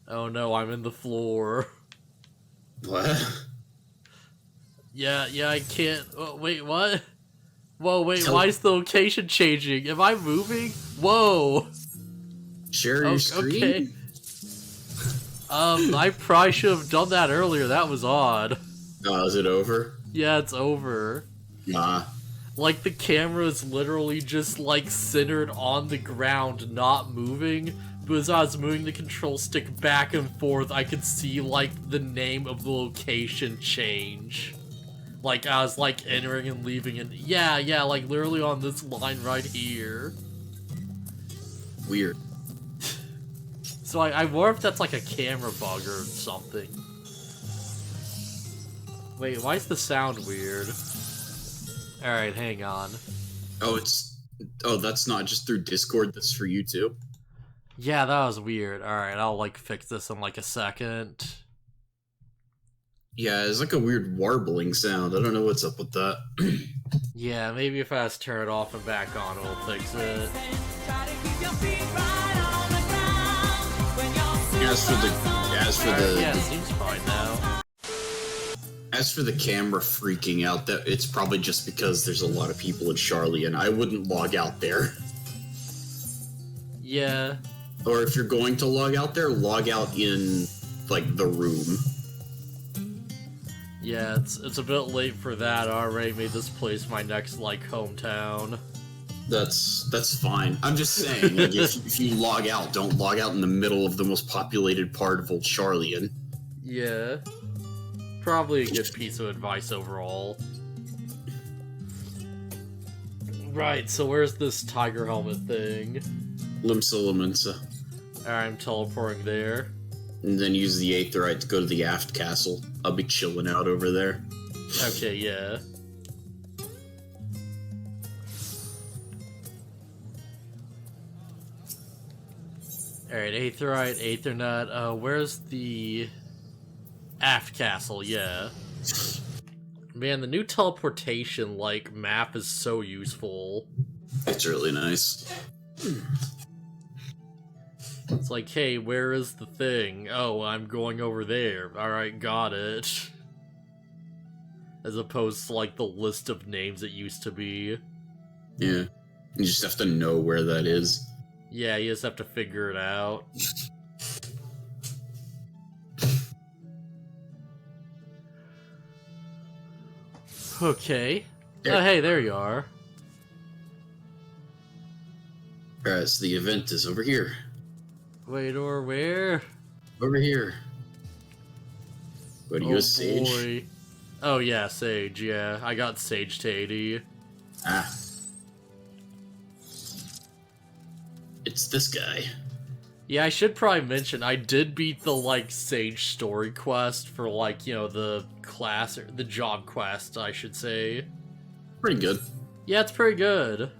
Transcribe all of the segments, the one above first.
Oh no, I'm in the floor. What? Yeah, I can't. Oh, wait, what? Whoa, wait, why is the location changing? Am I moving? Whoa! Share your screen? Okay. I probably should have done that earlier. That was odd. Oh, is it over? Yeah, it's over. Nah. Like, the camera is literally just, like, centered on the ground, not moving. But as I was moving the control stick back and forth, I could see, like, the name of the location change. Like, I was, like, entering and leaving, and yeah, like, literally on this line right here. Weird. So I wonder if that's, like, a camera bug or something. Wait, why is the sound weird? Alright, hang on. Oh, that's not just through Discord, that's for you too? Yeah, that was weird. Alright, I'll, like, fix this in, like, a second. Yeah, it's like a weird warbling sound. I don't know what's up with that. Yeah, maybe if I just turn it off and back on, it'll fix it. Yeah, it seems fine now. As for the camera freaking out, that it's probably just because there's a lot of people in Charlie, and I wouldn't log out there. Yeah. Or if you're going to log out there, log out in, like, the room. Yeah, it's a bit late for that. I already made this place my next, like, hometown. That's fine. I'm just saying, like, if you log out, don't log out in the middle of the most populated part of Old Charlian. Yeah. Probably a good piece of advice overall. Right, so where's this tiger helmet thing? Limsa Lamensa. Alright, I'm teleporting there. And then use the Aetherite to go to the aft castle. I'll be chilling out over there. Okay, yeah. Alright, Aetherite, Aethernut, where's the aft castle? Yeah. Man, the new teleportation, like, map is so useful. It's really nice. It's like, hey, where is the thing? Oh, I'm going over there. Alright, got it. As opposed to, like, the list of names it used to be. Yeah. You just have to know where that is. Yeah, you just have to figure it out. Okay. Oh, hey, there you are. Alright, so the event is over here. Wait, or where? Over here. What do you use, Sage? Boy. Oh, yeah, Sage, yeah. I got Sage to 80. Ah. It's this guy. Yeah, I should probably mention, I did beat the, like, Sage story quest for, like, you know, the class, or the job quest, I should say. Pretty good. Yeah, it's pretty good.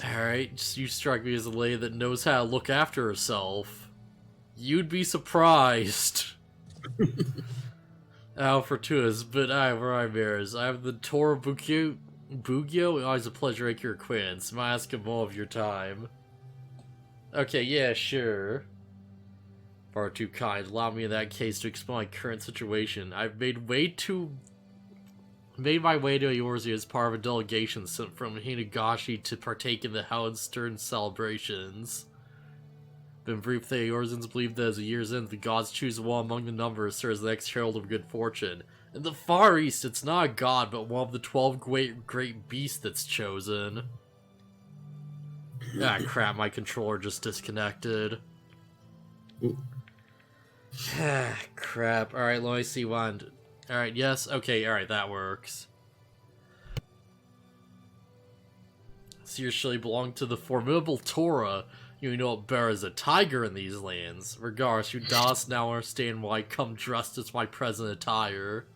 Alright, you strike me as a lady that knows how to look after herself. You'd be surprised. Fortuitous, but I have Ramirez. I have the Tora Bugio, always a pleasure to make your acquaintance. Might ask him more of your time. Okay, yeah, sure. Far too kind. Allow me in that case to explain my current situation. I've made my way to Eorzea as part of a delegation sent from Hinagashi to partake in the Howard Stern celebrations. Been briefed that Eorzeans believe that as the year's end, the gods choose one among the numbers to serve as the next herald of good fortune. In the Far East, it's not a god, but one of the 12 great beasts that's chosen. Ah, crap, my controller just disconnected. Ah, crap. Alright, let me see one. Alright, yes, okay, alright, that works. Seriously belong to the formidable Tora. You know it better as a tiger in these lands. Regardless, you does now understand why I come dressed as my present attire.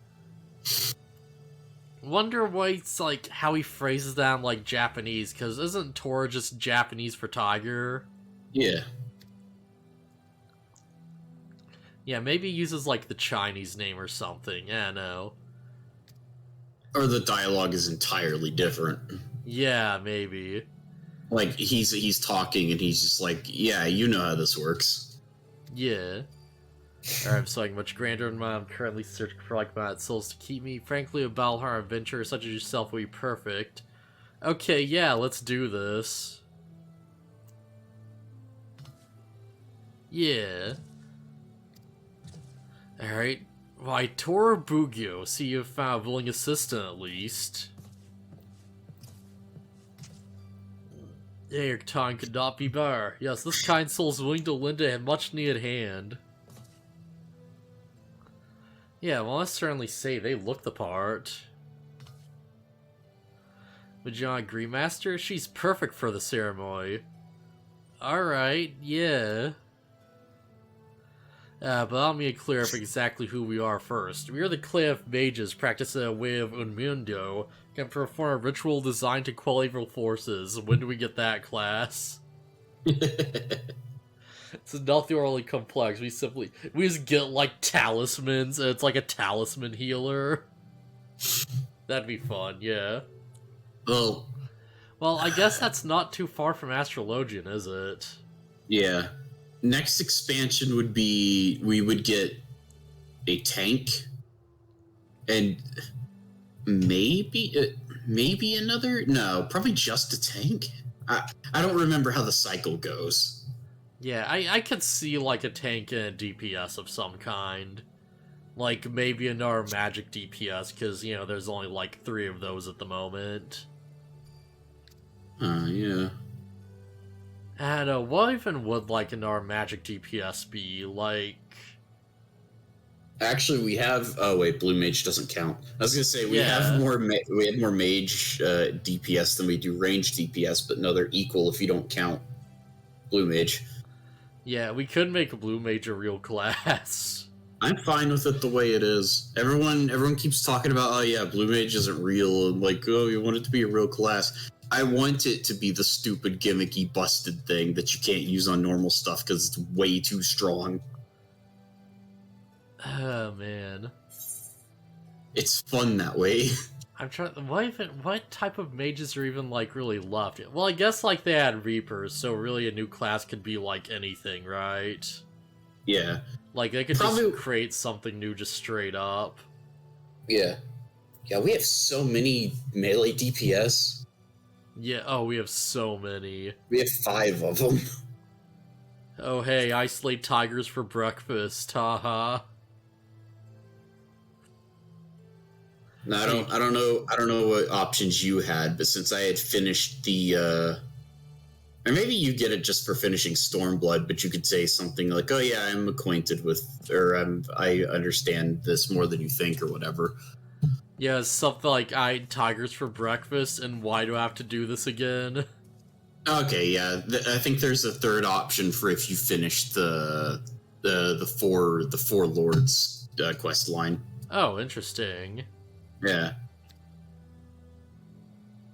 Wonder why it's like how he phrases that in like Japanese, because isn't Tora just Japanese for tiger? Yeah. Yeah, maybe he uses like the Chinese name or something. Yeah, no. Or the dialogue is entirely different. Yeah, maybe. Like, he's talking and he's just like, yeah, you know how this works. Yeah. Alright, I'm so much grander than mine. I'm currently searching for like-minded souls to keep me. Frankly, a Valhalla adventurer such as yourself will be perfect. Okay, yeah, let's do this. Yeah. Alright. Why, Tor Bugio, see you've found a willing assistant at least. Yeah, your time could not be better. Yes, this kind soul is willing to lend a much needed hand. Yeah, well, I certainly say they look the part. Would you not agree, Master? She's perfect for the ceremony. Alright, yeah. But allow me to clear up exactly who we are first. We are the clan of mages practicing a way of Unmundo, can perform a ritual designed to quell evil forces. When do we get that, class? It's nothing really complex. We just get like talismans, and it's like a talisman healer. That'd be fun, yeah. Well, I guess that's not too far from Astrologian, is it? yeah. Next expansion would be we would get a tank, and maybe another. No, probably just a tank. I don't remember how the cycle goes. Yeah, I could see like a tank and a DPS of some kind. Like maybe another magic DPS, because you know there's only like 3 of those at the moment. Yeah. And what even would like another magic DPS be like? Actually, we have. Oh wait, blue mage doesn't count. I was gonna say we have more. We have more mage DPS than we do range DPS, but no, they're equal if you don't count blue mage. Yeah, we could make a blue mage a real class. I'm fine with it the way it is. Everyone keeps talking about, oh yeah, blue mage isn't real, and like, oh, you want it to be a real class. I want it to be the stupid, gimmicky, busted thing that you can't use on normal stuff because it's way too strong. Oh man, it's fun that way. I'm trying. What type of mages are even like really left? Well, I guess like they had reapers, so really a new class could be like anything, right? Yeah. Like they could just create something new just straight up. Yeah. Yeah, we have so many melee DPS. Yeah. Oh, we have so many. We have 5 of them. Oh hey, isolate tigers for breakfast, haha. No, I don't know what options you had, but since I had finished the or maybe you get it just for finishing Stormblood, but you could say something like, "Oh yeah, I'm acquainted with, or I understand this more than you think," or whatever. Yeah, something like I ate tigers for breakfast, and why do I have to do this again? Okay, yeah, I think there's a third option for if you finish the four lords quest line. Oh, interesting. Yeah.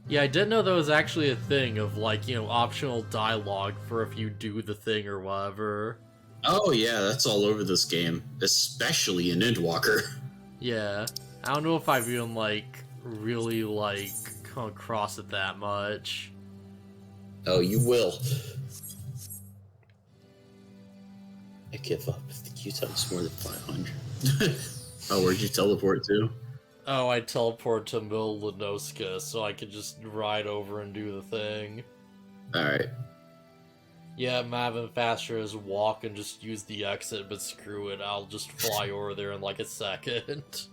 Yeah, I didn't know that was actually a thing of, like, you know, optional dialogue for if you do the thing or whatever. Oh, yeah, that's all over this game, especially in Endwalker. Yeah. I don't know if I've even, like, really, like, come across it that much. Oh, you will. I give up if the queue time is more than 500. Oh, where'd you teleport to? Oh, I teleport to Milanoska so I could just ride over and do the thing. Alright. Yeah, I'm having faster as walk and just use the exit, but screw it, I'll just fly over there in like a second.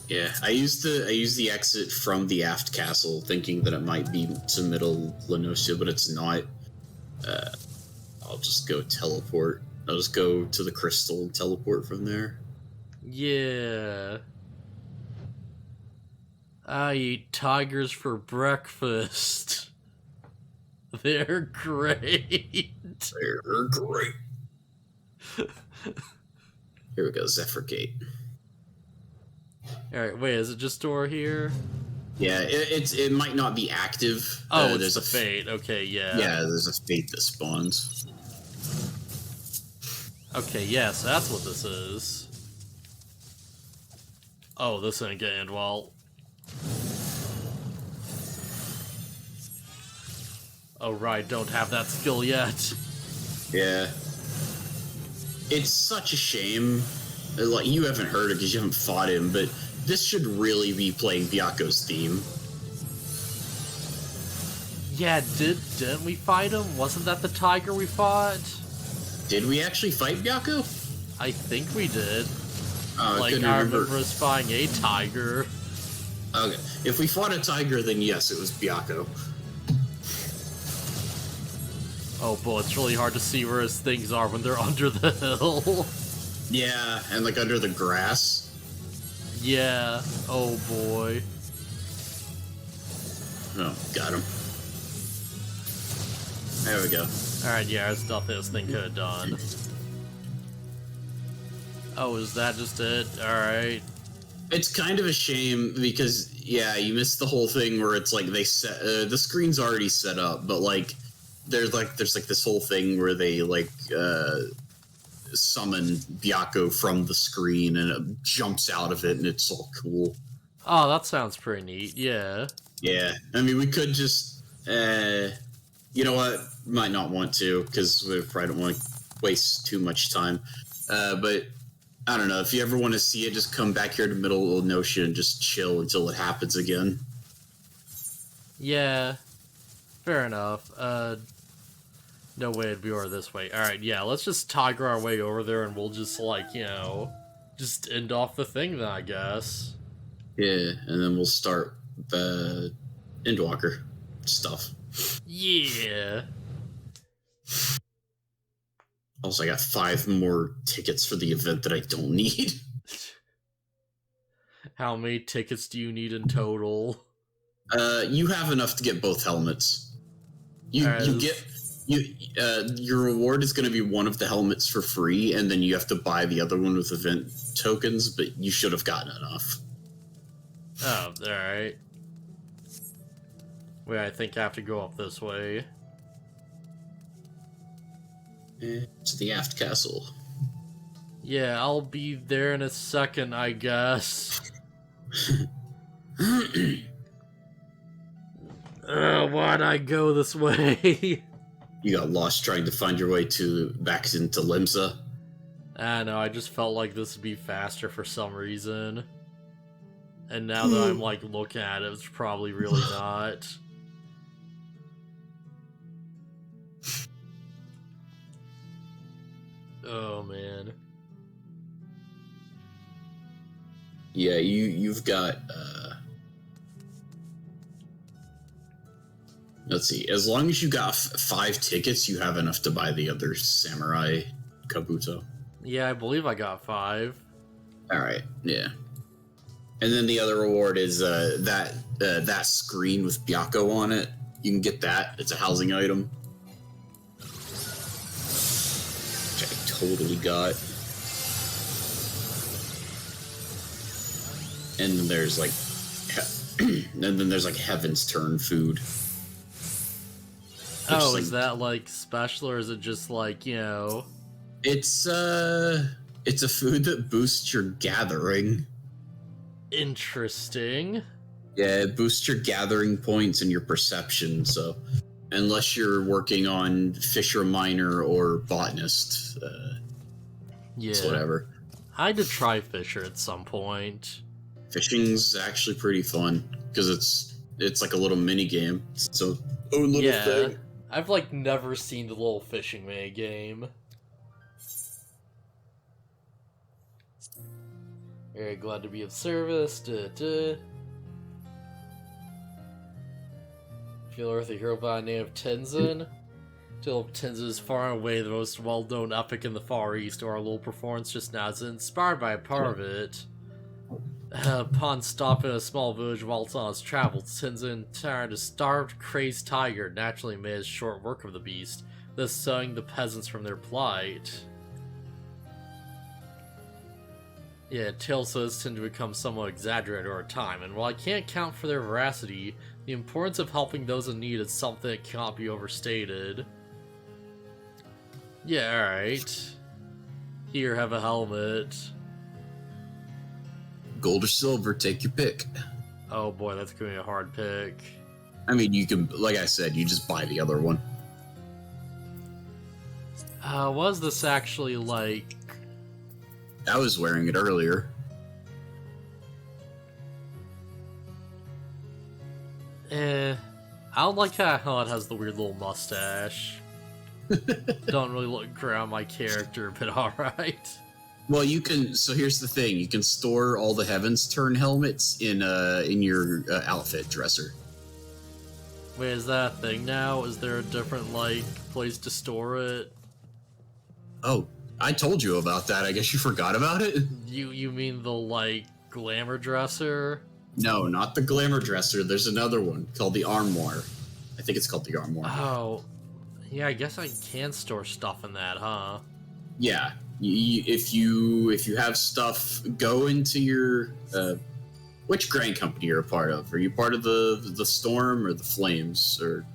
Yeah, I used the exit from the aft castle, thinking that it might be to Middle Lanosia, but it's not. I'll just go teleport. I'll just go to the crystal and teleport from there. Yeah. I eat tigers for breakfast. They're great. They're great. Here we go, Zephyr Gate. Alright, wait, is it just over here? Yeah, it might not be active. Oh, there's a fate. Okay, yeah. Yeah, there's a fate that spawns. Okay, yeah, so that's what this is. Oh, this ain't gonna end well. Oh right, don't have that skill yet. Yeah. It's such a shame. Like, you haven't heard it because you haven't fought him, but this should really be playing Byaku's theme. Yeah, didn't we fight him? Wasn't that the tiger we fought? Did we actually fight Byaku? I think we did. I remember us fighting a tiger. Okay. If we fought a tiger, then yes, it was Byaku. Oh boy, it's really hard to see where his things are when they're under the hill. Yeah, and like under the grass. Yeah. Oh boy. Oh, got him. There we go. Alright, yeah, there's nothing this thing could have done. Oh, is that just it? Alright. It's kind of a shame because, yeah, you missed the whole thing where it's like they set the screen's already set up, but like there's this whole thing where they like summon Byaku from the screen and it jumps out of it and it's all cool. Oh, that sounds pretty neat. Yeah. Yeah, I mean we could just you know what, might not want to because we probably don't want to waste too much time, but I don't know, if you ever want to see it, just come back here to Middle of Notion and just chill until it happens again. Yeah. Fair enough. No way it'd be over this way. Alright, yeah, let's just tiger our way over there and we'll just, like, you know, just end off the thing then, I guess. Yeah, and then we'll start the Endwalker stuff. Yeah. Also, I got 5 more tickets for the event that I don't need. How many tickets do you need in total? You have enough to get both helmets. You get your reward is going to be one of the helmets for free, and then you have to buy the other one with event tokens. But you should have gotten enough. Oh, alright. Wait, I think I have to go up this way. To the aft castle. Yeah, I'll be there in a second, I guess. Why'd I go this way? You got lost trying to find your way back into Limsa. I know, I just felt like this would be faster for some reason. And now that I'm, like, looking at it, it's probably really not. Oh, man. Yeah, you've got, let's see, as long as you got 5 tickets, you have enough to buy the other Samurai Kabuto. Yeah, I believe I got 5. Alright, yeah. And then the other reward is that screen with Byaku on it. You can get that. It's a housing item. Which I totally got. And then there's like Heaven's Turn food. Oh, is that like special or is it just like, you know? It's a food that boosts your gathering. Interesting. Yeah, it boosts your gathering points and your perception, so unless you're working on Fisher Miner or Botanist, yeah, it's whatever. I had to try Fisher at some point. Fishing's actually pretty fun because it's like a little mini game. It's a own little thing. I've like never seen the little fishing mini game. Very glad to be of service. Feel Earth a hero by the name of Tenzin. Till Tenzin is far and away the most well-known epic in the Far East. Our little performance just now is inspired by a part of it. Upon stopping in a small village while it's on its travels, Tenzin turned a starved, crazed tiger, naturally made his short work of the beast, thus saving the peasants from their plight. Yeah, tales of this tend to become somewhat exaggerated over time, and while I can't count for their veracity, the importance of helping those in need is something that cannot be overstated. Yeah, alright. Here, have a helmet. Gold or silver, take your pick. Oh boy, that's gonna be a hard pick. I mean, you can, like I said, you just buy the other one. Was this actually like... I was wearing it earlier. I don't like how it has the weird little mustache. Don't really look great on my character, but alright. Well, you can. So here's the thing: you can store all the Heaven's Turn helmets in your outfit dresser. Wait, is that a thing now? Is there a different like place to store it? Oh, I told you about that. I guess you forgot about it. You mean the like glamour dresser? No, not the glamour dresser. There's another one called the armoire. I think it's called the armoire. Oh, yeah. I guess I can store stuff in that, huh? Yeah. If you have stuff, go into your which grain company you're a part of. Are you part of the Storm or the Flames or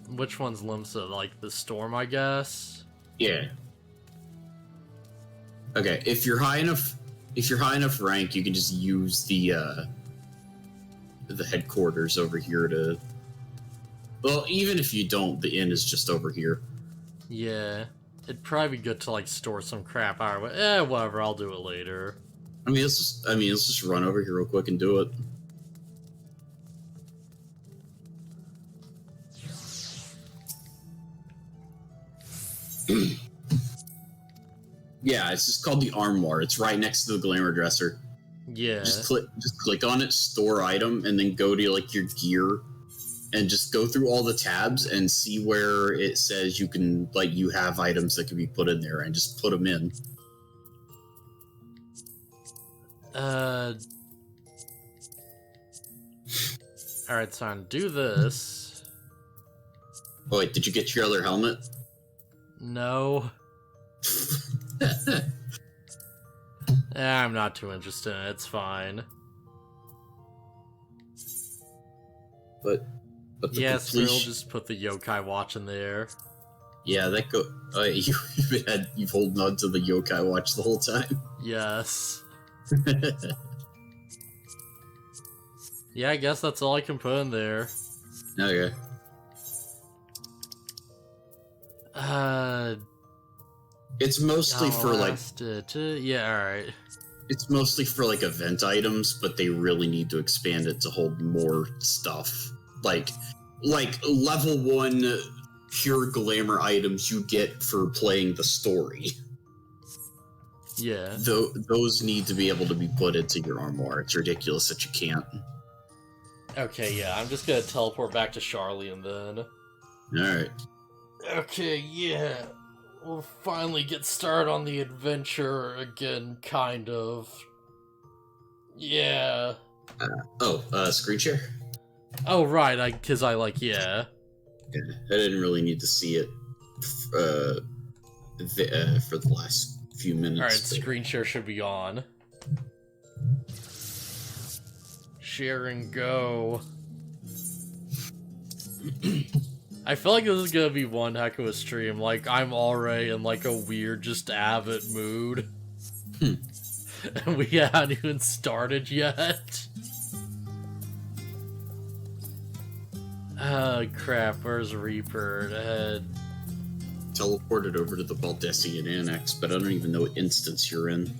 which one's Limsa? Like the Storm, I guess. Yeah. Okay. If you're high enough rank, you can just use the headquarters over here to. Well, even if you don't, the inn is just over here. Yeah. It'd probably be good to like store some crap. Alright, whatever. I'll do it later. Let's just run over here real quick and do it. Yeah, it's just called the armoire. It's right next to the glamour dresser. Yeah. Just click on it, store item, and then go to like your gear, and just go through all the tabs and see where it says you can you have items that can be put in there, and just put them in. Alright, son, do this. Oh, wait, did you get your other helmet? No. I'm not too interested in it. It's fine. But yes, we'll just put the yokai watch in there. Yeah, that go. You've holding on to the yokai watch the whole time. Yes. Yeah, I guess that's all I can put in there. Okay. It's mostly for like. Yeah, alright. It's mostly for like event items, but they really need to expand it to hold more stuff. Like level 1 pure glamour items you get for playing the story. Yeah. Those need to be able to be put into your armoire. It's ridiculous that you can't. Okay, yeah, I'm just gonna teleport back to Charlian then. Alright. Okay, yeah. We'll finally get started on the adventure again, kind of. Yeah. Screen share? Oh, right, because I like, yeah. Yeah, I didn't really need to see it for the last few minutes. Alright, screen share should be on. Share and go. I feel like this is gonna be one heck of a stream. Like, I'm already in like a weird, just avid mood. And we haven't even started yet. Oh crap, where's Reaper? Teleported over to the Baldessian Annex, but I don't even know what instance you're in.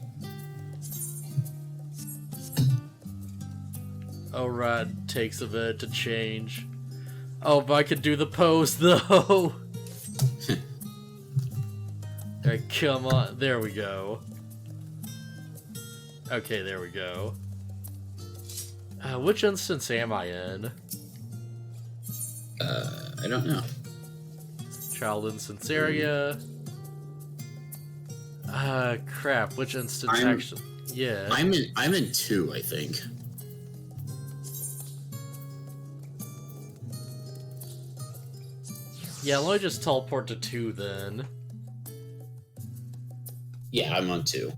Oh right, takes a bit to change. Oh, but I could do the pose though! Alright, come on. There we go. Okay, there we go. Which instance am I in? I don't know. Child instance area. Crap, which instance actually? Yeah. I'm in 2, I think. Yeah, let me just teleport to 2 then. Yeah, I'm on 2.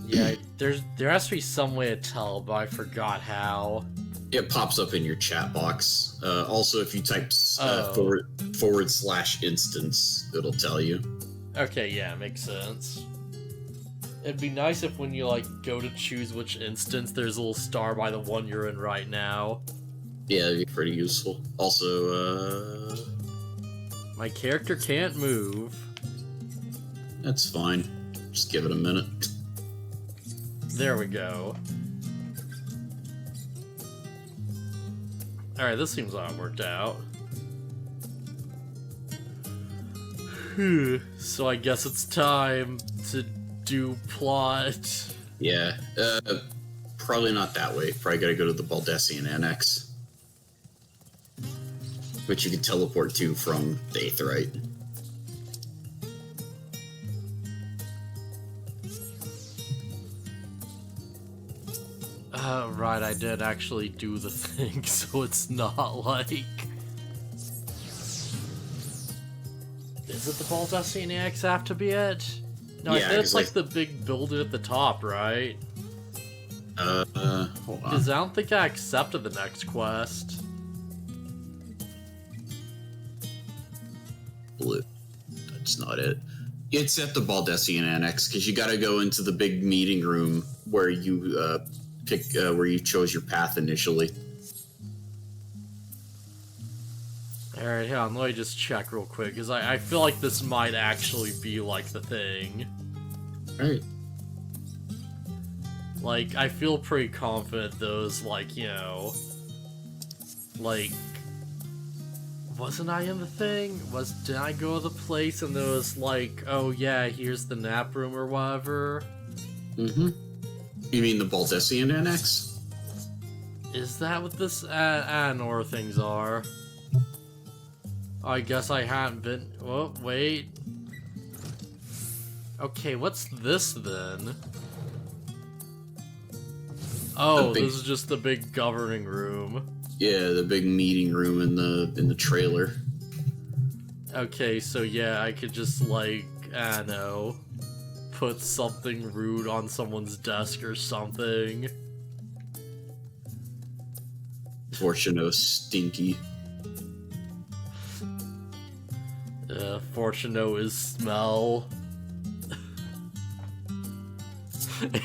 Yeah, there has to be some way to tell, but I forgot how. It pops up in your chat box. Also, if you type /instance, it'll tell you. Okay, yeah, makes sense. It'd be nice if when you, like, go to choose which instance, there's a little star by the one you're in right now. Yeah, it'd be pretty useful. Also, My character can't move. that's fine. Just give it a minute. There we go. Alright, this seems all worked out. So I guess it's time to do plot. Yeah, probably not that way. Probably gotta go to the Baldessian Annex, which you can teleport to from the Aetheryte. Right, I did actually do the thing, so it's not like... Is it the Baldessian Annex have to be it? No, Yeah, I think it's like like the big building at the top, right? Hold on. Because I don't think I accepted the next quest. Blue. That's not it. It's at the Baldessian Annex, because you gotta go into the big meeting room where you, where you chose your path initially. Alright, hang on, let me just check real quick, because I feel like this might actually be, like, the thing. Alright. Like, I feel pretty confident those, like, you know... Like... Wasn't I in the thing? Did I go to the place and there was, like, oh yeah, here's the nap room or whatever? Mm-hmm. You mean the Baldessian Annex? Is that what this Anor things are? I guess I haven't been... Oh, wait. Okay, what's this then? Oh, this is just the big governing room. Yeah, the big meeting room in the trailer. Okay, so yeah, I could just, like, I don't know, put something rude on someone's desk or something. Fortuno Stinky. Fortuno is smell.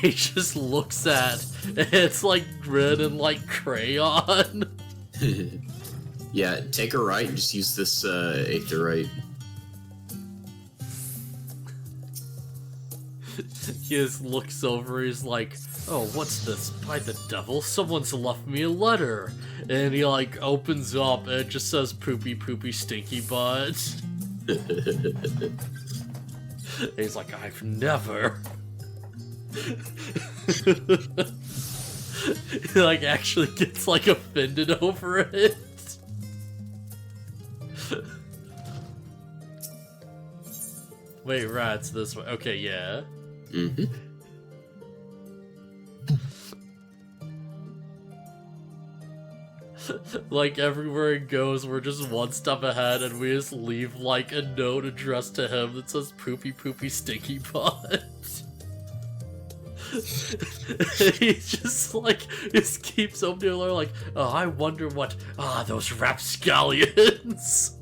He just looks at it's like red and like crayon. Yeah, take a right and just use this Aetheryte. He just looks over, he's like, oh, what's this? By the devil, someone's left me a letter. And he like opens up and it just says poopy poopy stinky butt. And he's like, I've never. He like actually gets like offended over it. Wait, rats this way. Okay, yeah. Mm-hmm. Like everywhere it goes, we're just one step ahead and we just leave like a note addressed to him that says poopy poopy stinky butt. He just like just keeps opening the door like, oh, I wonder what those rapscallions.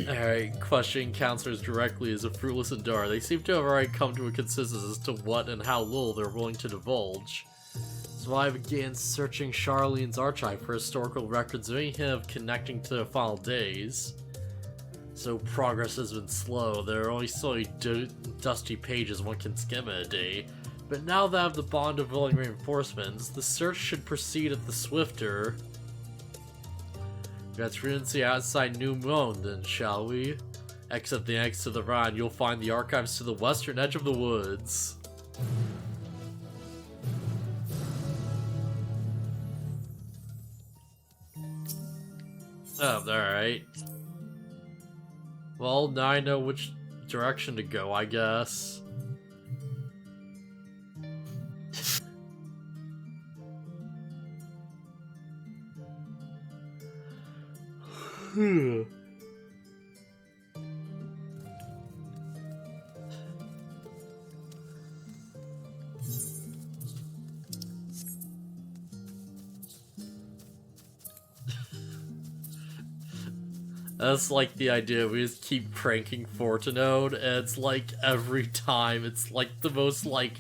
Alright, questioning counselors directly is a fruitless endeavor. They seem to have already come to a consensus as to what and how little they're willing to divulge. So I began searching Charlene's archive for historical records of any hint of connecting to their final days. So progress has been slow. There are only so many dusty pages one can skim in a day. But now that I have the bond of willing reinforcements, the search should proceed at the swifter. Let's rinse the outside New Moon then, shall we? Exit the eggs to the right and you'll find the archives to the western edge of the woods. Oh, alright. Well, now I know which direction to go, I guess. That's like the idea. We just keep pranking Fortinode, and it's like every time it's like the most like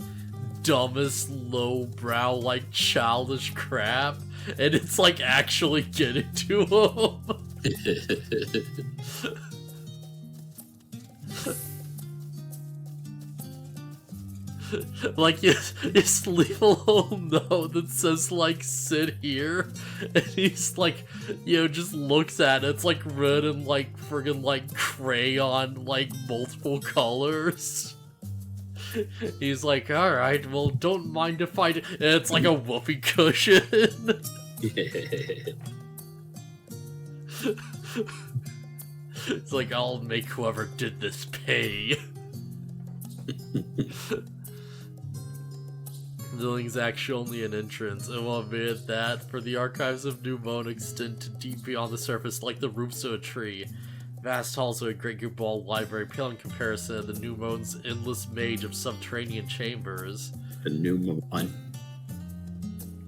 dumbest lowbrow like childish crap, and it's like actually getting to him. Like, you just leave a little note that says, like, sit here, and he's like, you know, just looks at it, it's like red and like friggin' like crayon, like multiple colors. He's like, alright, well, don't mind if I do. And it's like a whoopee cushion. It's like, I'll make whoever did this pay. Building's actually only an entrance, and will admit that, for the archives of New Moan extend to deep beyond the surface like the roots of a tree. Vast halls of a great group ball library pale in comparison to the New Moan's endless maze of subterranean chambers. The New Moan.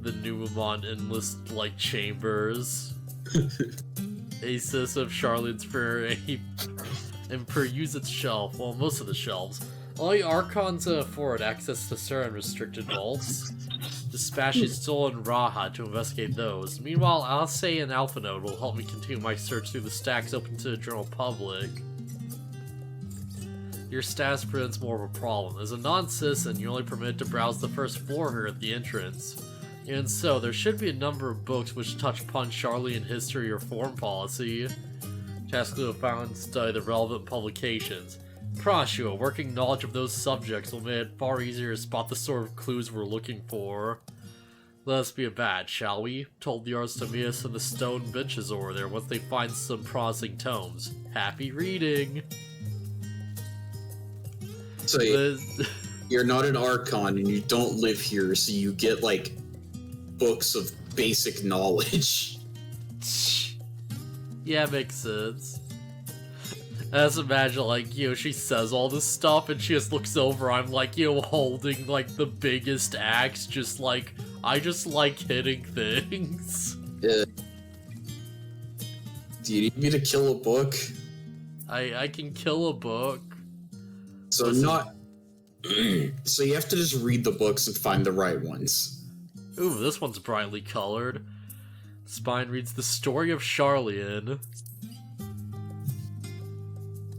The New Moan endless, like, chambers. Aces of Charlotte's prayer and peruse its shelf, well, most of the shelves. Only Archons afford access to certain restricted vaults. Dispatch Sol and Raha to investigate those. Meanwhile, Alce and Alphanode will help me continue my search through the stacks open to the general public. Your status presents more of a problem. As a non-citizen, you're only permitted to browse the first floor here at the entrance. Even so, there should be a number of books which touch upon Charlian history or foreign policy. Task will find and study the relevant publications. Promise you, a working knowledge of those subjects will make it far easier to spot the sort of clues we're looking for. Let us be a bat, shall we? Told the artists to meet us in the stone benches over there once they find some promising tomes. Happy reading! So you're not an Archon and you don't live here, so you get, like, books of basic knowledge. Yeah, makes sense. I just imagine, like, you know, she says all this stuff and she just looks over, I'm like, you know, holding, like, the biggest axe, just like, I just like hitting things. Yeah. Do you need me to kill a book? I can kill a book. So not... so you have to just read the books and find the right ones. Ooh, this one's brightly colored. Spine reads The Story of Charlian.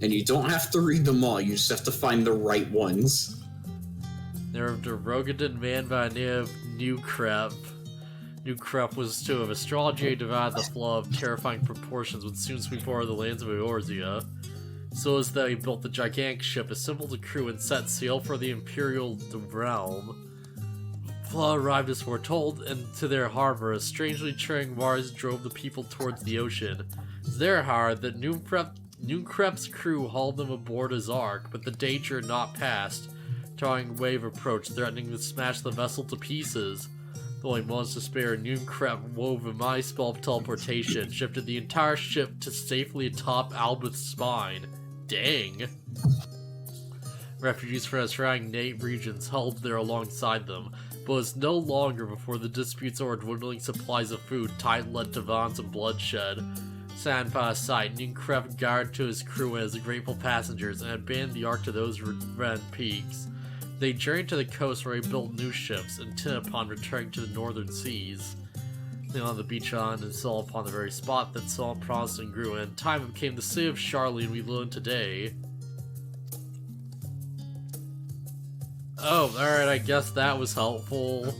And you don't have to read them all, you just have to find the right ones. There of the Rogadin man by the name of New Crep. New Crep was to have astrology divided the flow of terrifying proportions would soon sweep over the lands of Eorzea. So as that he built the gigantic ship, assembled a crew, and set sail for the Imperial realm. Flaw arrived as foretold, and to their harbor, a strangely churning waters drove the people towards the ocean. It's there, however, that New Crep's crew hauled them aboard his ark, but the danger had not passed. A towering wave approached, threatening to smash the vessel to pieces. The only moments to spare, New Crep wove a mighty spell of teleportation, shifted the entire ship to safely atop Albus' spine. Dang! Refugees from surrounding regions held there alongside them, but it was no longer before the disputes over dwindling supplies of food tight-led to violence and bloodshed. Sand by his side, New Crep guarded to his crew and his grateful passengers and abandoned the ark to those red peaks. They journeyed to the coast where he built new ships, intent upon returning to the northern seas. They on the beach island and saw upon the very spot that salt promised and grew, and in time it became the city of Charlian we live in today. Oh, alright, I guess that was helpful.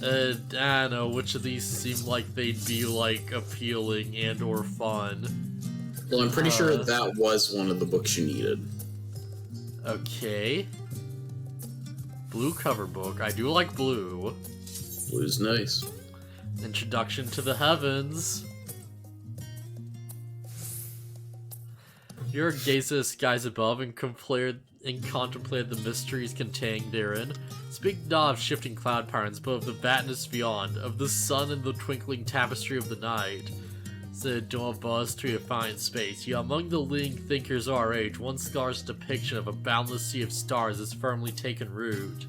I don't know, which of these seem like they'd be, like, appealing and or fun. Well, I'm pretty sure that was one of the books you needed. Okay. Blue cover book. I do like blue. Blue's nice. Introduction to the Heavens. Your gaze at the skies above and contemplated the mysteries contained therein. Speak not of shifting cloud patterns, but of the vastness beyond, of the sun and the twinkling tapestry of the night. Said don't buzz to define space. Yet among the leading thinkers of our age, one scholar's depiction of a boundless sea of stars has firmly taken root.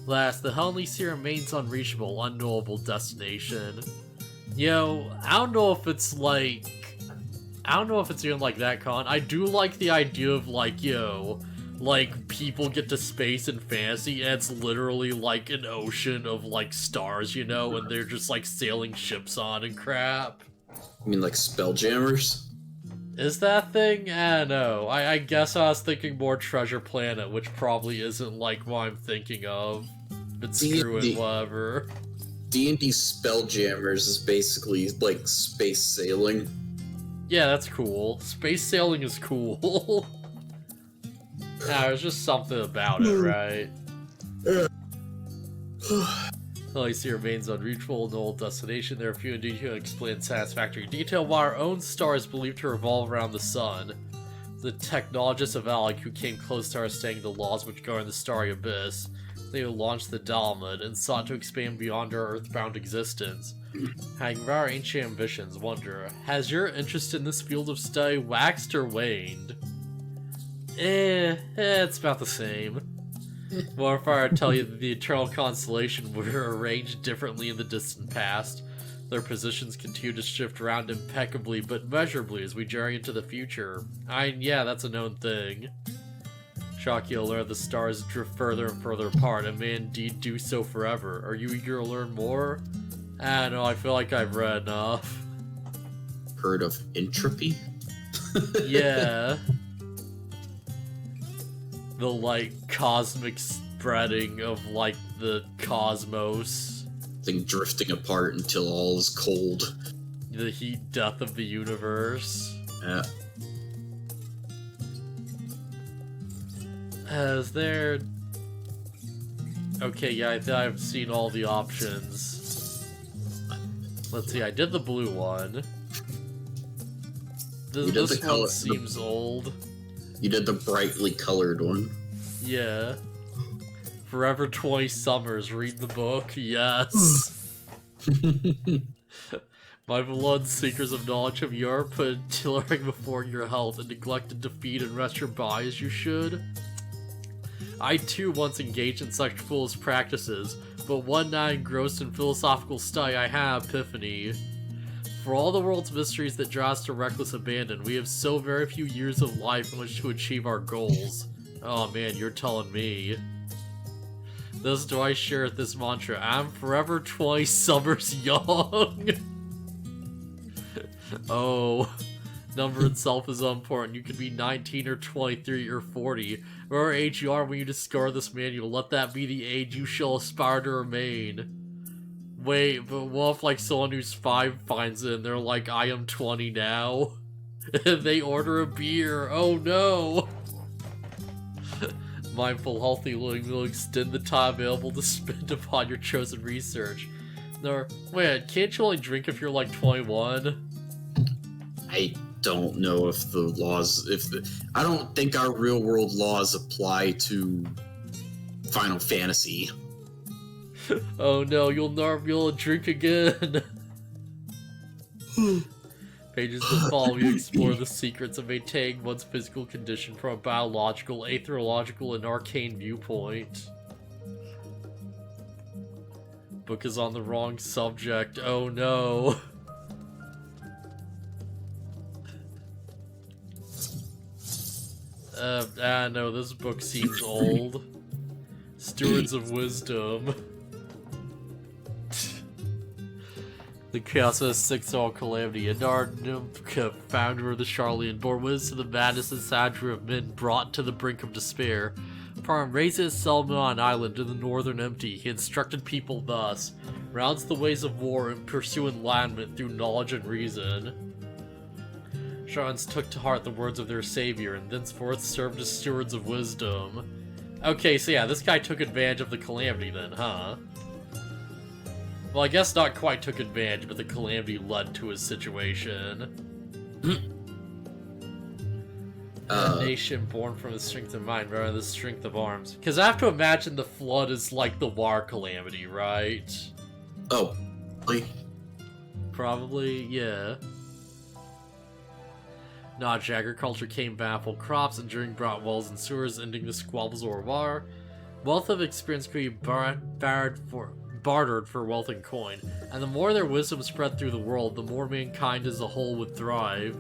Last, the heavenly sea remains unreachable, unknowable destination. You know, I don't know if it's like I don't know if it's even like that, Con. I do like the idea of, like, yo, like, people get to space in fantasy, and it's literally, like, an ocean of, like, stars, you know, and they're just, like, sailing ships on and crap. You mean like Spelljammers? Is that a thing? I don't know. I guess I was thinking more Treasure Planet, which probably isn't, like, what I'm thinking of. But screw it, whatever. D&D Spelljammers is basically, like, space sailing. Yeah, that's cool. Space sailing is cool. Nah, there's just something about it, right? At least it remains unreachable, no old destination. There are few indeed who explain satisfactory detail, while our own star is believed to revolve around the sun. The technologists of Alec, who came close to understanding the laws which govern the starry abyss, they launched the Dalmud and sought to expand beyond our earthbound existence. Having our ancient ambitions, wonder, has your interest in this field of study waxed or waned? It's about the same. More if I were to tell you that the eternal constellation were arranged differently in the distant past. Their positions continue to shift around impeccably but measurably as we journey into the future. Yeah, that's a known thing. Shock you'll learn the stars drift further and further apart, and may indeed do so forever. Are you eager to learn more? I don't know, I feel like I've read enough. Heard of entropy? Yeah. The, like, cosmic spreading of, like, the cosmos. Thing drifting apart until all is cold. The heat death of the universe. Yeah. Is there... Okay, yeah, I've seen all the options. Let's see, I did the blue one. This one seems old. You did the brightly colored one. Yeah. Forever 20 Summers, read the book, yes. My beloved seekers of knowledge of Europe put tillering before your health and neglected to feed and rest your body as you should. I too once engaged in such foolish practices, but one night engrossed in philosophical study I had an epiphany. For all the world's mysteries that draw us to reckless abandon, we have so very few years of life in which to achieve our goals. Oh man, you're telling me. Thus do I share this mantra, I'm forever 20 summers young. Oh, number itself is unimportant. You could be 19 or 23 or 40. Whatever age you are when you discover this manual, let that be the age you shall aspire to remain. Wait, but what if, like, someone who's 5 finds it and they're like, I am 20 now? And they order a beer. Oh no! Mindful, healthy living will extend the time available to spend upon your chosen research. No, wait, can't you only drink if you're, like, 21? I don't know if the laws... I don't think our real-world laws apply to Final Fantasy. Oh no, you'll never be able to drink again. Pages that follow you explore the secrets of maintaining one's physical condition from a biological, aetherological, and arcane viewpoint. Book is on the wrong subject, oh no. No, this book seems old. Stewards of Wisdom. The chaos of the six-all calamity, and founder of the Charlian, bore witness to the madness and savagery of men brought to the brink of despair. Upon raising his settlement on an island in the northern empty, he instructed people thus: renounce the ways of war and pursue enlightenment through knowledge and reason. Charlians took to heart the words of their savior, and thenceforth served as stewards of wisdom. Okay, so yeah, this guy took advantage of the calamity then, huh? Well, I guess not quite took advantage, but the calamity led to his situation. A nation born from the strength of mind rather than the strength of arms. Because I have to imagine the flood is like the war calamity, right? Oh, really? Probably, yeah. Notch agriculture came baffled crops, and during brought wells and sewers, ending the squabbles over war. Wealth of experience could be bartered for wealth and coin, and the more their wisdom spread through the world, the more mankind as a whole would thrive.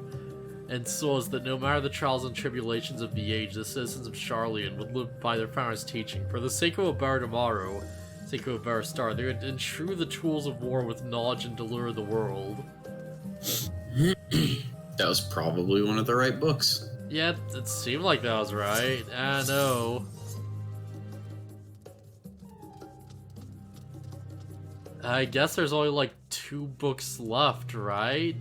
and saws that no matter the trials and tribulations of the age, the citizens of Charlian would live by their founder's teaching. For the sake of a better tomorrow, sake of a better star, they would enshrine the tools of war with knowledge and deliver the world. That was probably one of the right books. Yeah, it seemed like that was right. I know. I guess there's only like 2 books left, right?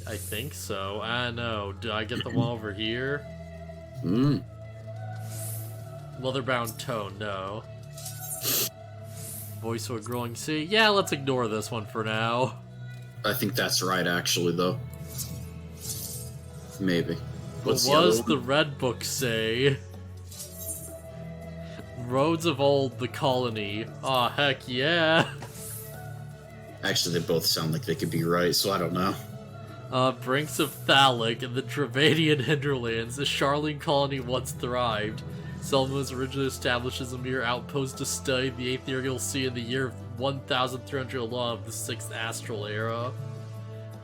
I think so. I know. Do I get the one over here? Leatherbound tone, no. Voice of a growing sea. Yeah, let's ignore this one for now. I think that's right, actually, though. Maybe. What does the red book say? Roads of Old, the Colony. Aw, heck yeah. Actually, they both sound like they could be right, so I don't know. Brinks of Thalic and the Dravanian hinterlands, the Charlene colony once thrived. Selma was originally established as a mere outpost to study the Ethereal Sea in the year 1311 of the 6th Astral Era.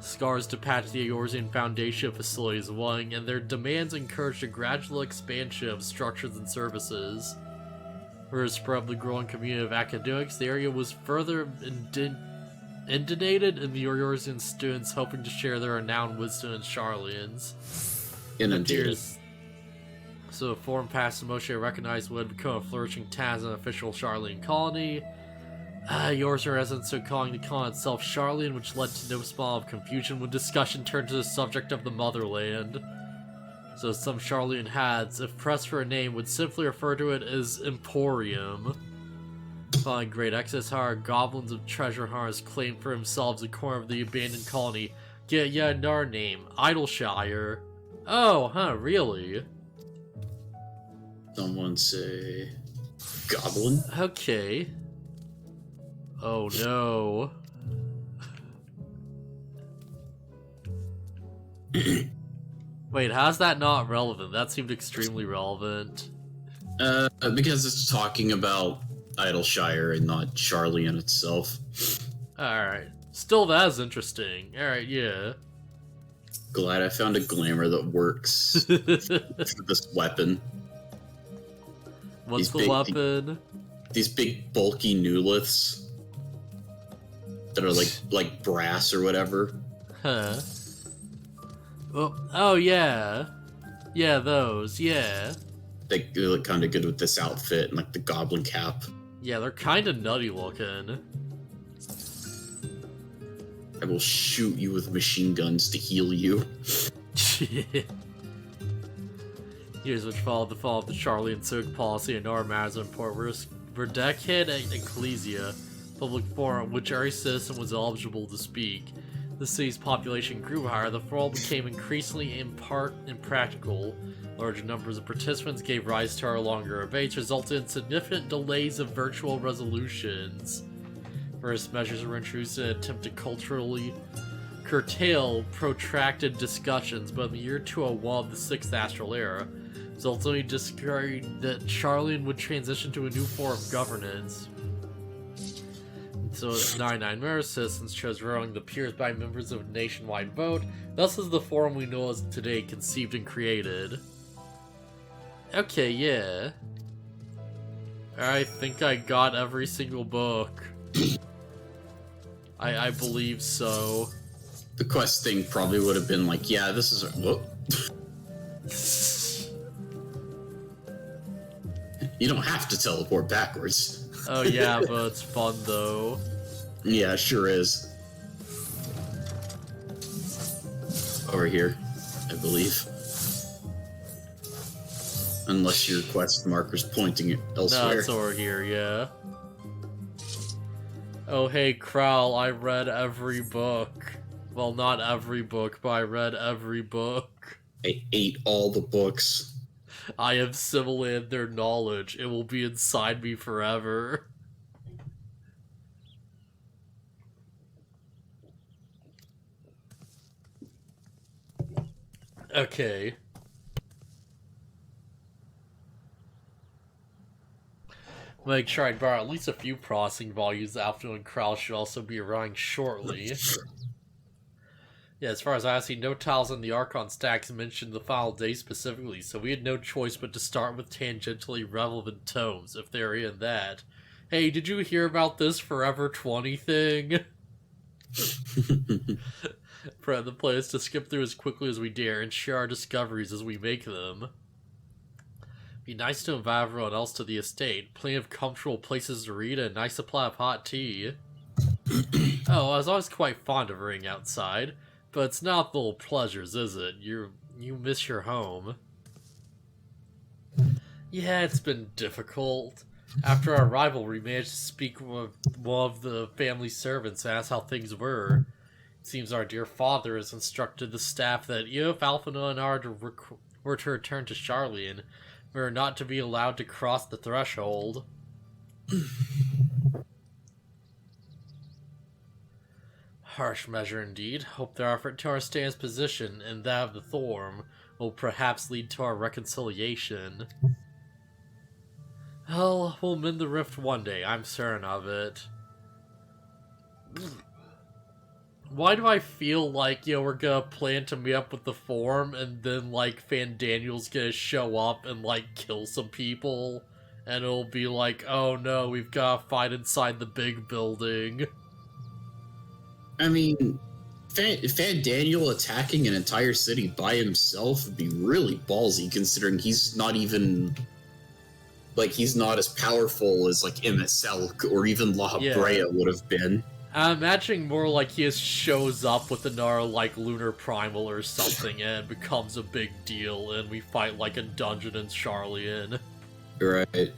Scars to patch the Eorzean Foundation facilities won, and their demands encouraged a gradual expansion of structures and services. For the spread of the growing community of academics, the area was further inundated in the Eorzean students hoping to share their renowned wisdom and Charlians. Inundated. So a foreign past Moshe recognized would become a flourishing Taz and official Charlian colony. Eorzean residents started calling the colony itself Charlian, which led to no small of confusion when discussion turned to the subject of the motherland. So some Charlian hads, if pressed for a name, would simply refer to it as Emporium. Following Great Exodus, however, goblins of treasure hunters claimed for themselves a corner of the abandoned colony. Get yet another name, Idleshire. Oh, huh, really? Someone say... Goblin? Okay. Oh no. Wait, how's that not relevant? That seemed extremely relevant. Because it's talking about Idleshire and not Charlian itself. Alright. Still, that is interesting. Alright, yeah. Glad I found a glamour that works for this weapon. What's the weapon? These big bulky newliths that are like brass or whatever. Huh. Well, oh yeah. Yeah, those, yeah. They look kind of good with this outfit and like the goblin cap. Yeah, they're kind of nutty looking. I will shoot you with machine guns to heal you. Years which followed the fall of the Charlian civic policy and our matters of importance were decade and ecclesia, public forum, which every citizen was eligible to speak. The city's population grew higher, the forum became increasingly impractical. Larger numbers of participants gave rise to our longer debates, resulting in significant delays of virtual resolutions. First measures were introduced in an attempt to culturally curtail protracted discussions, but in the year 201 of the 6th Astral Era, it's ultimately discovered that Charlian would transition to a new form of governance. So its 99 member citizens chose ruling the peers by members of a nationwide vote, thus is the form we know as today conceived and created. Okay, yeah. I think I got every single book. I believe so. The quest thing probably would have been like, yeah, this is... Whoop. You don't have to teleport backwards. Oh yeah, but it's fun though. Yeah, sure is. Over here, I believe. Unless your quest marker's pointing it elsewhere. No, it's over here, yeah. Oh hey, Crowl, I read every book. Well, not every book, but I read every book. I ate all the books. I have assimilated their knowledge. It will be inside me forever. Okay. Make sure I borrow at least a few processing volumes. Alpha and Crowl should also be arriving shortly. Yeah, as far as I see, no tiles in the Archon stacks mention the final day specifically, so we had no choice but to start with tangentially relevant tomes, if they're in that. Hey, did you hear about this Forever 20 thing? For the players to skip through as quickly as we dare and share our discoveries as we make them. Be nice to invite everyone else to the estate. Plenty of comfortable places to read and a nice supply of hot tea. Oh, I was always quite fond of reading outside, but it's not the little pleasures, is it? You miss your home. Yeah, it's been difficult. After our arrival, we managed to speak with one of the family servants and ask how things were. It seems our dear father has instructed the staff that if Alphina and I were to return to Charlian, we are not to be allowed to cross the threshold. Harsh measure indeed. Hope their effort to our stand's position and that of the Thorm will perhaps lead to our reconciliation. Hell, we'll mend the rift one day, I'm certain of it. Why do I feel like, we're gonna plan to meet up with the Form and then, Fandaniel's gonna show up and, kill some people? And it'll be like, oh no, we've gotta fight inside the big building. I mean, Fandaniel attacking an entire city by himself would be really ballsy, considering he's not even... he's not as powerful as, Emmett Selk or even La Brea would have been. I'm imagining more like he just shows up with another, Lunar Primal or something, and it becomes a big deal, and we fight, a dungeon in Charlian. Right.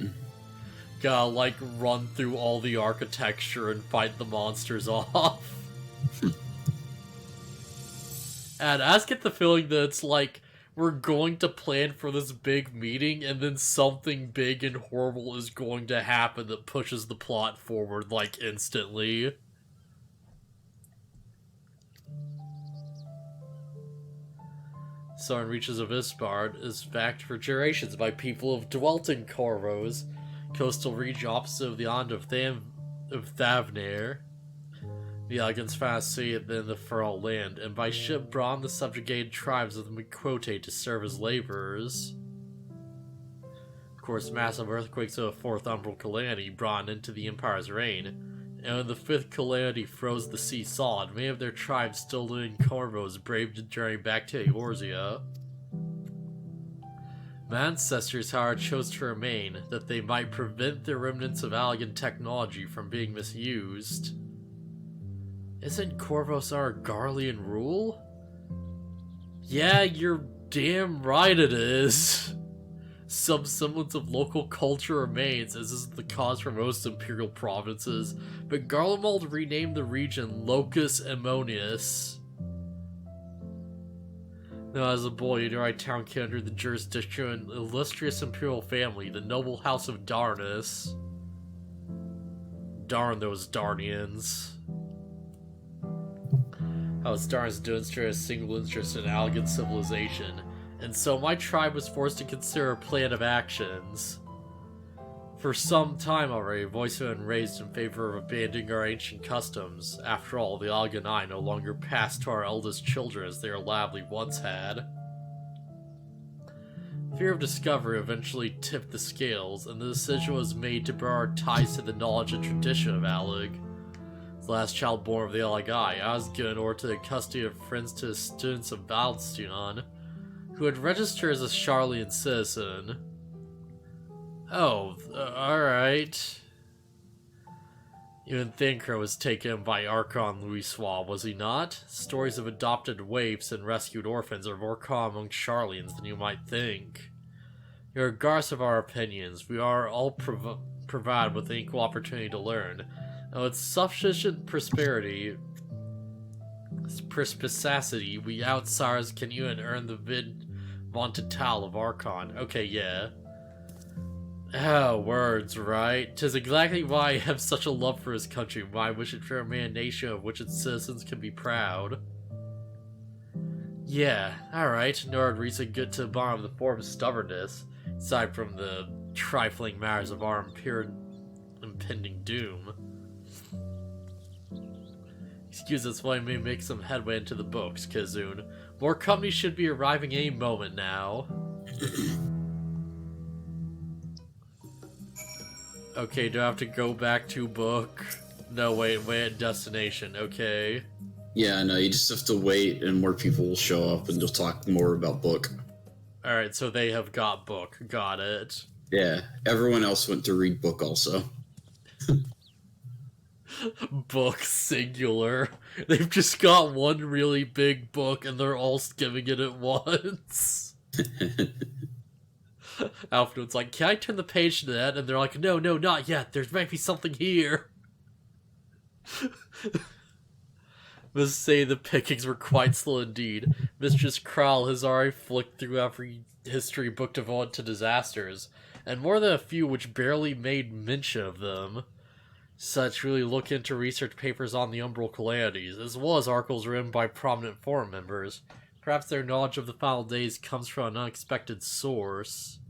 Gotta, run through all the architecture and fight the monsters off. And I just get the feeling that it's we're going to plan for this big meeting, and then something big and horrible is going to happen that pushes the plot forward, instantly. Southern reaches of Isbard is backed for generations by people who've dwelt in Corvos, coastal region opposite of the island of Thavnair. The elegance found a city in the Feral Land, and by ship brought the subjugated tribes of the Miquote to serve as laborers. Of course, massive earthquakes of the Fourth Umbral Calamity brought an end to the Empire's reign, and when the Fifth Calamity froze the sea solid, many of their tribes still living in Corvos braved the journey back to Eorzea. My ancestors, however, chose to remain, that they might prevent the remnants of Allegan technology from being misused. Isn't Corvos our Garlean rule? Yeah, you're damn right it is. Some semblance of local culture remains, as is the cause for most imperial provinces, but Garlemald renamed the region Locus Ammonius. Now, as a boy, you know our town came under the jurisdiction of an illustrious imperial family, the noble house of Darnus. Darn those Darnians. House Darnus demonstrated a single interest in Allegan civilization, and so my tribe was forced to consider a plan of actions. For some time already, voices have been raised in favor of abandoning our ancient customs. After all, the Alleganai no longer pass to our eldest children as their Lavely once had. Fear of discovery eventually tipped the scales, and the decision was made to burn our ties to the knowledge and tradition of Alleg. As the last child born of the Allegai, I was given over to the custody of friends to the students of Valstion, who had registered as a Charlian citizen. Oh, alright. Even Thancred was taken by Archon Louisois, was he not? Stories of adopted waifs and rescued orphans are more common among Charlians than you might think. Regardless of our opinions, we are all provided with an equal opportunity to learn, and with sufficient perspicacity, we outsiders can even earn the vaunted title of Archon. Okay, yeah. Oh, words, right? 'Tis exactly why I have such a love for his country, why I wish it to remain a nation of which its citizens can be proud. Yeah, alright, no reason good to the bottom of the form of stubbornness, aside from the trifling matters of our impending doom. Excuse us while I may make some headway into the books, Kizune. More companies should be arriving any moment now. Okay, do I have to go back to book? No, wait, at destination, okay. Yeah, no, you just have to wait and more people will show up and they'll talk more about book. Alright, so they have got book. Got it. Yeah, everyone else went to read book also. Book singular. They've just got one really big book and they're all skimming it at once. Alfred's like, can I turn the page to that? And they're like, no, not yet. There might be something here. Must say the pickings were quite slow indeed. Mistress Kral has already flicked through every history book devoted to disasters, and more than a few which barely made mention of them. Such really look into research papers on the umbral calamities, as well as articles written by prominent forum members. Perhaps their knowledge of the final days comes from an unexpected source.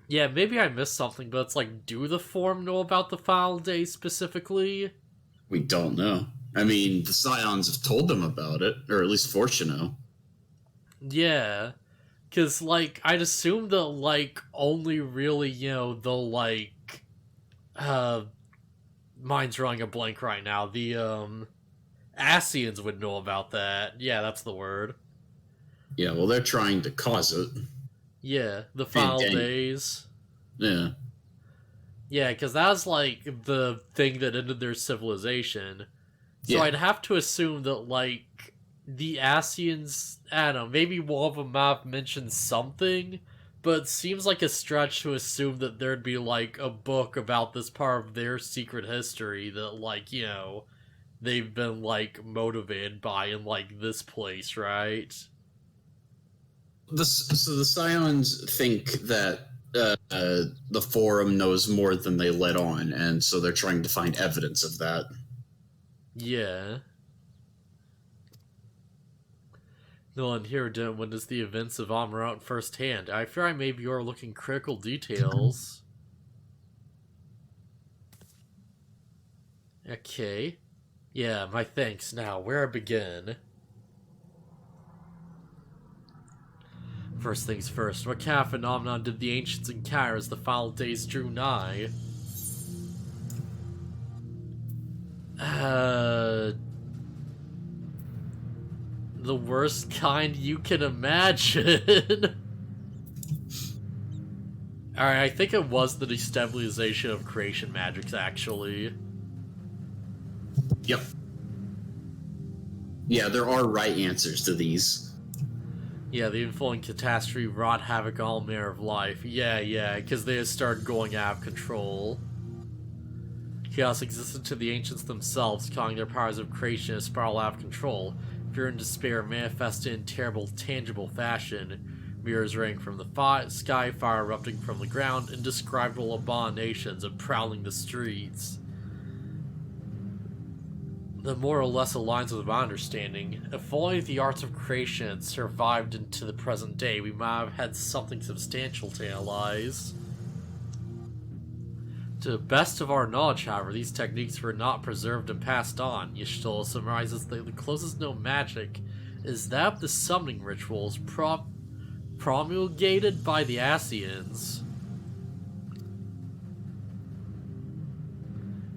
Yeah, maybe I missed something, but it's like, do the forum know about the final days specifically? We don't know. I mean, the Scions have told them about it, or at least Fortuno. Yeah. Because, like, I'd assume that, like, only really, you know, the, like, mine's drawing a blank right now. The, Asians would know about that. Yeah, that's the word. Yeah, well, they're trying to cause it. Yeah, the final days. Yeah. Yeah, because that was, like, the thing that ended their civilization. So Yeah. I'd have to assume that, like, the Asians, I don't know, maybe one of them might have mentioned something, but it seems like a stretch to assume that there'd be, like, a book about this part of their secret history that, like, you know, they've been, like, motivated by in, like, this place, right? So the Scions think that the forum knows more than they let on, and so they're trying to find evidence of that. Yeah. No one here didn't witness the events of Amarant firsthand. I fear I may be overlooking critical details. Okay. Yeah, my thanks. Now, where I begin? First things first, what kind of phenomenon did the ancients encounter as the final days drew nigh? The worst kind you can imagine. Alright, I think it was the destabilization of creation magics, actually. Yep. Yeah, there are right answers to these. Yeah, the inflowing catastrophe wrought havoc on all manner of life. Yeah, because they had started going out of control. Chaos existed to the ancients themselves, causing their powers of creation to spiral out of control. Fear and despair manifested in terrible, tangible fashion. Mirrors raining from the sky, fire erupting from the ground, indescribable abominations and prowling the streets. The more or less aligns with my understanding. If only the arts of creation had survived into the present day, we might have had something substantial to analyze. To the best of our knowledge, however, these techniques were not preserved and passed on. Y'shtola summarizes that the closest known magic is that of the summoning rituals promulgated by the Asians.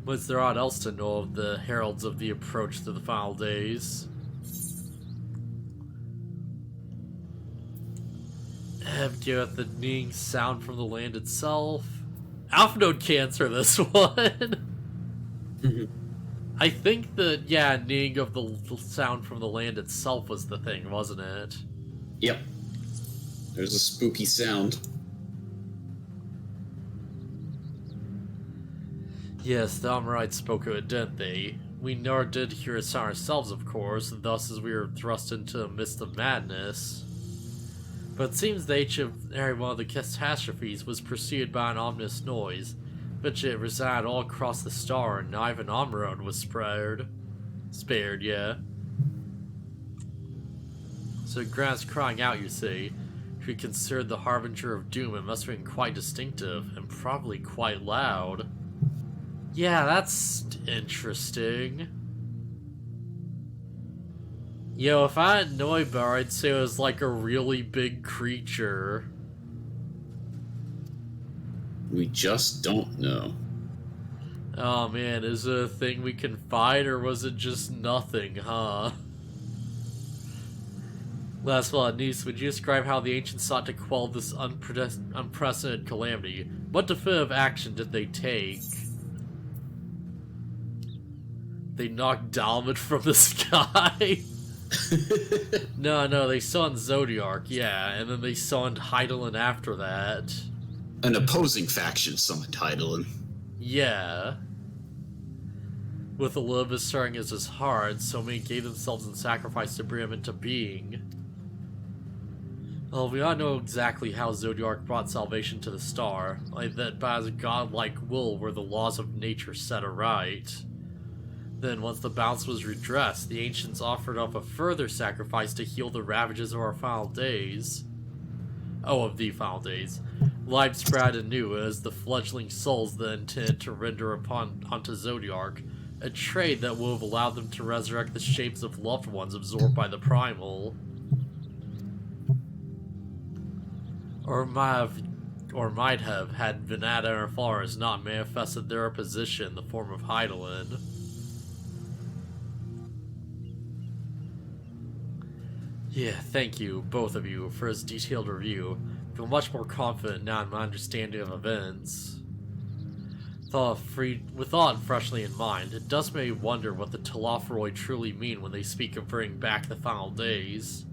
What's there aught else to know of the heralds of the approach to the final days? Have you got the ning sound from the land itself? Alphanode can answer this one. I think that, yeah, ning of the sound from the land itself was the thing, wasn't it? Yep. There's a spooky sound. Yes, the Amorites spoke of it, didn't they? We never did hear it ourselves, of course, thus as we were thrust into the midst of madness. But it seems that each and every one of the catastrophes was preceded by an ominous noise, which it resounded all across the star, and not even Amarone was spared. Spared, yeah. So Grant's crying out, you see. If we considered the harbinger of doom, it must have been quite distinctive, and probably quite loud. Yeah, that's interesting. Yo, if I had known better, I'd say it was like a really big creature. We just don't know. Oh man, is it a thing we can fight, or was it just nothing, huh? Last but not least, would you describe how the ancients sought to quell this unprecedented calamity? What definitive action did they take? They knocked Dalmud from the sky? No, they summoned Zodiark, yeah, and then they summoned Heidelin after that. An opposing faction summoned Heidelin. Yeah. With Olympus serving as his heart, so many gave themselves in sacrifice to bring him into being. Well, we all know exactly how Zodiark brought salvation to the star, like that by his godlike will were the laws of nature set aright. Then, once the balance was redressed, the ancients offered up a further sacrifice to heal the ravages of our final days. Oh, of the final days. Life spread anew as the fledgling souls then intended to render onto Zodiark, a trade that would have allowed them to resurrect the shapes of loved ones absorbed by the primal. Or might have, had Venata and her followers not manifested their opposition in the form of Heidelin. Yeah, thank you, both of you, for this detailed review. I feel much more confident now in my understanding of events. With thought freshly in mind, it does make me wonder what the Telophoroi truly mean when they speak of bringing back the final days.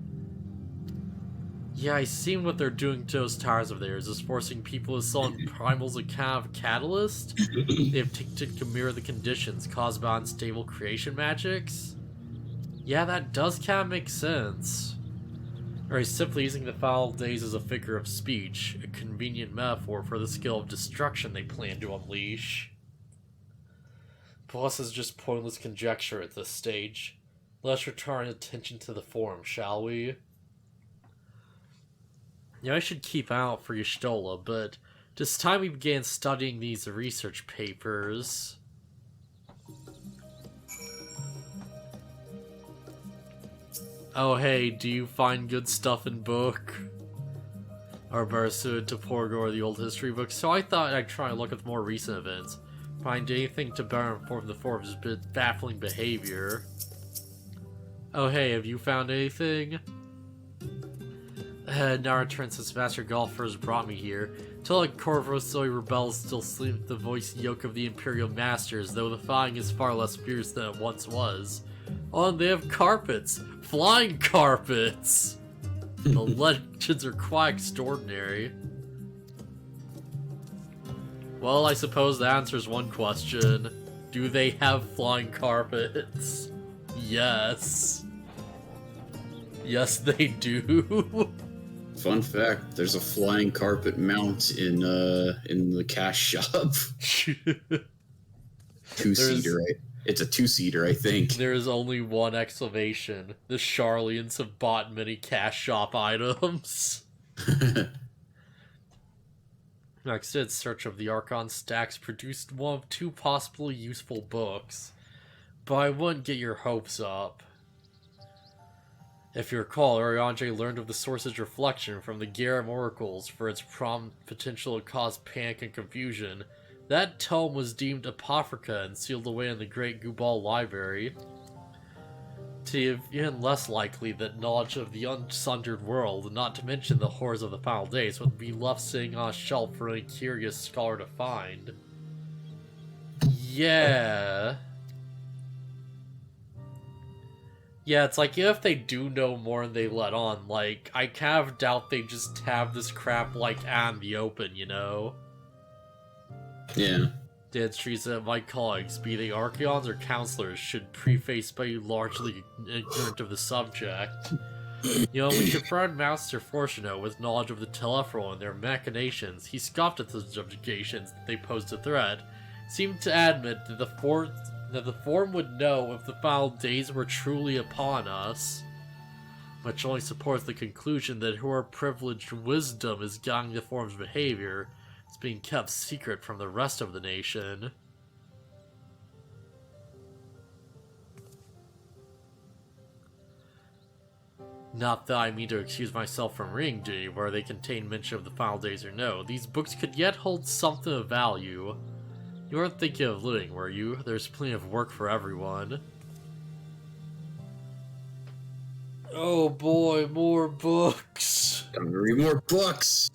Yeah, I seen what they're doing to those towers of theirs is forcing people to summon primals a kind of catalyst. They've taken to mirror the conditions caused by unstable creation magics. Yeah, that does kind of make sense. Or he's simply using the final days as a figure of speech, a convenient metaphor for the skill of destruction they plan to unleash. Plus, it's just pointless conjecture at this stage. Let's return attention to the forum, shall we? I should keep an eye out for Y'shtola, but it's time we began studying these research papers. Oh hey, do you find good stuff in book? Or better suited to Porgo or the old history books? So I thought I'd try and look at more recent events. Find anything to better inform the forum's baffling behavior. Oh hey, have you found anything? Now return since Master Golfers brought me here. Till like Corvosoi rebels still sleep the voiced yoke of the Imperial Masters, though the fighting is far less fierce than it once was. Oh, and they have carpets! Flying carpets! The legends are quite extraordinary. Well, I suppose that answers one question. Do they have flying carpets? Yes. Yes, they do. Fun fact, there's a flying carpet mount in the cash shop. Two-seater, right? It's a two-seater, I think. There is only one exclamation. The Charlians have bought many cash shop items. Next, its search of the Archon stacks produced one of two possibly useful books. But I wouldn't get your hopes up. If you recall, Ariandre learned of the Source's reflection from the Garam Oracles for its potential to cause panic and confusion. That tome was deemed apocrypha and sealed away in the Great Gubal Library. To be even less likely that knowledge of the unsundered world, not to mention the horrors of the final days, would be left sitting on a shelf for any curious scholar to find. Yeah. Yeah, it's like, if they do know more than they let on, like, I kind of doubt they just have this crap, like, out in the open, you know? Yeah. The entries that my colleagues, be they Archeons or counselors, should preface by largely ignorant of the subject. You know, when confronted Master Fortuno with knowledge of the Telophoroi and their machinations, he scoffed at the subjugations that they posed a threat, seemed to admit that the forum would know if the final days were truly upon us, which only supports the conclusion that her privileged wisdom is guiding the forum's behavior. It's being kept secret from the rest of the nation. Not that I mean to excuse myself from reading to you, where they contain mention of the final days or no. These books could yet hold something of value. You weren't thinking of living, were you? There's plenty of work for everyone. Oh boy, more books. Time to read more books.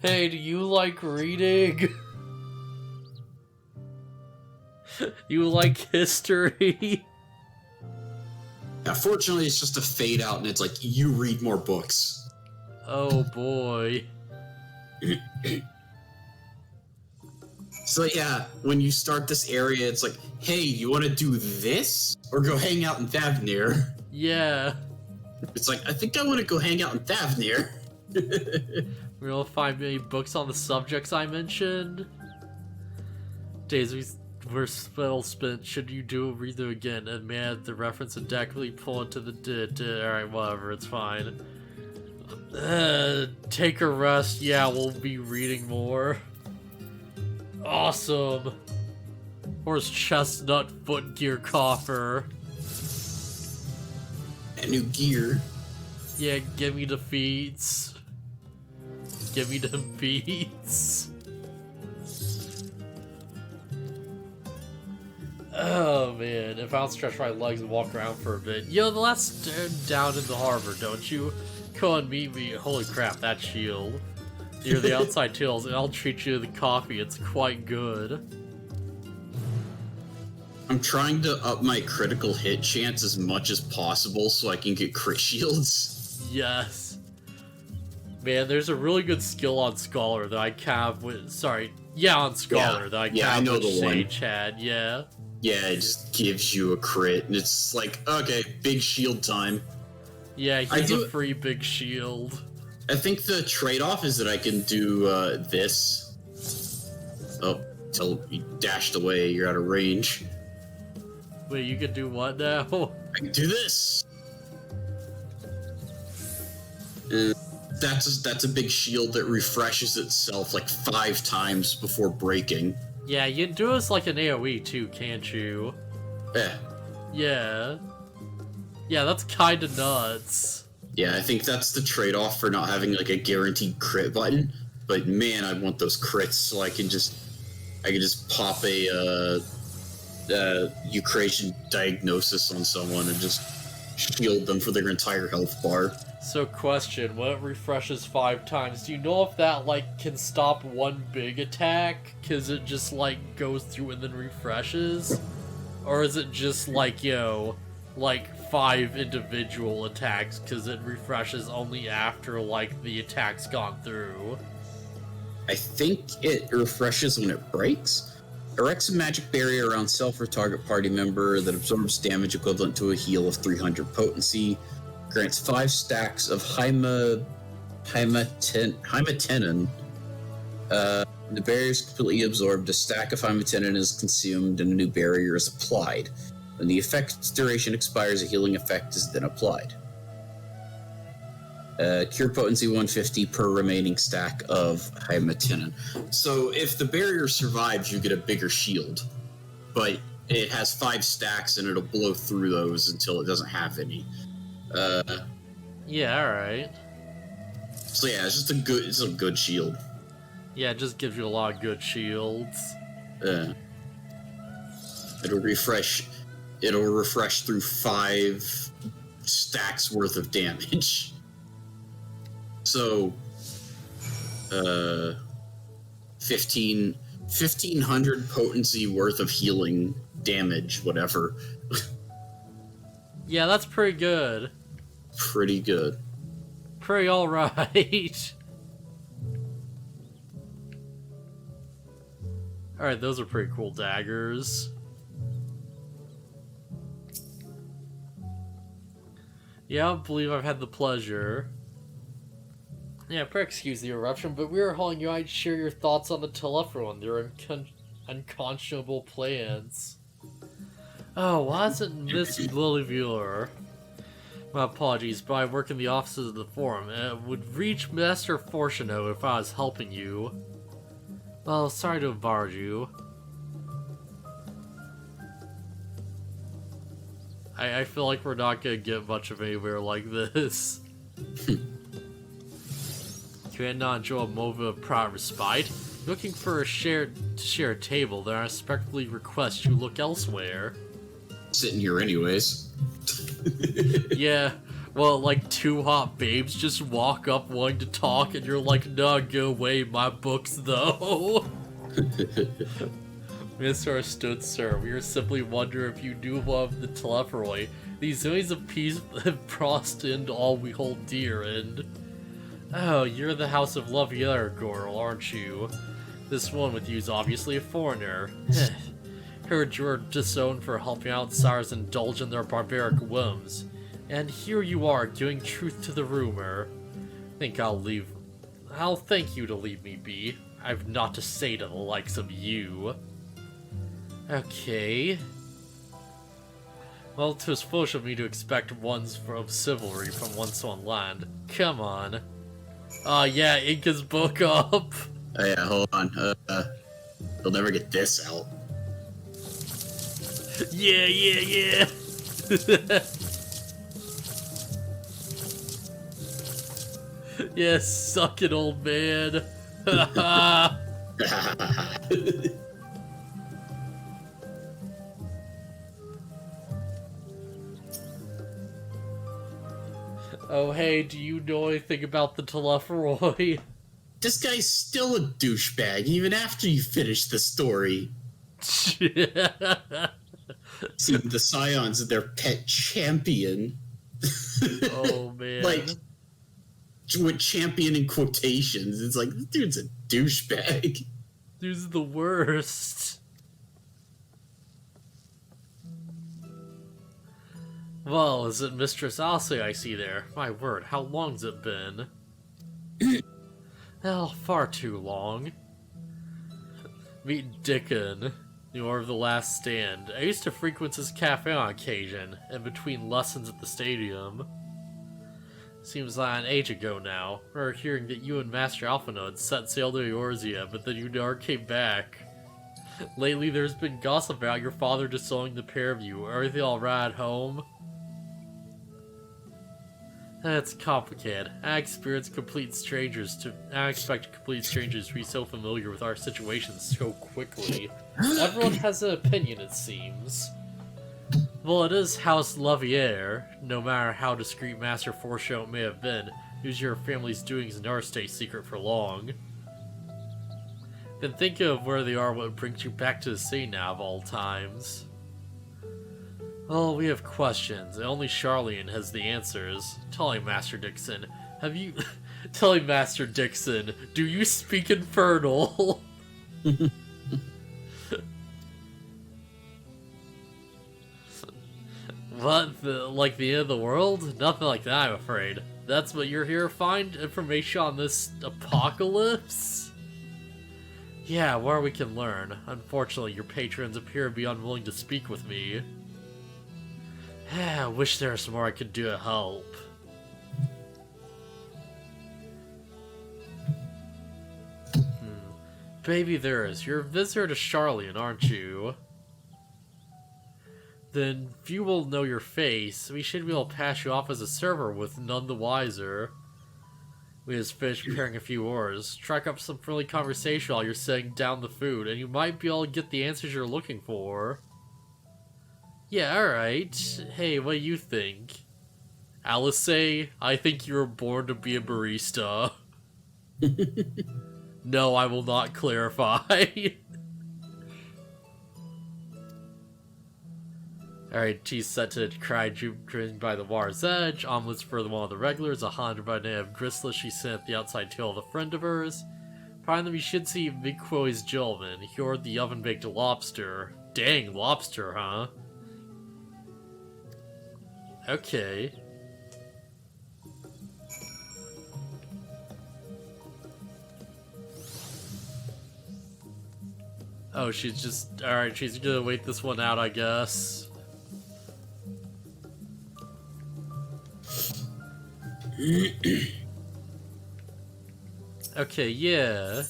Hey, do you like reading? You like history? Yeah, fortunately, it's just a fade out, and it's like, you read more books. Oh boy. So yeah, when you start this area, it's like, hey, you want to do this? Or go hang out in Thavnir? Yeah. It's like, I think I want to go hang out in Thavnir. We don't find many books on the subjects I mentioned. Days were well spent. Should you read them again? And man, the reference and definitely pull into the alright, whatever, it's fine. Take a rest. Yeah, we'll be reading more. Awesome. Horse chestnut footgear coffer. And new gear. Yeah, give me the feats. Give me them feats. Oh man, if I'll stretch my legs and walk around for a bit. Yo, let's down in the harbor, don't you? Come and meet me. Holy crap, that shield. Near the outside tails, and I'll treat you to the coffee. It's quite good. I'm trying to up my critical hit chance as much as possible so I can get crit shields. Yes. Man, there's a really good skill on Scholar that I have with... Sorry. Yeah, on Scholar that I have with Sage had. Yeah. Yeah, it just gives you a crit, and it's like, okay, big shield time. Yeah, he's a free big shield. I think the trade-off is that I can do this. Oh, till you dashed away, you're out of range. Wait, you can do what now? I can do this. That's a big shield that refreshes itself like 5 times before breaking. Yeah, you can do this like an AoE too, can't you? Yeah. Yeah. Yeah, that's kinda nuts. Yeah, I think that's the trade-off for not having like a guaranteed crit button. But man, I want those crits so I can just pop a Eucratian diagnosis on someone and just shield them for their entire health bar. So question, when it refreshes 5 times, do you know if that, like, can stop one big attack? Cause it just, like, goes through and then refreshes? Or is it just, like, you know, like, 5 individual attacks, cause it refreshes only after, like, the attack's gone through? I think it refreshes when it breaks. Erects a magic barrier around self or target party member that absorbs damage equivalent to a heal of 300 potency. Grants 5 stacks of Heimatenin. The barrier is completely absorbed. A stack of Heimatenin is consumed and a new barrier is applied. When the effect's duration expires, a healing effect is then applied. Cure potency 150 per remaining stack of Heimatenin. So if the barrier survives, you get a bigger shield. But it has 5 stacks and it'll blow through those until it doesn't have any. Yeah, alright. So yeah, it's a good shield. Yeah, it just gives you a lot of good shields. It'll refresh through 5 stacks worth of damage. So 1500 potency worth of healing damage, whatever. Yeah, that's pretty good. Pretty good. Pretty alright. Alright, those are pretty cool daggers. Yeah, I believe I've had the pleasure. Yeah, excuse the interruption, but we were hoping you might share your thoughts on the Telepro and their unconscionable plans. Oh, why isn't Miss Lillyviewer? My apologies, but I work in the offices of the forum, and it would reach Master Fortuno if I was helping you. Well, sorry to have borrowed you. I feel like we're not gonna get much of anywhere like this. Cannot enjoy a moment of proud respite. Looking for to share a table, then I respectfully request you look elsewhere. Sitting here anyways. Yeah, well, like two hot babes just walk up wanting to talk, and you're like, nah, go away, my books, though. Misunderstood, sir. We are simply wondering if you knew of the telephory. These zones of peace have crossed into all we hold dear, and... Oh, you're the House of Lugia girl, aren't you? This one with you is obviously a foreigner. Heard you're disowned for helping outsiders indulge in their barbaric whims. And here you are, giving truth to the rumor. I'll thank you to leave me be. I've naught to say to the likes of you. Okay. Well, 'twas foolish of me to expect ones of chivalry from one so on land. Come on. Yeah, ink his book up. Oh yeah, hold on. They'll never get this out. Yeah. Yeah, suck it, old man. Oh, hey, do you know anything about the telephory? This guy's still a douchebag, even after you finish the story. See, the Scions are their pet champion. Oh, man. Like, with champion in quotations, it's like, this dude's a douchebag. Dude's the worst. Well, is it Mistress Alce I see there? My word, how long's it been? Well, far too long. Meet Dickon, the owner of The Last Stand. I used to frequent his cafe on occasion, in between lessons at the stadium. Seems like an age ago now. I remember hearing that you and Master Alphino had set sail to Eorzea, but then you never came back. Lately, there's been gossip about your father disowning the pair of you. Everything all right at home? That's complicated. I expect complete strangers to be so familiar with our situation so quickly. Everyone has an opinion, it seems. Well, it is House Luvier. No matter how discreet Master Foreshow may have been, who's your family's doings never stay secret for long. Then think of where they are what brings you back to the city now of all times. Well, we have questions, and only Charlene has the answers. Tell me, Master Dixon, Tell me, Master Dixon, do you speak Infernal? What? Like the end of the world? Nothing like that, I'm afraid. That's what you're here to find? Information on this apocalypse? Yeah, where we can learn. Unfortunately, your patrons appear to be unwilling to speak with me. I wish there was more I could do to help. Maybe there is. You're a visitor to Charlene, aren't you? Then few will know your face. We should be able to pass you off as a server with none the wiser. We just finished preparing a few orders. Strike up some friendly conversation while you're setting down the food, and you might be able to get the answers you're looking for. Yeah, alright. Hey, what do you think? Alice, I think you were born to be a barista. No, I will not clarify. Alright, she's set to cry driven by the water's edge. Omelets for one of the regulars. A hundred by the name of Grisla. She sent at the outside tail of a friend of hers. Finally, we should see Mikwo's gentleman. He ordered the oven-baked lobster. Dang, lobster, huh? Okay. Oh, she's just... Alright, she's gonna wait this one out, I guess. Okay, yeah.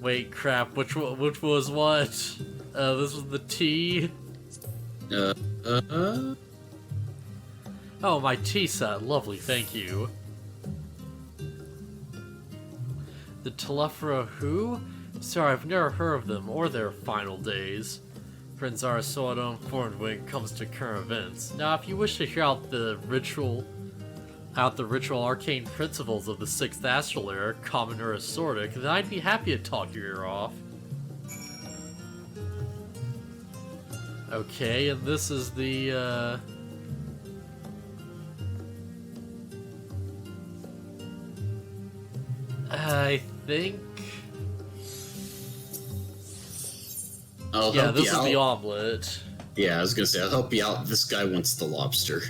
Wait, crap, which was what? This was the tea? Uh, uh, Oh, my tea set. Lovely, thank you. The Telephra who? Sorry, I've never heard of them or their final days. Friends are so uninformed when it comes to current events. Now, if you wish to hear out the ritual arcane principles of the 6th Astral Era, common or assortic, then I'd be happy to talk your ear off. Okay, and this is the, I think... yeah, this is the omelet. Yeah, I was gonna say, I'll help you out. This guy wants the lobster.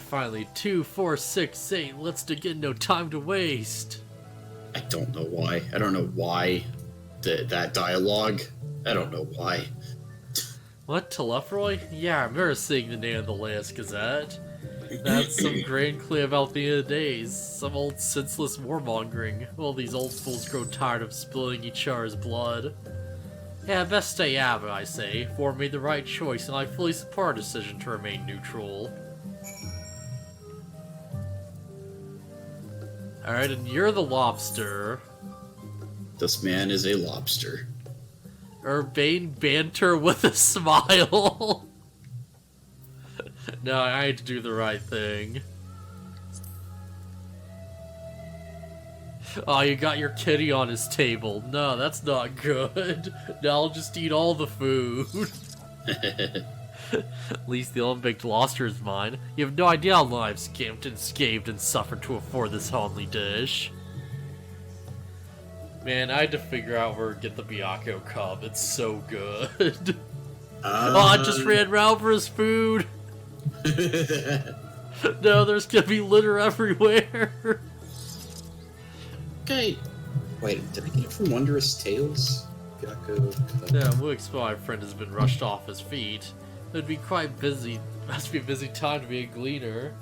Finally, 2, 4, 6, 8. Let's begin, no time to waste. I don't know why. I don't know why that dialogue. I don't know why. What, Telefroy? Yeah, I remember seeing the name of the latest Gazette. That's some grand clay about the end of days. Some old senseless warmongering. Well, these old fools grow tired of spilling each other's blood. Yeah, best stay out of it, I say. Ford made the right choice, and I fully support our decision to remain neutral. Alright, and you're the lobster. This man is a lobster. Urbane banter with a smile. No, I had to do the right thing. Oh, you got your kitty on his table. No, that's not good. Now I'll just eat all the food. At least the unbaked lobster is mine. You have no idea how long I've skimped and scaved and suffered to afford this homely dish. Man, I had to figure out where to get the Byakko Cub. It's so good. Oh, I just ran around for his food. No, there's gonna be litter everywhere. Okay. Wait, did I get it from Wondrous Tales? Byakko. Yeah, Mook's my friend has been rushed off his feet. It'd be quite busy. Must be a busy time to be a gleaner.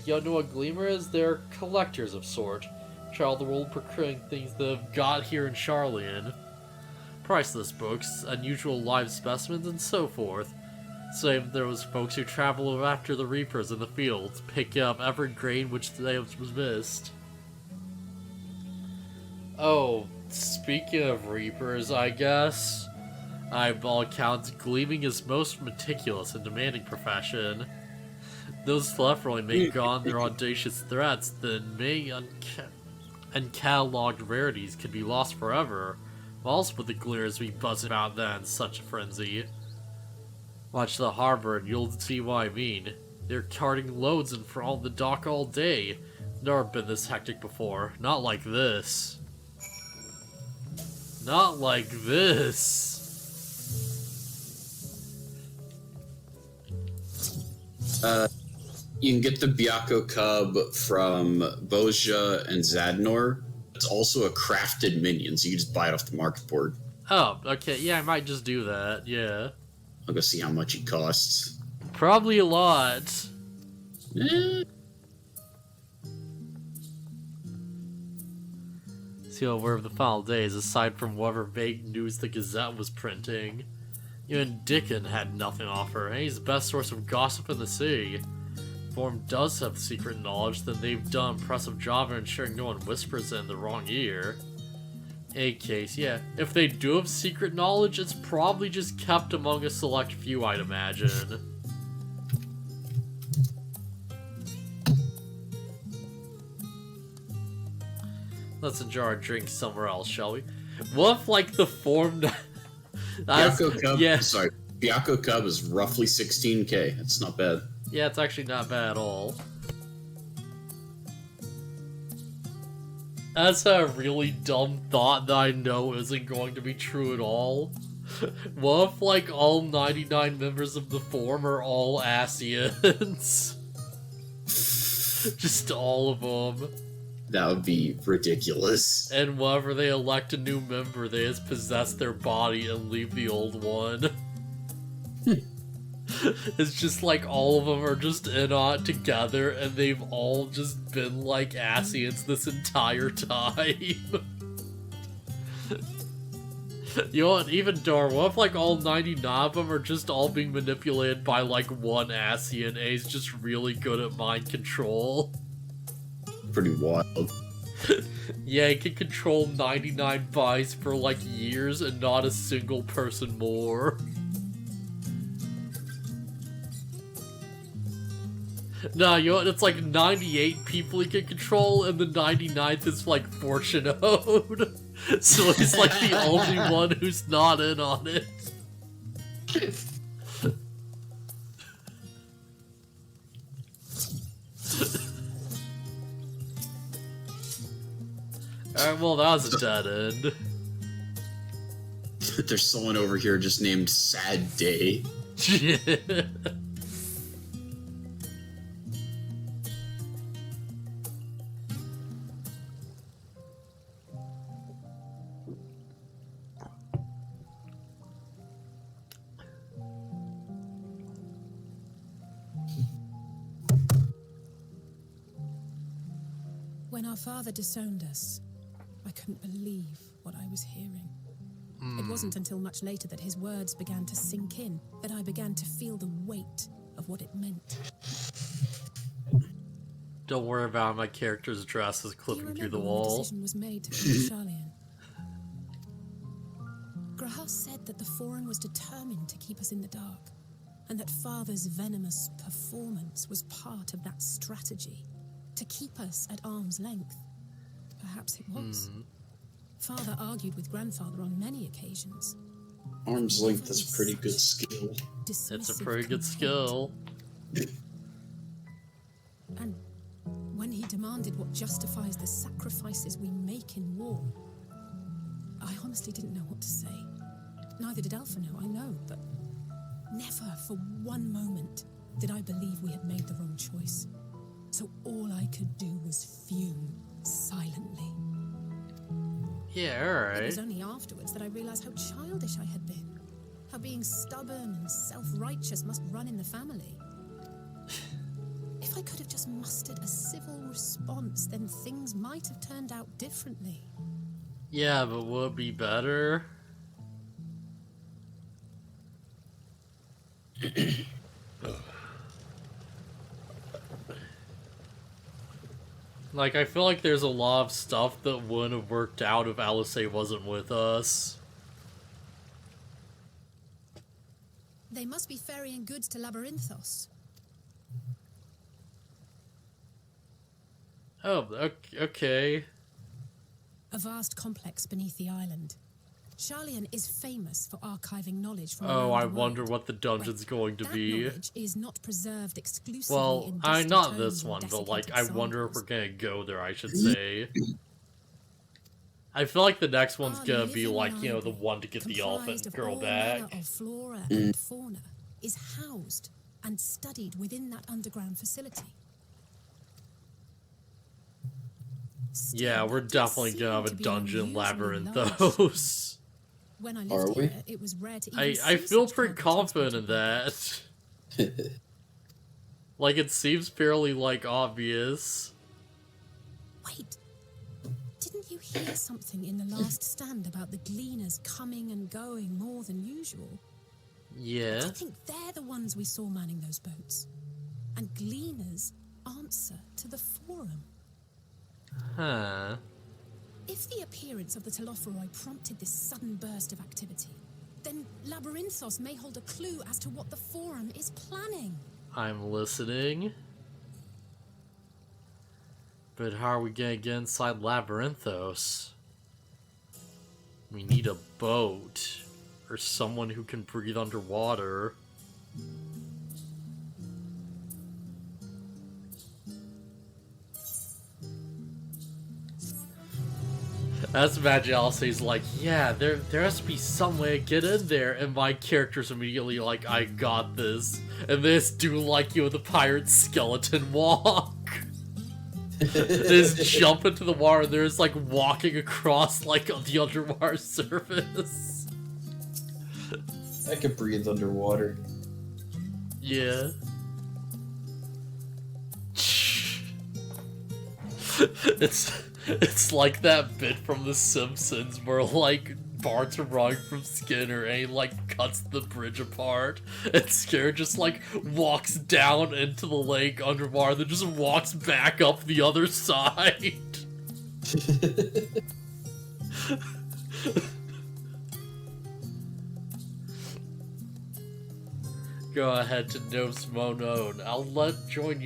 Y'all know what gleaner is? They're collectors of sort. Travel the world procuring things that have got here in Charlian. Priceless books, unusual live specimens, and so forth. Same there was folks who travel after the reapers in the fields, picking up every grain which they was missed. Oh, speaking of reapers, I guess, by all accounts, gleaming is most meticulous and demanding profession. Those Telefroy may go on their audacious threats, then may uncatalogued rarities could be lost forever. While else would the gleaners be buzzing about that in such a frenzy? Watch the harbor and you'll see what I mean. They're carting loads in front of the dock all day. Never been this hectic before. Not like this. Not like this. You can get the Byakko Cub from Bozja and Zadnor. It's also a crafted minion, so you can just buy it off the market board. Oh, okay, yeah, I might just do that, yeah. I'll go see how much it costs. Probably a lot. See how aware of the final days, aside from whatever vague news the Gazette was printing. Even Dickon had nothing to offer, and he's the best source of gossip in the city. If Form does have secret knowledge, then they've done an impressive job of ensuring no one whispers it in the wrong ear. In any case, yeah, if they do have secret knowledge, it's probably just kept among a select few, I'd imagine. Let's enjoy our drink somewhere else, shall we? What if, like, the form... Byakko Cub, yeah. sorry, Byakko Cub is roughly 16k. It's not bad. Yeah, it's actually not bad at all. That's a really dumb thought that I know isn't going to be true at all. What if, like, all 99 members of the form are all Asians? Just all of them. That would be ridiculous. And whenever they elect a new member, they just possess their body and leave the old one. It's just like all of them are just in on it together, and they've all just been like Asians this entire time. You know what, even Dar, what if like all 99 of them are just all being manipulated by like one Assie and A's just really good at mind control? Pretty wild. Yeah, he can control 99 buys for like years and not a single person more. Nah, you know what, it's like 98 people he can control and the 99th is like fortune owed. So he's like the only one who's not in on it. Alright, well that was a dead end. There's someone over here just named Sad Day. When our father disowned us, I couldn't believe what I was hearing. It wasn't until much later that his words began to sink in, that I began to feel the weight of what it meant. Don't worry about it, my character's dress is clipping through the wall. The decision was made to kill Charlian. Graham said that the Forum was determined to keep us in the dark, and that Father's venomous performance was part of that strategy, to keep us at arm's length. Perhaps it was. Father argued with Grandfather on many occasions. Arm's length is a pretty good skill. It's a pretty good skill. And when he demanded what justifies the sacrifices we make in war, I honestly didn't know what to say. Neither did Alpha know, I know, but never for one moment did I believe we had made the wrong choice. So all I could do was fume silently. Yeah, alright. It was only afterwards that I realized how childish I had been. How being stubborn and self-righteous must run in the family. If I could have just mustered a civil response, then things might have turned out differently. Yeah, but would it be better? Like, I feel like there's a lot of stuff that wouldn't have worked out if Alice wasn't with us. They must be ferrying goods to Labyrinthos. Oh, okay. A vast complex beneath the island. Charlian is famous for archiving knowledge from Oh, around I the wonder world. what the dungeon's going to That be. knowledge is not preserved exclusively Well, in I dusty not tomes this or one, but like, I desiccated wonder if we're samples. gonna go there, I should say. I feel like the next one's Our gonna be living like, you know, the library, one to get the comprised elephant of girl all manner back. of flora and fauna, is housed and studied within that underground facility. Still, Yeah, we're that did definitely seem gonna have a to be dungeon unusually labyrinthos. When I Are lived we? here, it was rare to even I see feel such pretty cargo confident in transported by boat. that. Like, it seems fairly, like, obvious. Wait, didn't you hear something in the last stand about the gleaners coming and going more than usual? Yeah. I think they're the ones we saw manning those boats. And gleaners answer to the Forum. Huh. If the appearance of the Telophoroi prompted this sudden burst of activity, then Labyrinthos may hold a clue as to what the Forum is planning. I'm listening. But how are we gonna get inside Labyrinthos? We need a boat. Or someone who can breathe underwater. That's imagine Alice's like, yeah, there has to be some way to get in there, and my character's immediately like, I got this. And this do like, you know, the pirate skeleton walk. They just jump into the water and they're just like walking across like the underwater surface. I could breathe underwater. Yeah. It's like that bit from The Simpsons where like Bart's from Skinner, and he, like, cuts the bridge apart, and Skinner just, like, walks down into the lake underwater, then just walks back up the other side. Go ahead to No's Monon. I'll join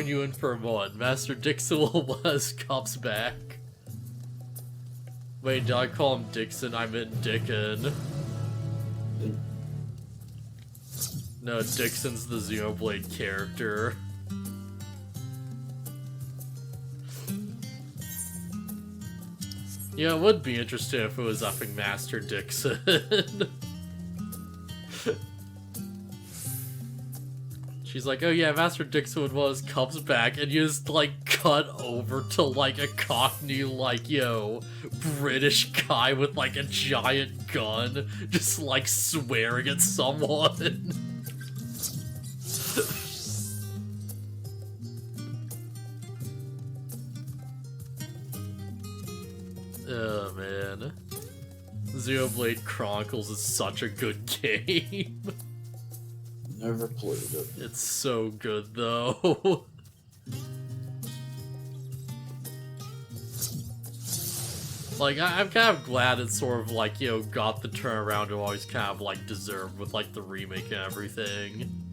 you in for a moment. Master Dixon will let his cups back. Wait, did I call him Dixon? I meant Dickon. No, Dixon's the Xenoblade character. Yeah, it would be interesting if it was upping Master Dixon. She's like, oh yeah, Master Dixon would want his cups back, and you just, like, cut over to, like, a Cockney, like, yo, British guy with, like, a giant gun, just, like, swearing at someone. Oh, man. Xenoblade Chronicles is such a good game. Never played it. It's so good, though. Like, I'm kind of glad it's sort of, like, you know, got the turnaround it always kind of, like, deserved with, like, the remake and everything.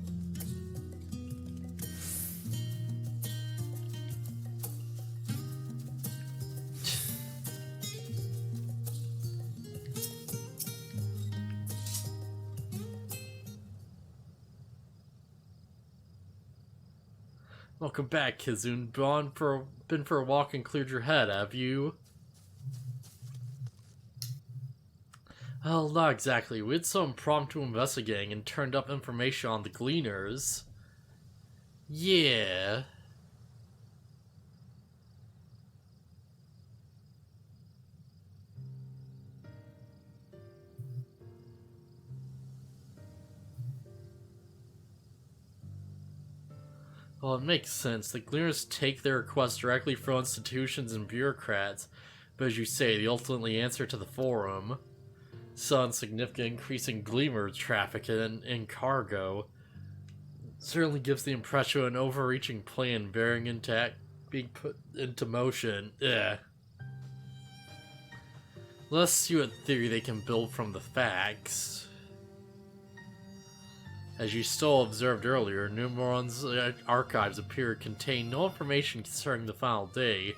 Welcome back, Kizun. Been for a walk and cleared your head, have you? Well, not exactly. We had some impromptu investigating and turned up information on the Gleaners. Yeah. Well, it makes sense. The Gleaners take their requests directly from institutions and bureaucrats, but as you say, they ultimately answer to the Forum. Saw a significant increase in Gleamer traffic and cargo. Certainly gives the impression of an overreaching plan being put into motion. Yeah. Let's see what theory they can build from the facts. As you still observed earlier, Numeron's archives appear to contain no information concerning the final day.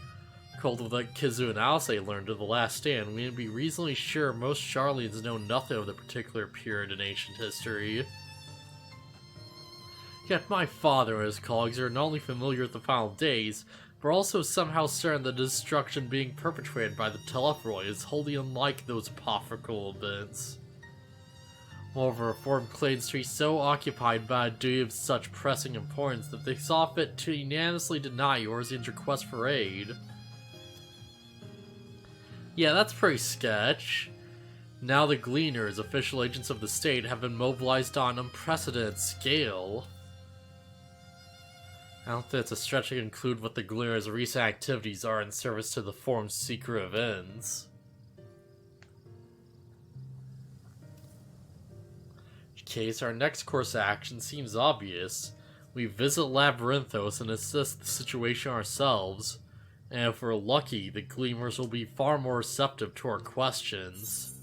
Coupled with what Kizu and Alce learned of the Last Stand, we can be reasonably sure most Charlians know nothing of the particular period in ancient history. Yet my father and his colleagues are not only familiar with the final days, but also somehow certain the destruction being perpetrated by the Telephroi is wholly unlike those apocryphal events. Moreover, Forum claims to be so occupied by a duty of such pressing importance that they saw fit to unanimously deny Orzian's request for aid. Yeah, that's pretty sketch. Now the Gleaners, official agents of the state, have been mobilized on an unprecedented scale. I don't think it's a stretch to conclude what the Gleaners' recent activities are in service to the Forum's secret ends. In case, our next course of action seems obvious. We visit Labyrinthos and assess the situation ourselves. And if we're lucky, the Gleamers will be far more receptive to our questions.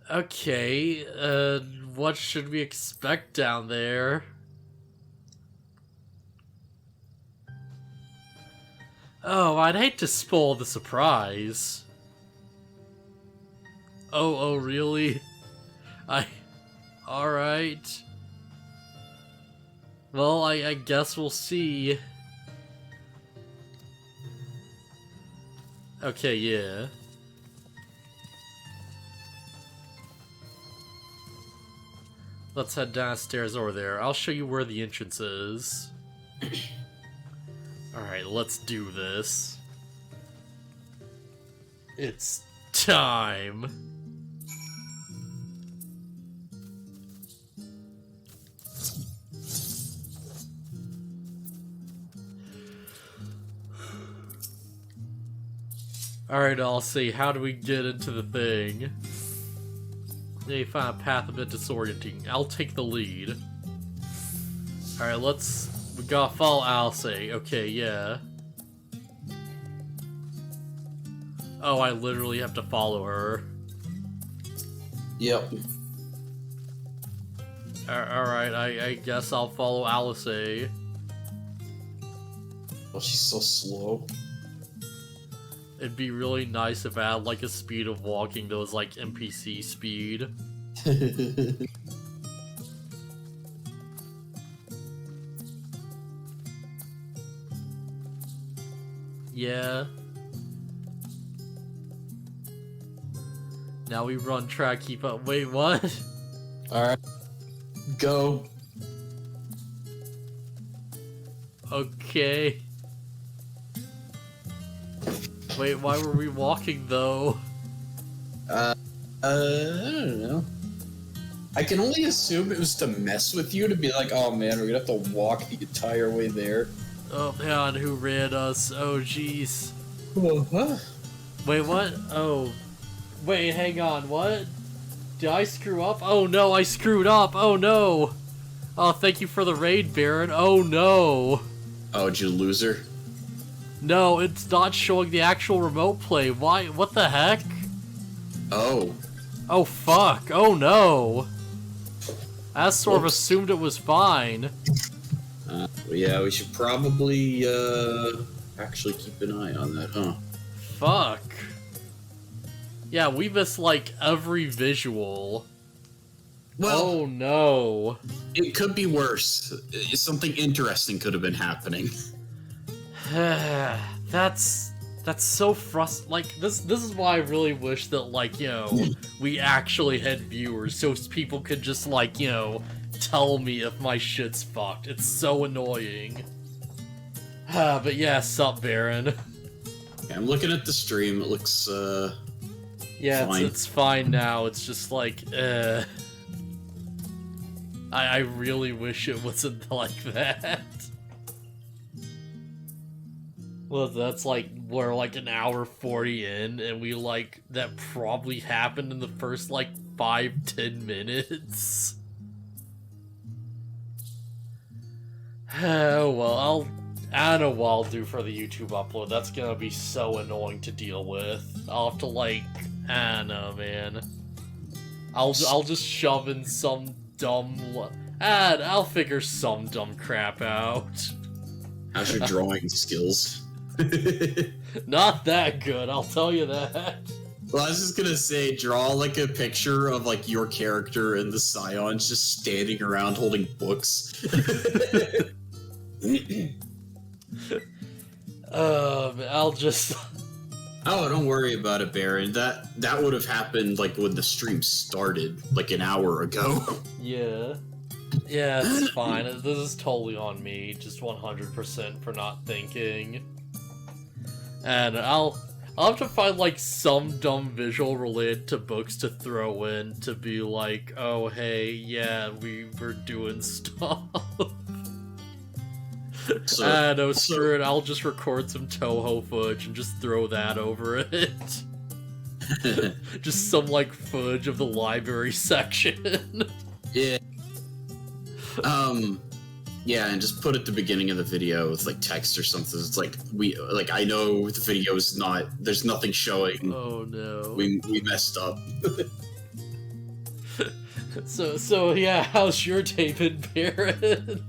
Okay, what should we expect down there? Oh, I'd hate to spoil the surprise. Oh, really? Alright. Well, I guess we'll see. Okay, yeah. Let's head downstairs over there. I'll show you where the entrance is. Alright, let's do this. It's time. Alright, I'll see. How do we get into the thing? They find a path a bit disorienting. I'll take the lead. Alright, we gotta follow Alice. Okay, yeah. Oh, I literally have to follow her. Yep. Alright, I guess I'll follow Alice. Oh, she's so slow. It'd be really nice if I had like a speed of walking that was like NPC speed. Yeah. Now we run track, keep up. Wait, what? Alright. Go. Okay. Wait, why were we walking though? I don't know. I can only assume it was to mess with you, to be like, oh man, we're gonna have to walk the entire way there. Oh man, who ran us? Oh jeez. Huh? Wait, what? Oh. Wait, hang on, what? Did I screw up? Oh no, I screwed up! Oh no! Oh, thank you for the raid, Baron. Oh no! Oh, did you lose her? No, it's not showing the actual remote play. Why? What the heck? Oh. Oh fuck! Oh no! I sort of Whoops. assumed it was fine. Well, yeah, we should probably, actually keep an eye on that, huh? Fuck. Yeah, we missed like every visual. Well, Oh no. it could be worse. Something interesting could have been happening. That's so like this is why I really wish that like, you know, we actually had viewers so people could just like, you know, tell me if my shit's fucked. It's so annoying. But yeah, sup, Baron. Yeah, I'm looking at the stream. It looks Yeah, fine. it's fine now. It's just like, I really wish it wasn't like that. Well, that's like, we're like an hour 40 in, and we like, that probably happened in the first like 5-10 minutes. Oh well, I don't know what I'll do for the YouTube upload. That's gonna be so annoying to deal with. I'll have to like, I don't know, man. I'll just shove in some dumb, I'll figure some dumb crap out. How's your drawing skills? Not that good, I'll tell you that. Well, I was just gonna say, draw like a picture of like your character and the Scions just standing around holding books. I'll just... Oh, don't worry about it, Baron. That would have happened like when the stream started, like an hour ago. Yeah. Yeah, it's fine. This is totally on me, just 100% for not thinking. And I'll have to find like some dumb visual related to books to throw in to be like, oh hey, yeah, we were doing stuff. So, No, screw it, I'll just record some Touhou footage and just throw that over it. Just some like footage of the library section. yeah. Yeah, and just put at the beginning of the video with like text or something. It's like I know the video is not. There's nothing showing. Oh no. We messed up. So yeah, how's your day been, Baron?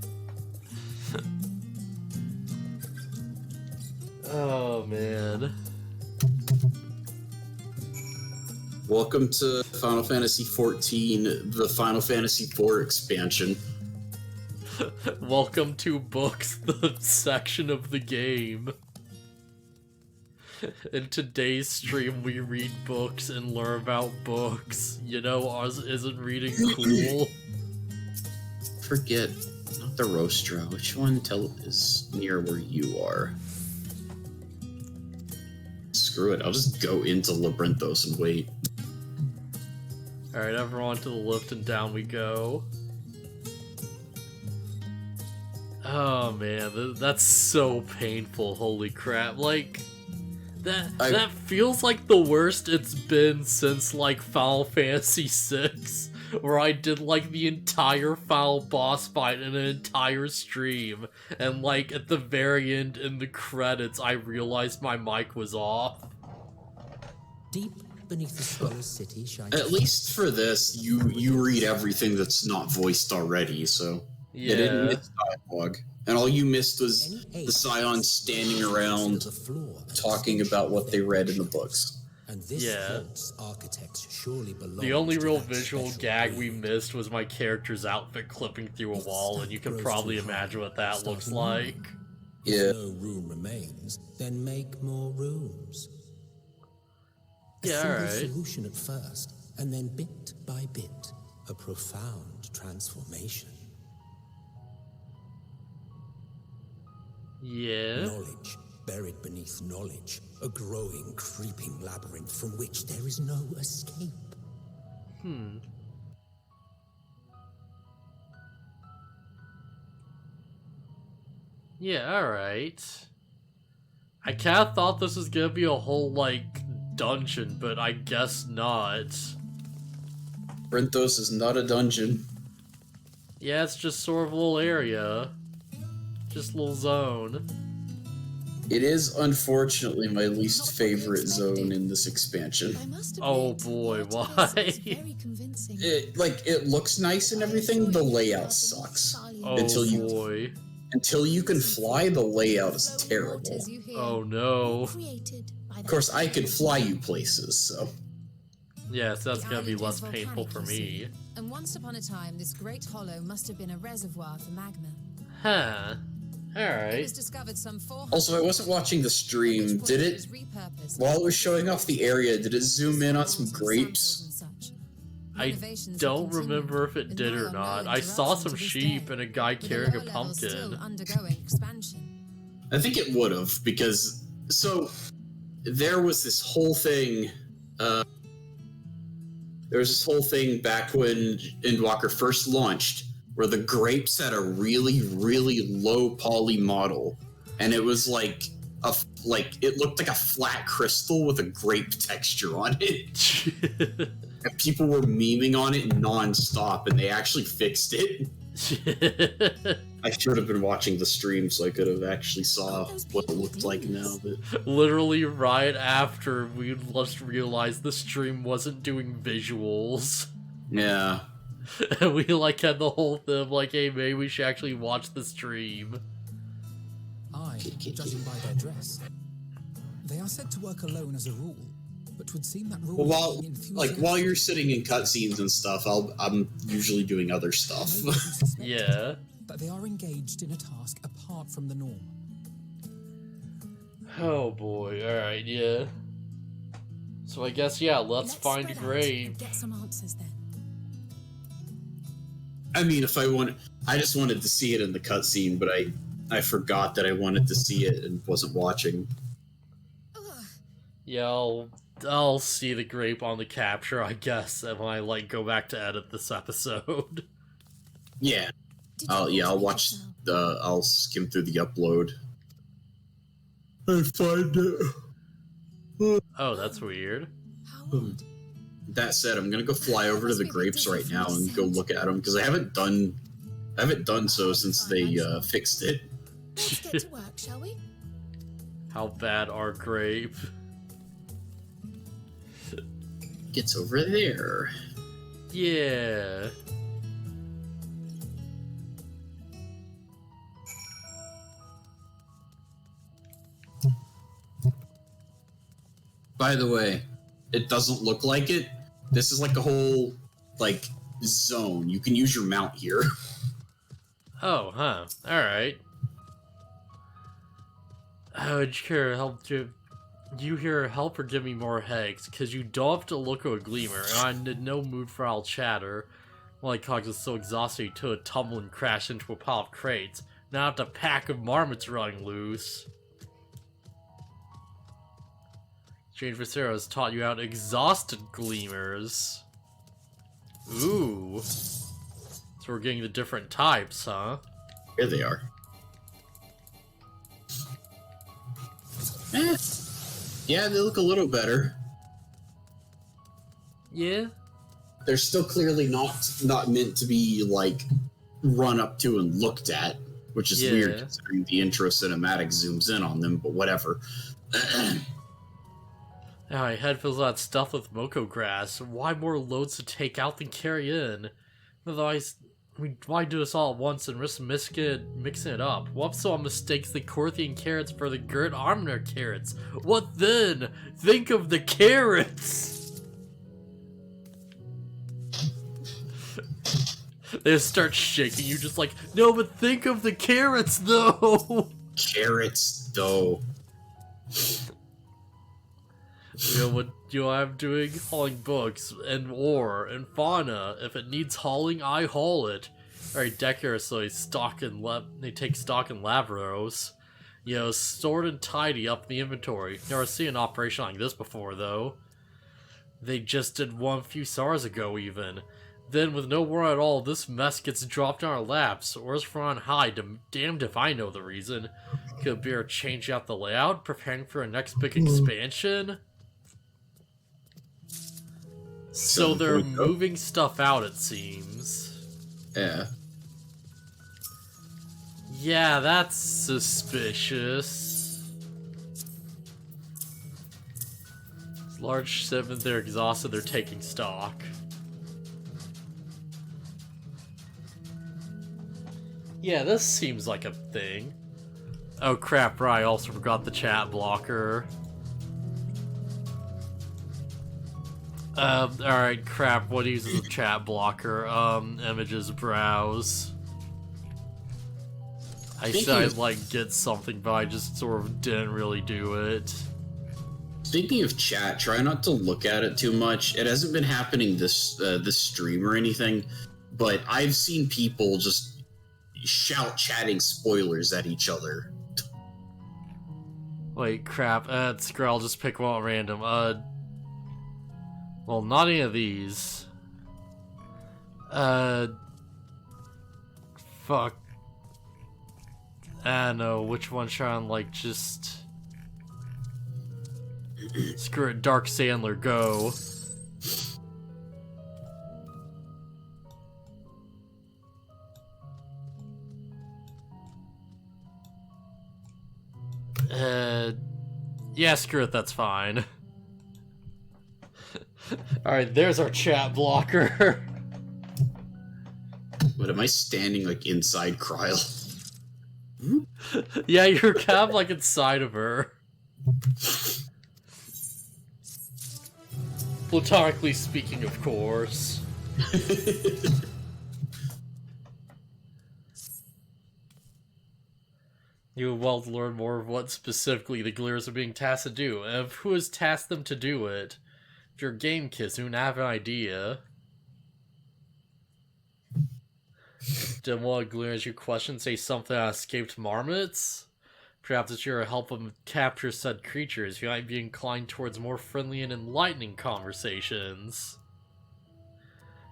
Oh man. Welcome to Final Fantasy XIV, the Final Fantasy IV expansion. Welcome to Books, the section of the game. In today's stream, we read books and learn about books. You know, ours isn't reading cool. Forget, not the Rostra. Which one is near where you are? Screw it, I'll just go into Labyrinthos and wait. Alright, everyone to the lift and down we go. Oh man, that's so painful, holy crap. Like, That feels like the worst it's been since, like, Final Fantasy VI, where I did, like, the entire final boss fight in an entire stream, and, like, at the very end, in the credits, I realized my mic was off. Deep beneath the Scholar's city shines... At least for this, you read everything that's not voiced already, so... Yeah. It didn't miss dialogue. And all you missed was the Scions standing around talking about what they read in the books. And this false architects surely belong The only to real that visual special gag breed. we missed was my character's outfit clipping through a If wall, stuff and you can grows probably too high, imagine what that start looks a new like. one. Yeah. If no room remains, then make more rooms. A Yeah, simple alright. solution at first, and then bit by bit, a profound transformation. Yeah. Knowledge, buried beneath knowledge, a growing, creeping labyrinth from which there is no escape. Yeah, alright. I kinda thought this was gonna be a whole, like, dungeon, but I guess not. Brentos is not a dungeon. Yeah, it's just sort of a little area. Just a little zone. It is unfortunately my least favorite zone in this expansion. I must Oh admit, boy, part of why? this is very convincing. It looks nice and everything, the layout sucks. Oh Until you- boy. Until you can fly, the layout is terrible. Oh no. Of course, I could fly you places, so... Yeah, so that's The gonna be island less is painful volcanic, for you me. see. And once upon a time, this great hollow must have been a reservoir for magma. Huh. It Alright. was discovered some 400 Also, I wasn't watching the stream. at which point Did it it, was repurposed while it was for showing off the area, did it zoom in on some samples grapes? and such. I Renovations don't have continued, remember if it with did now or no not. I saw interruption some to this sheep day, and a guy with the carrying a lower levels still pumpkin. undergoing expansion. I think it would have, because... So, there was this whole thing... there was this whole thing back when Endwalker first launched, where the grapes had a really, really low poly model, and it was like it looked like a flat crystal with a grape texture on it. And people were memeing on it non-stop, and they actually fixed it. I should have been watching the stream so I could have actually saw what it looked like now. But Literally right after we just realized the stream wasn't doing visuals. yeah, And we like had the whole thing like, hey, maybe we should actually watch the stream. I, judging by their dress. They are said to work alone as a rule, but would seem that rule well, being while you're sitting in cutscenes and stuff, I'm usually doing other stuff. Yeah. But they are engaged in a task apart from the norm. Oh boy, alright, yeah. So I guess, yeah, let's find a spread out grave. and get some answers then. I mean, if I want, I just wanted to see it in the cutscene, but I forgot that I wanted to see it and wasn't watching. Yeah, I'll see the grape on the capture, I guess, and when I, like, go back to edit this episode. Yeah. Did you I'll want to watch tell? I'll skim through the upload. I find it. Oh, that's weird. How odd. That said, I'm gonna go fly over to the grapes right now and go look at them because I haven't done so since they fixed it. Let's get to work, shall we? How bad are grape? Gets over there. Yeah. By the way, it doesn't look like it. This is like a whole like zone. You can use your mount here. Oh, huh. Alright. Oh, would you care help to... You here help or give me more hegs, cause you don't have to look at a gleamer, and I'm in no mood for all chatter. My cogs is so exhausted you took a tumble and crashed into a pile of crates. Now I have a pack of marmots running loose. Strange Viscera has taught you out exhausted gleamers. Ooh. So we're getting the different types, huh? Here they are. Yeah, they look a little better. Yeah? They're still clearly not meant to be, like, run up to and looked at, which is weird considering the intro cinematic zooms in on them, but whatever. My head fills out stuff with Moko grass. Why more loads to take out than carry in? Otherwise, why do this all at once and risk mixing it up? What if someone mistakes the Corthian carrots for the Gert Armner carrots? What then? Think of the carrots! They just start shaking you, just like, no, but think of the carrots, though! Carrots, though. You know what I'm doing? Hauling books, and ore, and fauna. If it needs hauling, I haul it. Alright, Decker, so they take stock in Lavros. You know, stored and tidy up the inventory. Never seen an operation like this before, though. They just did one a few SARs ago, even. Then, with no war at all, this mess gets dropped on our laps. Ores from on high, damned if I know the reason. Could be our change out the layout, preparing for a next big expansion? So they're moving stuff out, it seems. Yeah. Yeah, that's suspicious. Large 7, they're exhausted, they're taking stock. Yeah, this seems like a thing. Oh crap, right, I also forgot the chat blocker. Alright, crap, what uses the chat blocker? Images browse. I said I'd, like, get something, but I just sort of didn't really do it. Speaking of chat, try not to look at it too much. It hasn't been happening this stream or anything, but I've seen people just shout chatting spoilers at each other. Wait, crap, screw, I'll just pick one at random. Well, not any of these. Fuck. I don't know, which one should I, like, just... Screw it, Dark Sandler, go. Yeah, screw it, that's fine. Alright, there's our chat blocker. What, am I standing, like, inside Kryl? Yeah, you're kind of, like, inside of her. Platonically speaking, of course. You will well learn more of what specifically the Glears are being tasked to do, and of who has tasked them to do it. If you're a game kid, you have an idea. Did one of Glears your question say something on escaped marmots? Perhaps it's your help them capture said creatures. You might be inclined towards more friendly and enlightening conversations.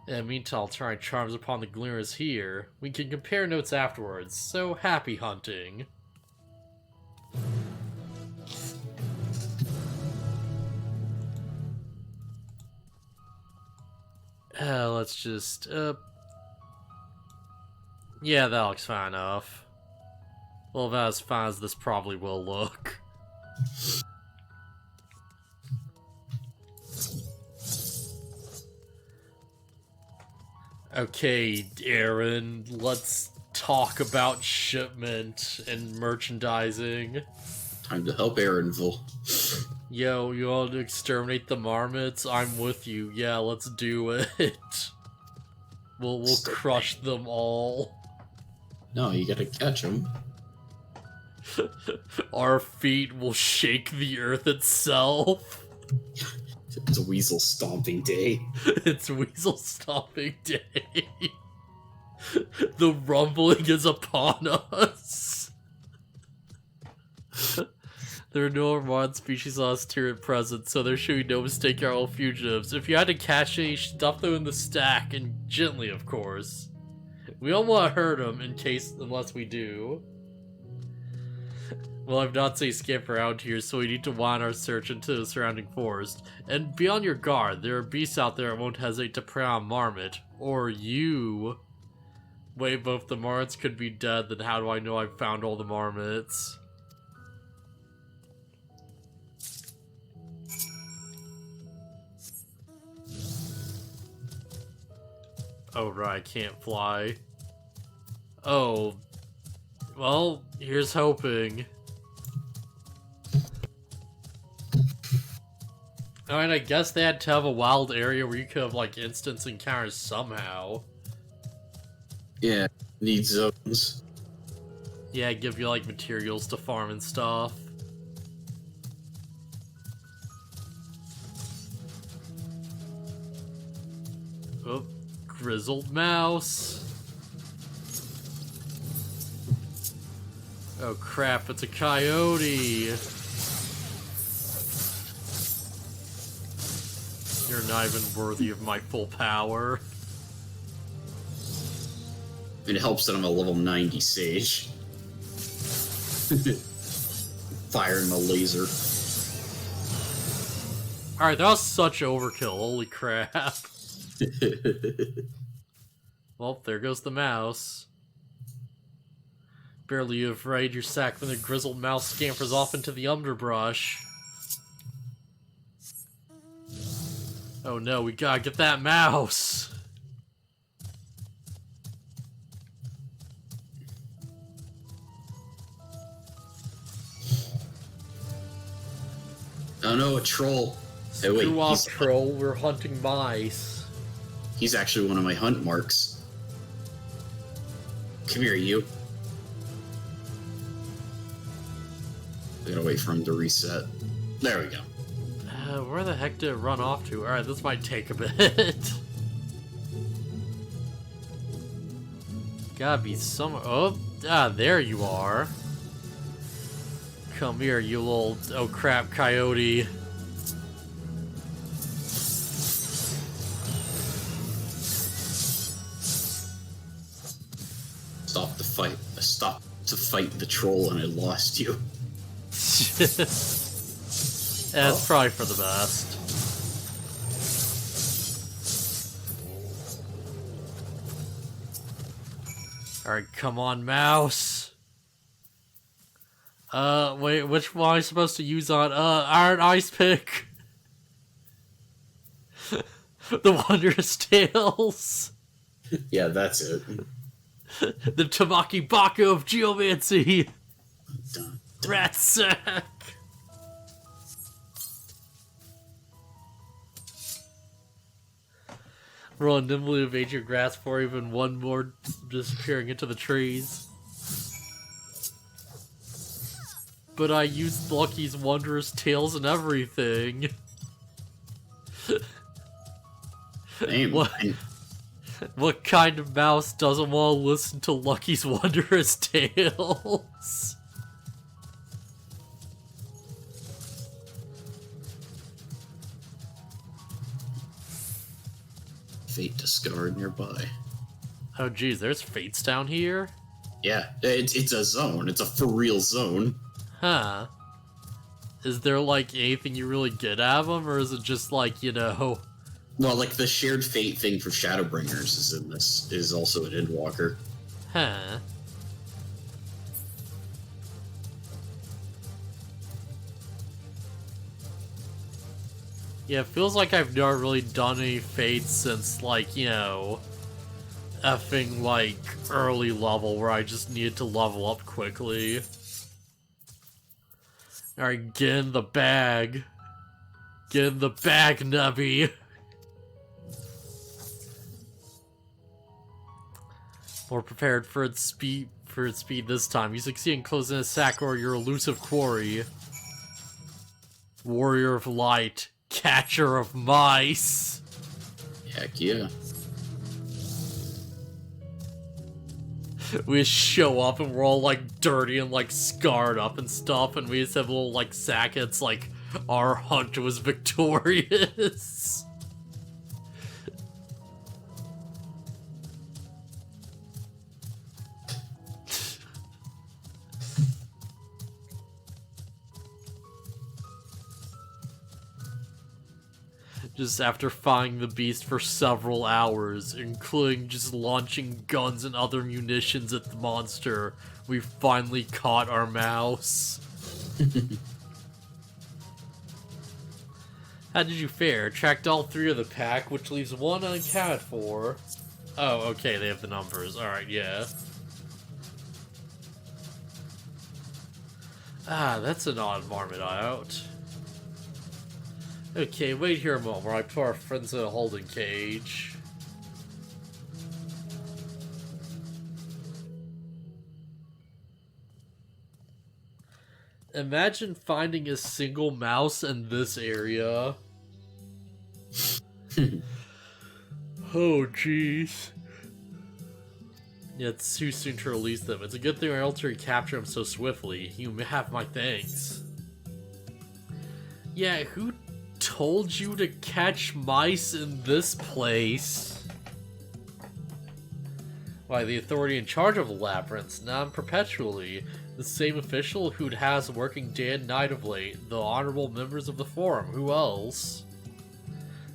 In the meantime, I'll try charms upon the Glears here. We can compare notes afterwards, so happy hunting. Let's just, yeah, that looks fine enough. Well, about as fine as this probably will look. Okay, Aaron, let's talk about shipment and merchandising. Time to help Aaronville. Yo, you want to exterminate the marmots? I'm with you. Yeah, let's do it. We'll crush them all. No, you gotta catch them. Our feet will shake the earth itself. It's a weasel stomping day. It's weasel stomping day. The rumbling is upon us. There are no mod species on this tier at present, so there should be no mistake our old fugitives. If you had to catch any, stuff them in the stack, and gently, of course. We don't want to hurt them unless we do. Well, I've not seen skip around here, so we need to wind our search into the surrounding forest. And be on your guard, there are beasts out there that won't hesitate to prey on Marmot. Or you. Wait, both the marmots could be dead, then how do I know I've found all the marmots? Oh, right, I can't fly. Oh. Well, here's hoping. I mean, I guess they had to have a wild area where you could have, like, instance encounters somehow. Yeah, need zones. Yeah, give you, like, materials to farm and stuff. Oh, grizzled mouse. Oh crap, it's a coyote. You're not even worthy of my full power. It helps that I'm a level 90 sage. Firing the laser. Alright, that was such overkill, holy crap. Well, there goes the mouse. Barely afraid you're sacked when the grizzled mouse scampers off into the underbrush. Oh no, we gotta get that mouse! Oh no, a troll. Hey, wait, Screw off, troll, we're hunting mice. he's actually one of my hunt marks. Come here, you. We gotta wait for him to reset. There we go. Where the heck did it run off to? Alright, this might take a bit. Gotta be somewhere. Oh, there you are. Come here, you little, oh crap, coyote. Stop the fight. Stop to fight the troll and I lost you. That's probably for the best. Alright, come on, mouse. Wait, which one am I supposed to use on? Iron Ice Pick. The Wondrous Tales. Yeah, that's it. The Tamaki Baka of Geomancy. Dun. Rat sack. Roll nimbly evade your grasp for even one more disappearing into the trees. But I used Lucky's Wondrous Tales and everything. Damn. What kind of mouse doesn't want to listen to Lucky's Wondrous Tales? Fate discard nearby. Oh geez, there's fates down here? Yeah, it's a zone. It's a for real zone. Huh. Is there, like, anything you really get out of them, or is it just, like, you know... Well, like, the shared fate thing for Shadowbringers is in this, is also an Endwalker. Huh. Yeah, it feels like I've never really done any fates since, like, you know... effing, like, early level where I just needed to level up quickly. Alright, get in the bag. Get in the bag, Nubby. More prepared for its speed this time. You succeed in closing a sack or your elusive quarry. Warrior of light, catcher of mice. Heck yeah. We just show up and we're all like dirty and like scarred up and stuff, and we just have little like sackets like our hunt was victorious. Just after finding the beast for several hours, including just launching guns and other munitions at the monster, we finally caught our mouse. How did you fare? Tracked all 3 of the pack, which leaves 1 unaccounted for. Oh, okay, they have the numbers. Alright, yeah. Ah, that's an odd marmot out. Okay, wait here a moment while I put our friends in a holding cage. Imagine finding a single mouse in this area. Oh, jeez. Yeah, it's too soon to release them. It's a good thing I able to recapture them so swiftly. You have my thanks. Yeah, who told you to catch mice in this place? Why, the authority in charge of the labyrinths, non-perpetually. The same official who'd has working day and night of late. The honorable members of the forum. Who else?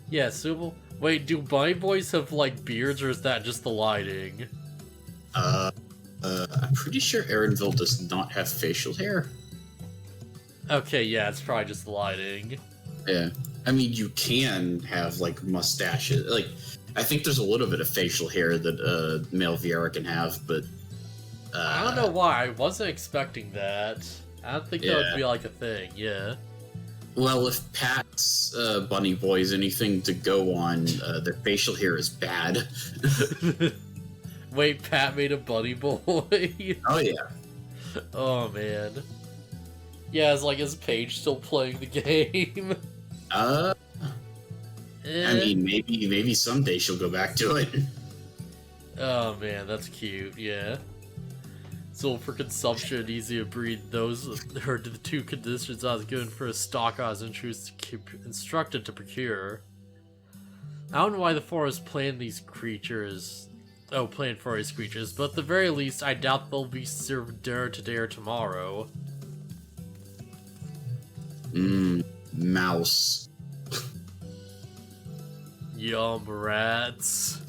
Yeah, so... Wait, do bunny boys have, like, beards, or is that just the lighting? I'm pretty sure Aaronville does not have facial hair. Okay, yeah, it's probably just the lighting. Yeah. I mean, you can have, like, mustaches. Like, I think there's a little bit of facial hair that male Viera can have, but... I don't know why. I wasn't expecting that. I don't think that would be, like, a thing, yeah. Well, if Pat's bunny boy is anything to go on, their facial hair is bad. Wait, Pat made a bunny boy? Oh, yeah. Oh, man. Yeah, is Paige still playing the game? I mean, maybe someday she'll go back to it. Oh, man, that's cute, yeah. Sold for consumption, easy to breed. Those are the 2 conditions I was given for a stock I was instructed to procure. I don't know why the forest planned these creatures... Oh, planned for these creatures, but at the very least, I doubt they'll be served dinner today or tomorrow. Mouse. Yum, rats.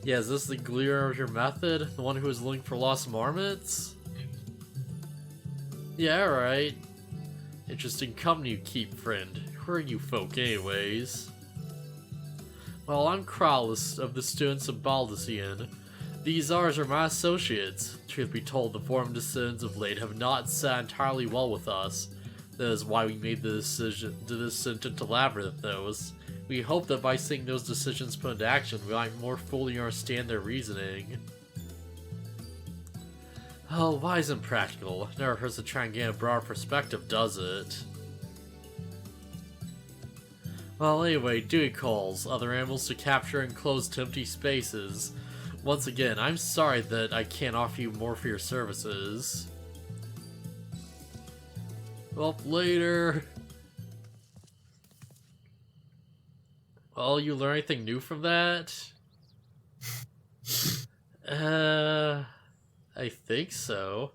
Yeah, is this the Gleer of your method? The one who was looking for lost marmots? Yeah, alright. Interesting company you keep, friend. Who are you folk, anyways? Well, I'm Krallis of the students of Baldician. These ours are my associates. Truth be told, the forum decisions of late have not sat entirely well with us. That is why we made the decision to labyrinth those. We hope that by seeing those decisions put into action, we might more fully understand their reasoning. Oh, wise and practical. Never hurts to try and gain a broader perspective, does it? Well, anyway, duty calls. Other animals to capture enclosed empty spaces. Once again, I'm sorry that I can't offer you more for your services. Well, later. Well, you learn anything new from that? I think so.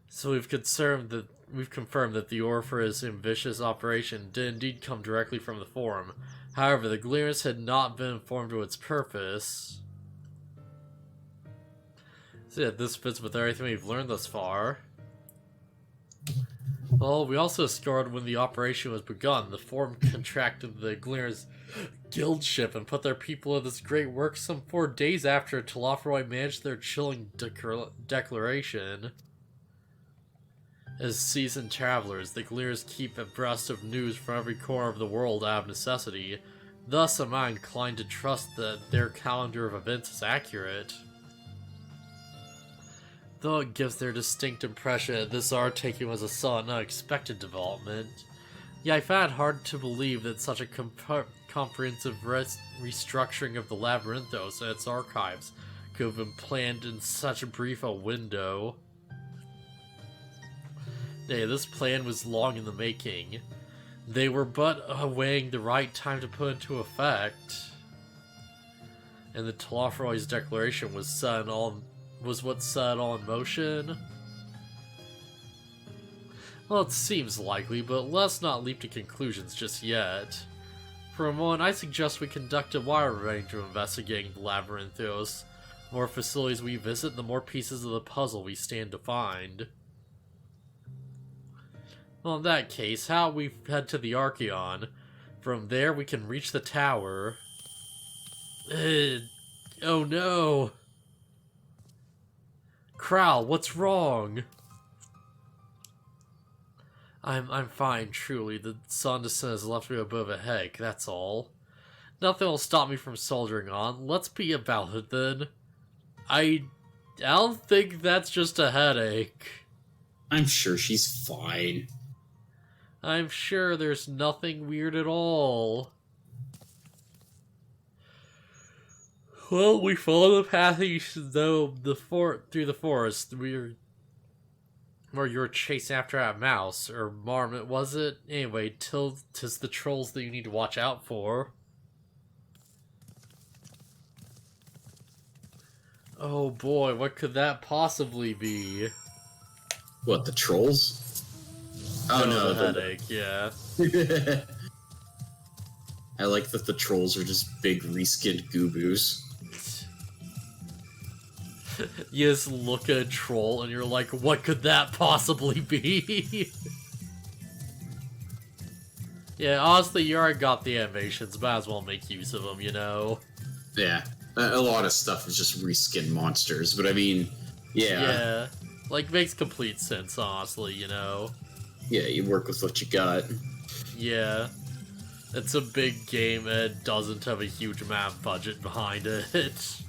So we've confirmed that the Orpheus ambitious operation did indeed come directly from the forum. However, the Gleerus had not been informed of its purpose. So yeah, this fits with everything we've learned thus far. Well, we also discovered when the operation was begun, the forum contracted the Gleerus guild ship and put their people in this great work some 4 days after Touhou managed their chilling declaration. As seasoned travelers, the Gleerus keep abreast of news from every corner of the world out of necessity. Thus am I inclined to trust that their calendar of events is accurate. Though it gives their distinct impression that this undertaking was a sudden, unexpected development, yet I found it hard to believe that such a comprehensive restructuring of the Labyrinthos and its archives could have been planned in such a brief a window. Nay, this plan was long in the making. They were but awaiting the right time to put into effect. And the Touhou's declaration was what set it all in motion. Well, it seems likely, but let's not leap to conclusions just yet. For a moment, I suggest we conduct a wide range of investigating the Labyrinthos. The more facilities we visit, the more pieces of the puzzle we stand to find. Well, in that case, how we head to the Archeon? From there, we can reach the tower. Oh no! Crowl, what's wrong? I'm fine, truly. The sun descent has left me a bit of a headache, that's all. Nothing will stop me from soldiering on. Let's be about it, then. I don't think that's just a headache. I'm sure she's fine. I'm sure there's nothing weird at all. Well, we follow the path through the forest. Or you were chasing after a mouse, or marmot, was it? Anyway, tis the trolls that you need to watch out for. Oh boy, what could that possibly be? What, the trolls? Oh no, the headache, yeah. I like that the trolls are just big reskinned gooboos. You just look at a troll and you're like, what could that possibly be? Yeah, honestly, you already got the animations, might as well make use of them, you know? Yeah, a lot of stuff is just reskinned monsters, but I mean, yeah. Yeah, like, makes complete sense, honestly, you know? Yeah, you work with what you got. Yeah. It's a big game and it doesn't have a huge amount of budget behind it.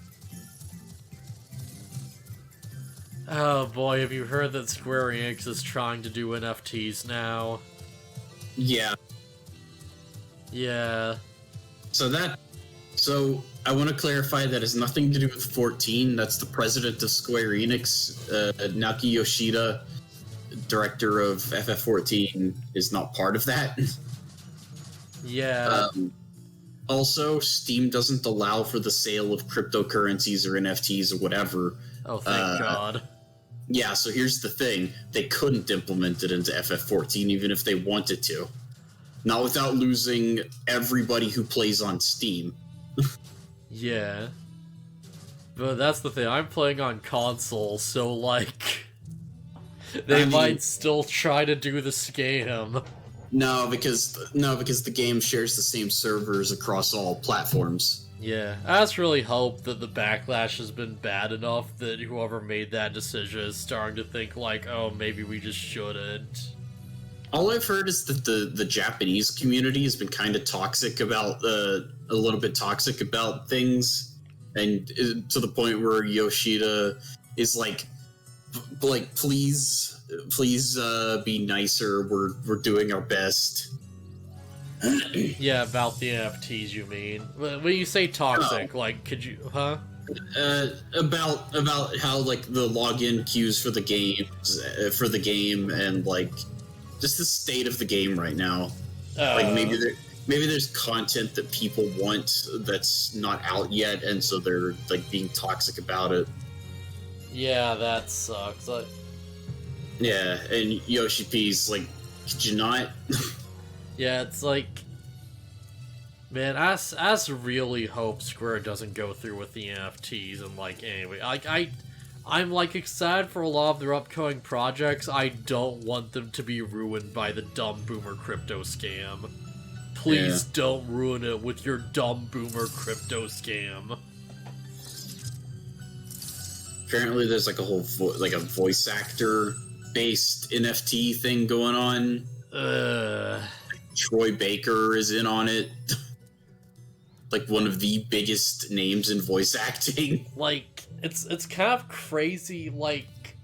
Oh boy, have you heard that Square Enix is trying to do NFTs now? Yeah. Yeah. So I want to clarify that has nothing to do with 14. That's the president of Square Enix, Naoki Yoshida, director of FF14, is not part of that. Yeah. Also, Steam doesn't allow for the sale of cryptocurrencies or NFTs or whatever. Oh, thank God. Yeah, so here's the thing. They couldn't implement it into FF14 even if they wanted to. Not without losing everybody who plays on Steam. Yeah. But that's the thing, I'm playing on console, so like... They might still try to do the scam. No, because the game shares the same servers across all platforms. Yeah, I just really hope that the backlash has been bad enough that whoever made that decision is starting to think like, oh, maybe we just shouldn't. All I've heard is that the Japanese community has been kind of toxic about, a little bit toxic about things, and to the point where Yoshida is like, please be nicer. We're doing our best. Yeah, about the NFTs, you mean? When you say toxic, like, could you, huh? About how like the login queues for the game and like just the state of the game right now. Like maybe there's content that people want that's not out yet, and so they're like being toxic about it. Yeah, that sucks. Yeah, and Yoshi P's like, could you not? Yeah, it's like, man, I really hope Square doesn't go through with the NFTs and like, anyway, I'm like excited for a lot of their upcoming projects. I don't want them to be ruined by the dumb boomer crypto scam. Please don't ruin it with your dumb boomer crypto scam. Apparently, there's like a whole a voice actor based NFT thing going on. Troy Baker is in on it. Like one of the biggest names in voice acting. Like, it's kind of crazy, like,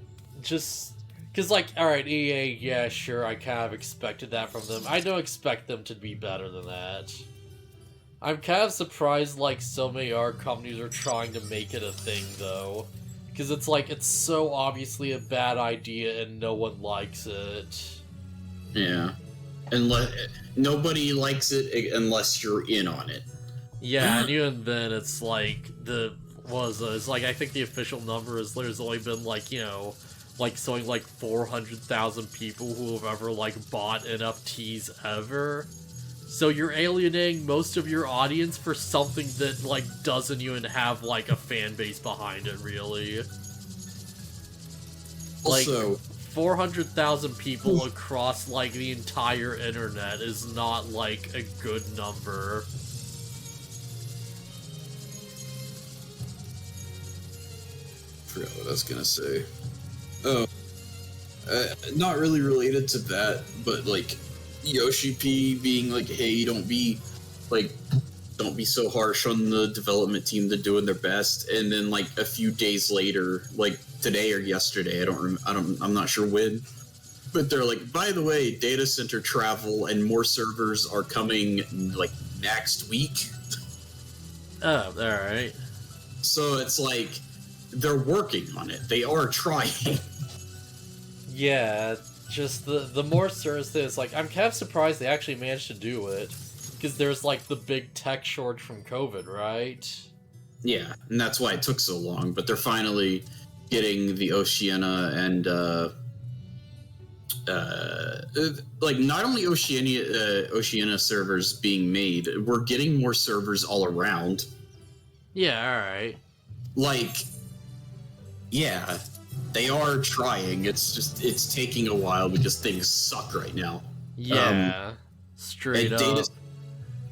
just... Because, like, alright, EA, yeah, sure, I kind of expected that from them. I don't expect them to be better than that. I'm kind of surprised, like, so many art companies are trying to make it a thing, though. Because it's like, it's so obviously a bad idea and no one likes it. Yeah. Nobody likes it unless you're in on it. Yeah, and even then, it's like, it's like, I think the official number is there's only been, like, you know, like something like 400,000 people who have ever like bought NFTs ever. So you're alienating most of your audience for something that like doesn't even have like a fan base behind it, really. Like, Also, 400,000 people across like the entire internet is not like a good number. forgot what I was gonna say. Oh, not really related to that, but like Yoshi P being like, "Hey, don't be so harsh on the development team. They're doing their best." And then like a few days later, like today or yesterday, I'm not sure when, but they're like, "By the way, data center travel and more servers are coming like next week." Oh, alright. So it's like they're working on it. They are trying. Yeah, just the more serious thing is, like, I'm kind of surprised they actually managed to do it. Because there's, like, the big tech shortage from COVID, right? Yeah, and that's why it took so long. But they're finally getting the Oceania and like not only Oceania servers being made, we're getting more servers all around. Yeah, alright. Like, yeah, they are trying. It's taking a while because things suck right now. Yeah, straight up.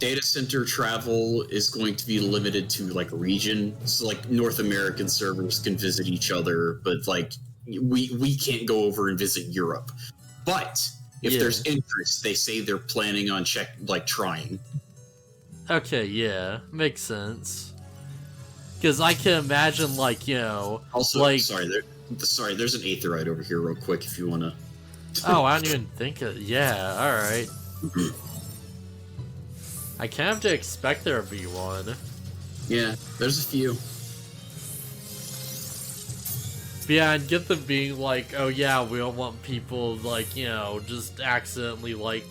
Data center travel is going to be limited to like region, so like North American servers can visit each other, but like we can't go over and visit Europe. But if there's interest, they say they're planning on trying. Okay, yeah, makes sense. Because I can imagine, like, you know, Also, like, sorry, there's an Aetherite over here, real quick, if you wanna. oh, I didn't even think of. Yeah, alright. I kind of have to expect there to be one. Yeah, there's a few. But yeah, I'd get them being like, oh yeah, we don't want people, like, you know, just accidentally, like,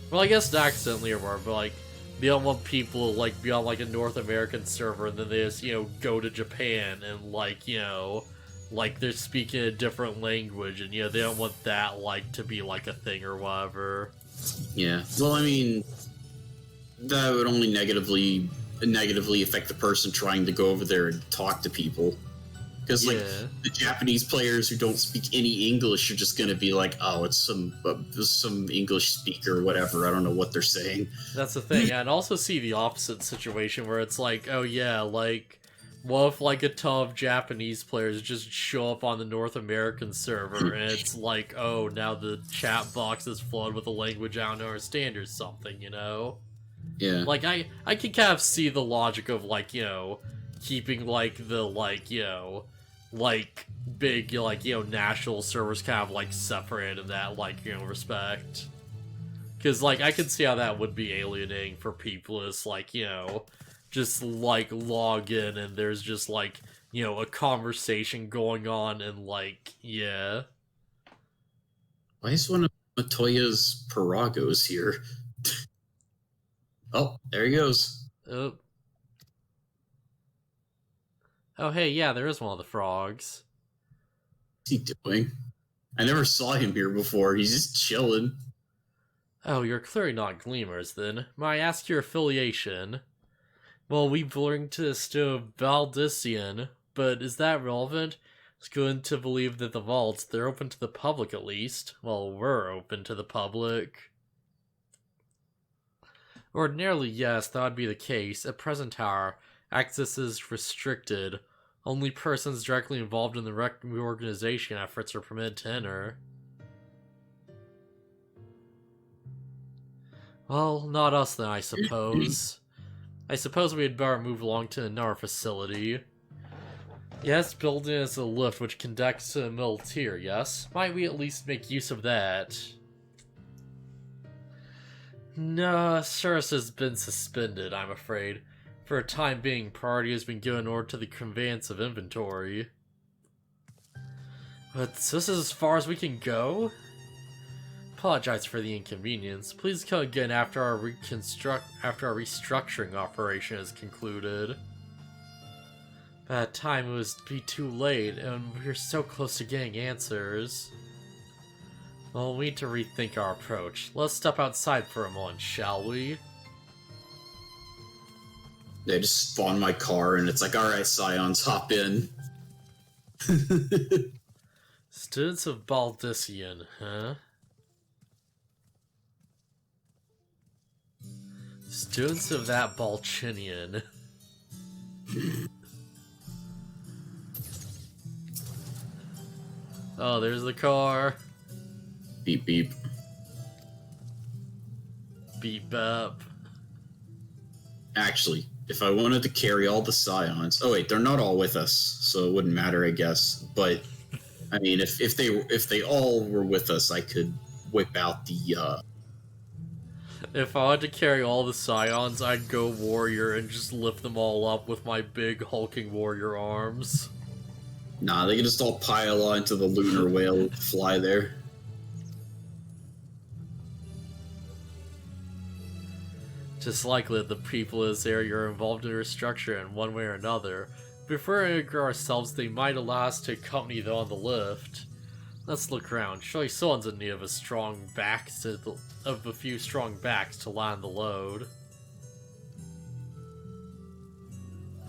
well, I guess not accidentally or more, but like, they don't want people, like, be on, like, a North American server and then they just, you know, go to Japan and, like, you know, like, they're speaking a different language and, you know, they don't want that, like, to be, like, a thing or whatever. Yeah, well, I mean, that would only negatively affect the person trying to go over there and talk to people. Because, like, the Japanese players who don't speak any English are just going to be like, oh, it's some English speaker or whatever. I don't know what they're saying. That's the thing. I'd also see the opposite situation where it's like, oh yeah, like, what if, like, a ton of Japanese players just show up on the North American server and it's like, oh, now the chat box is flooded with a language I don't understand or something, you know? Yeah. Like, I can kind of see the logic of, like, you know, keeping, like, the, like, you know, like, big, like, you know, national servers kind of, like, separated in that, like, you know, respect. Because, like, I can see how that would be alienating for people as, like, you know, just, like, log in and there's just, like, you know, a conversation going on and, like, yeah. Why is one of Matoya's Paragos here? Oh, there he goes. Oh. Oh, hey, yeah, there is one of the frogs. What's he doing? I never saw him here before. He's just chilling. Oh, you're clearly not Gleamers, then. May I ask your affiliation? Well, we belong to Valdician, but is that relevant? It's good to believe that the vaults, they're open to the public at least. Well, we're open to the public. Ordinarily, yes, that would be the case. At present, however, access is restricted. Only persons directly involved in the reorganization efforts are permitted to enter. Well, not us then, I suppose. I suppose we had better move along to another facility. Yes, building is a lift which connects to the middle tier, yes? Might we at least make use of that? No, service has been suspended, I'm afraid. For a time being, priority has been given in order to the conveyance of inventory. But this is as far as we can go? Apologize for the inconvenience. Please come again after our restructuring operation is concluded. By that time it was be too late, and we were so close to getting answers. Well, we need to rethink our approach. Let's step outside for a moment, shall we? They just spawn my car, and it's like, alright, Scions, hop in. Students of Baldician, huh? Students of that Balchinian. Oh, there's the car. Beep beep. Beep up. Actually, if I wanted to carry all the Scions... Oh wait, they're not all with us, so it wouldn't matter, I guess. But, I mean, if they all were with us, I could whip out the, If I had to carry all the Scions, I'd go warrior and just lift them all up with my big hulking warrior arms. Nah, they can just all pile onto the lunar whale and fly there. Just likely that the people in this area are involved in their structure in one way or another. Before we agree ourselves, they might allow us to accompany them on the lift. Let's look around. Surely someone's in need of a few strong backs to land the load.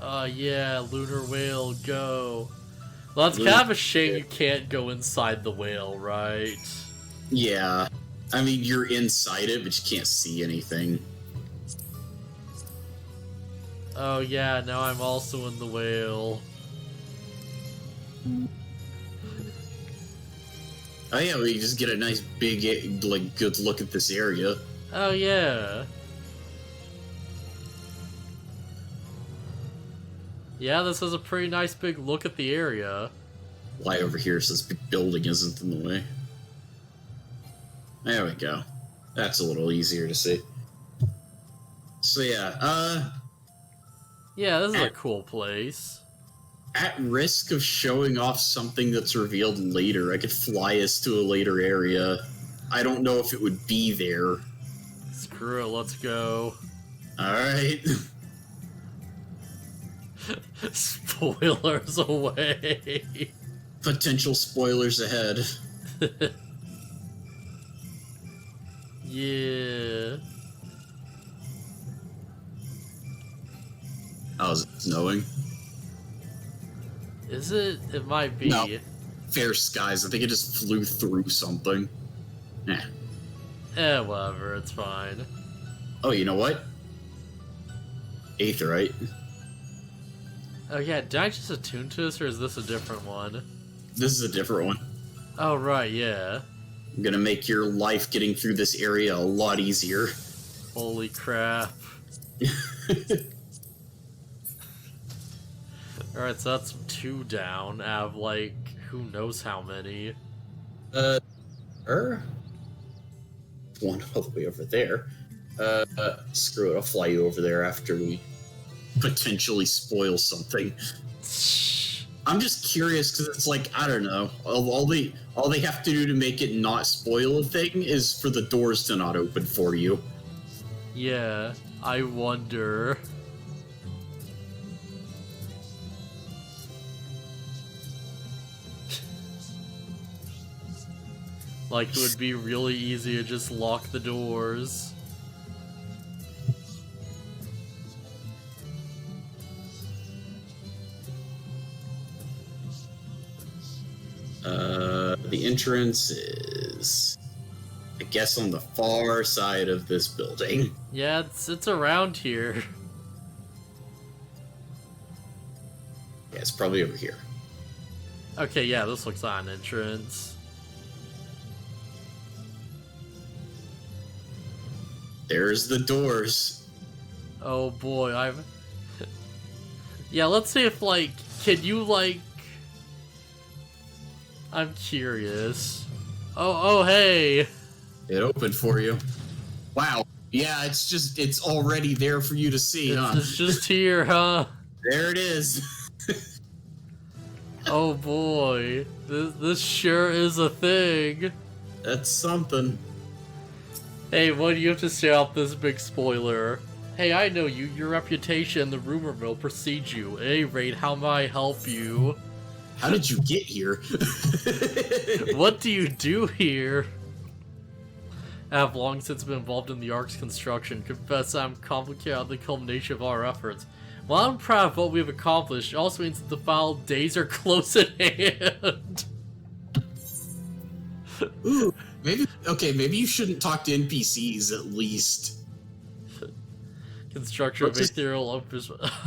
Yeah, lunar whale, go. Well, that's kind of a shame you can't go inside the whale, right? Yeah. I mean, you're inside it, but you can't see anything. Oh yeah, now I'm also in the whale. Oh yeah, we just get a nice big, like, good look at this area. Oh yeah. Yeah, this is a pretty nice big look at the area. Fly over here so this big building isn't in the way. There we go. That's a little easier to see. So yeah, Yeah, this is a cool place. at risk of showing off something that's revealed later, I could fly us to a later area. I don't know if it would be there. Screw it, let's go. Alright. Spoilers away. Potential spoilers ahead. Yeah. How's it snowing? Is it? It might be. No. Fair skies. I think it just flew through something. Whatever, it's fine. Oh, you know what? Aetherite. Oh yeah, did I just attune to this, or is this a different one? This is a different one. Oh right, yeah. I'm gonna make your life getting through this area a lot easier. Holy crap. Alright, so that's 2 down out of, like, who knows how many. One all the way over there. Screw it, I'll fly you over there after we potentially spoil something. I'm just curious, because it's like, I don't know, all they have to do to make it not spoil a thing is for the doors to not open for you. Yeah, I wonder. Like, it would be really easy to just lock the doors. The entrance is, I guess, on the far side of this building. Yeah, it's around here. Yeah, it's probably over here. Okay, yeah, this looks like an entrance. There's the doors. Oh boy, Yeah, let's see if, like, can you, like... I'm curious. Oh, hey! It opened for you. Wow. Yeah, it's already there for you to see, huh? It's just here, huh? There it is. Oh boy, this sure is a thing. That's something. Hey, what do you have to say about this big spoiler? Hey, I know you. Your reputation in the rumor mill precedes you. At any rate, how may I help you? How did you get here? What do you do here? I have long since been involved in the Ark's construction. Confess I'm complicated on the culmination of our efforts. While I'm proud of what we've accomplished, it also means that the final days are close at hand. Ooh, maybe you shouldn't talk to NPCs at least. Construction of ethereal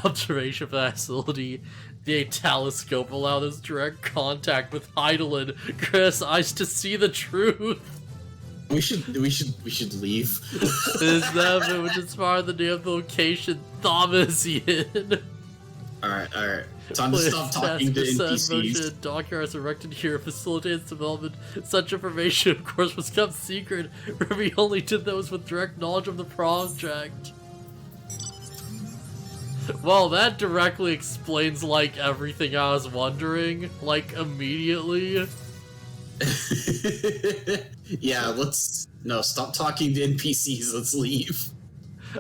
observation facility. The telescope allowed us direct contact with Heidelin. Chris, eyes to see the truth. We should leave. This is them which inspired the name of the location, Thomasian. Alright. Time to stop talking to NPCs. Dockyards erected here facilitates development. Such information, of course, was kept secret, revealed only to those with direct knowledge of the project. Well, that directly explains, like, everything I was wondering, like, immediately. Yeah, stop talking to NPCs, let's leave.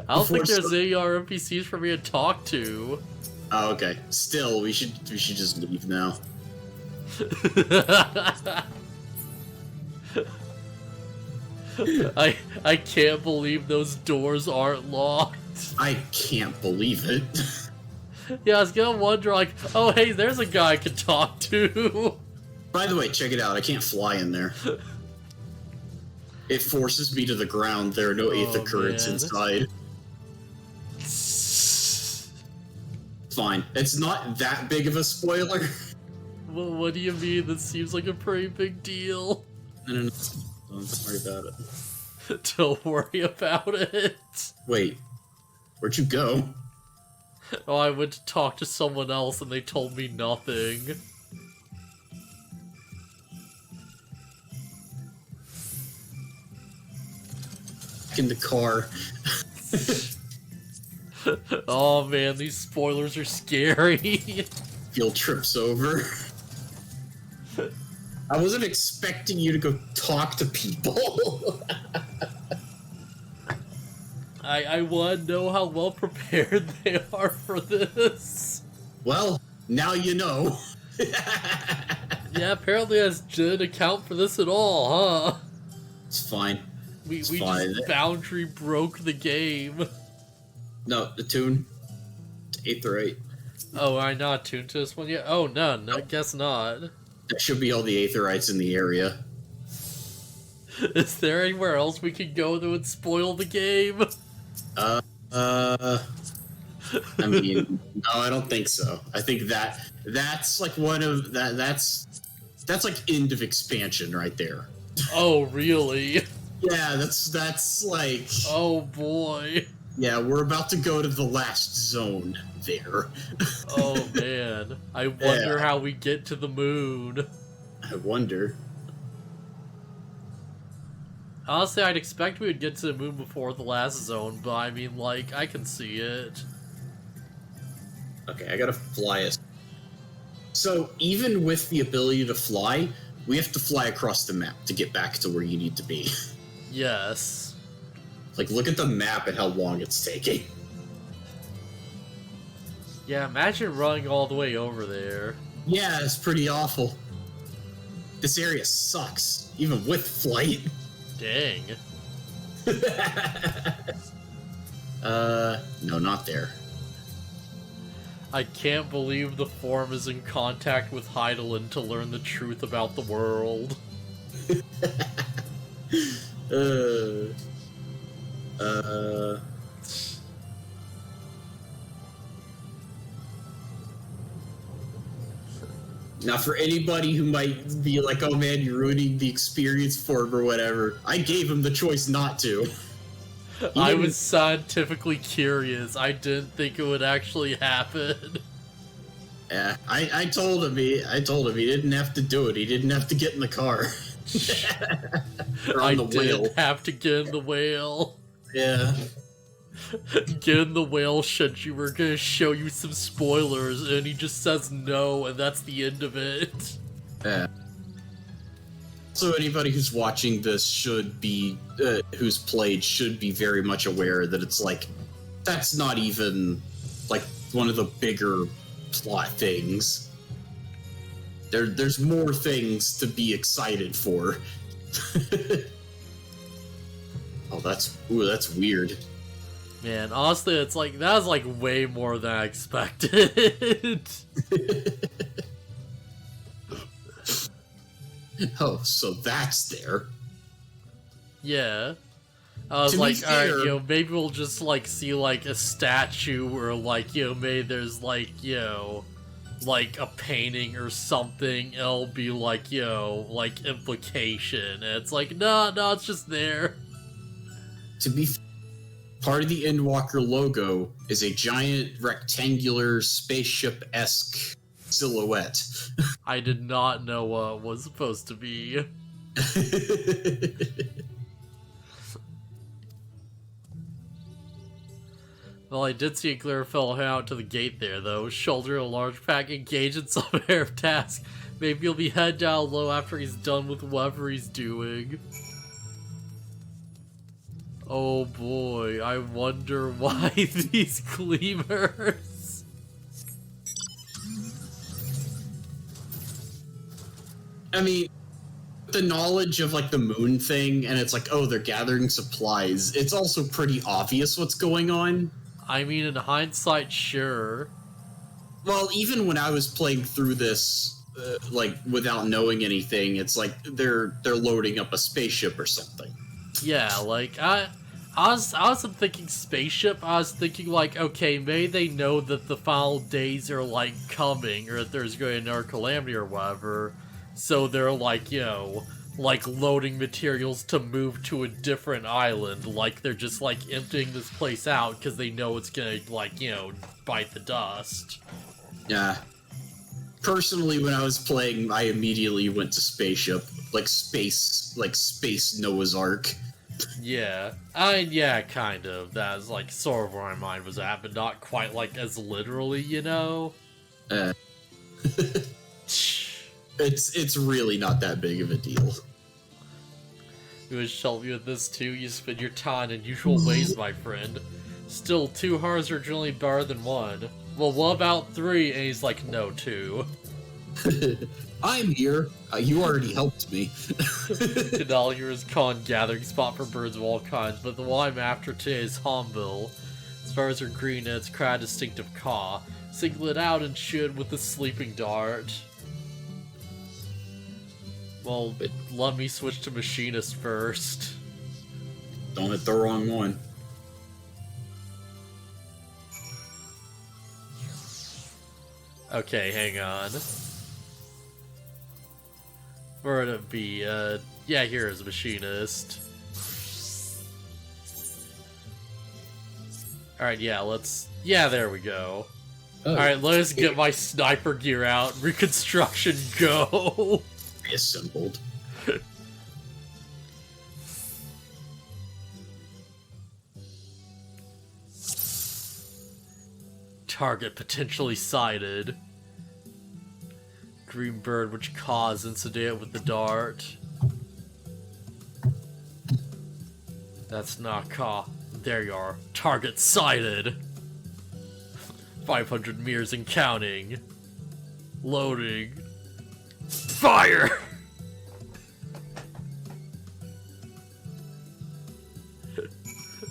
I don't think there's any NPCs for me to talk to. Oh, okay. Still, we should just leave now. I can't believe those doors aren't locked. I can't believe it. Yeah, I was gonna wonder, like, oh hey, there's a guy I could talk to. By the way, check it out. I can't fly in there. It forces me to the ground. There are no aether currents inside. Fine. It's not that big of a spoiler. Well, what do you mean? This seems like a pretty big deal. No. Don't worry about it. Don't worry about it. Wait. Where'd you go? Oh, I went to talk to someone else and they told me nothing. In the car. Oh man, these spoilers are scary. Fuel trips over. I wasn't expecting you to go talk to people. I want to know how well prepared they are for this. Well, now you know. Yeah, apparently I didn't account for this at all, huh? It's fine. We fine. just boundary broke the game. No, the tune. Aetherite. Oh, am I not tuned to this one yet? Oh, none. I guess not. That should be all the Aetherites in the area. Is there anywhere else we can go that would spoil the game? I mean, no, I don't think so. I think that's like that's like end of expansion right there. Oh, really? Yeah, that's like... Oh, boy. Yeah, we're about to go to the last zone there. Oh, man. I wonder how we get to the moon. I wonder. Honestly, I'd expect we would get to the moon before the last zone, but I mean, like, I can see it. Okay, I gotta fly us. So, even with the ability to fly, we have to fly across the map to get back to where you need to be. Yes. Like, look at the map and how long it's taking. Yeah, imagine running all the way over there. Yeah, it's pretty awful. This area sucks, even with flight. Dang. No, not there. I can't believe the form is in contact with Heidelin to learn the truth about the world. Now, for anybody who might be like, oh man, you're ruining the experience for him or whatever, I gave him the choice not to. I was scientifically curious. I didn't think it would actually happen. Yeah, I told him he didn't have to do it. He didn't have to get in the car. Or on the whale. Didn't have to get in the whale. Yeah. Get in the whale, Shinji. We're gonna show you some spoilers, and he just says no, and that's the end of it. Yeah. So anybody who's watching this should be, who's played, should be very much aware that it's like that's not even like one of the bigger plot things. There's more things to be excited for. Oh, that's weird. Man, honestly, it's like, that was like way more than I expected. Oh, so that's there. Yeah. I was To be like, alright, fair- you know, maybe we'll just, like, see, like, a statue or, like, you know, maybe there's, like, you know, like, a painting or something. It'll be, like, you know, like, implication. And it's like, no, it's just there. To be part of the Endwalker logo is a giant rectangular spaceship-esque silhouette. I did not know what it was supposed to be. Well, I did see a clear fellow head out to the gate there, though, shoulder a large pack, engaged in some air of task. Maybe he'll be head down low after he's done with whatever he's doing. Oh boy, I wonder why these gleamers. I mean, the knowledge of like the moon thing, and it's like, oh, they're gathering supplies. It's also pretty obvious what's going on. I mean, in hindsight, sure. Well, even when I was playing through this, like without knowing anything, it's like they're loading up a spaceship or something. Yeah, like, I wasn't thinking spaceship. I was thinking, like, okay, maybe they know that the final days are, like, coming, or that there's going to be another calamity or whatever, so they're, like, you know, like, loading materials to move to a different island. Like, they're just, like, emptying this place out because they know it's gonna, like, you know, bite the dust. Yeah. Personally, when I was playing, I immediately went to spaceship, like space Noah's Ark. Yeah. Yeah, kind of. That's, like, sort of where my mind was at, but not quite, like, as literally, you know? It's really not that big of a deal. You wish to help you with this too? You spend your time in unusual ways, my friend. Still, 2 hearts are generally better than 1. Well, what about 3? And he's like, no, 2. I'm here. You already helped me. Canadian is common gathering spot for birds of all kinds, but the one I'm after today is hornbill. Stars are green and it's quite a distinctive caw. Single it out and shoot with the sleeping dart. Well, let me switch to machinist first. Don't hit the wrong one. Okay, hang on. Where would it be? Yeah, here is machinist. Alright, yeah, let's... Yeah, there we go. Oh, Alright, let us get my sniper gear out. Reconstruction, go! reassembled. Target potentially sighted. Green bird which caws incident with the dart. That's not caw. There you are. Target sighted. 500 meters and counting. Loading. Fire!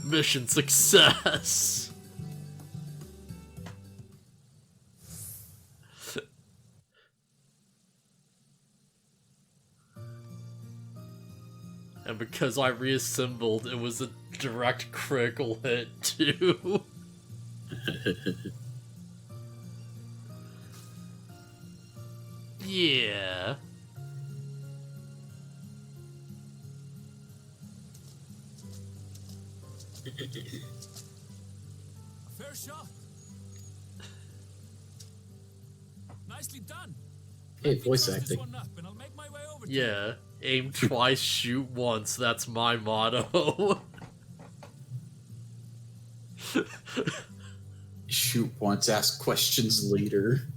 Mission success! And because I reassembled, it was a direct critical hit, too. Yeah. Fair shot. Nicely done. Hey, voice Let me touch this acting. one up and I'll make my way over to Yeah. Aim twice, shoot once. That's my motto. Shoot once, ask questions later.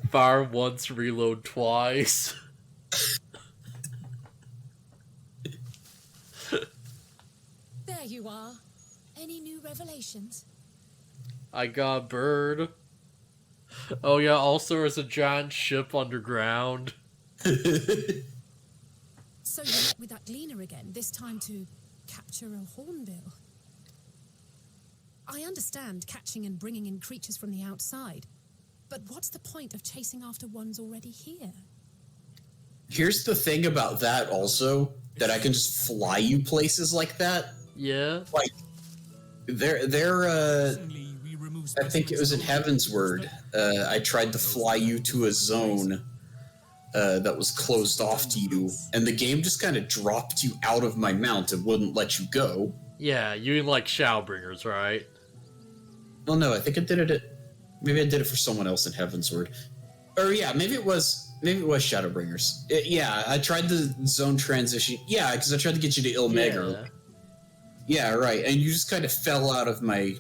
Fire once, reload twice. There you are. Any new revelations? I got a bird. Oh yeah, also there's a giant ship underground. So you met with that gleaner again, this time to capture a hornbill. I understand catching and bringing in creatures from the outside, but what's the point of chasing after ones already here? Here's the thing about that also, that I can just fly you places like that. Yeah. Like, I think it was in Heaven's Word. I tried to fly you to a zone that was closed off to you, and the game just kind of dropped you out of my mount and wouldn't let you go. Yeah, you mean like Shadowbringers, right? Well, no, I think I did it. Maybe I did it for someone else in Heaven's Word, or yeah, maybe it was Shadowbringers. Yeah, I tried the zone transition. Yeah, because I tried to get you to Ilmega. Yeah, right. And you just kind of fell out of my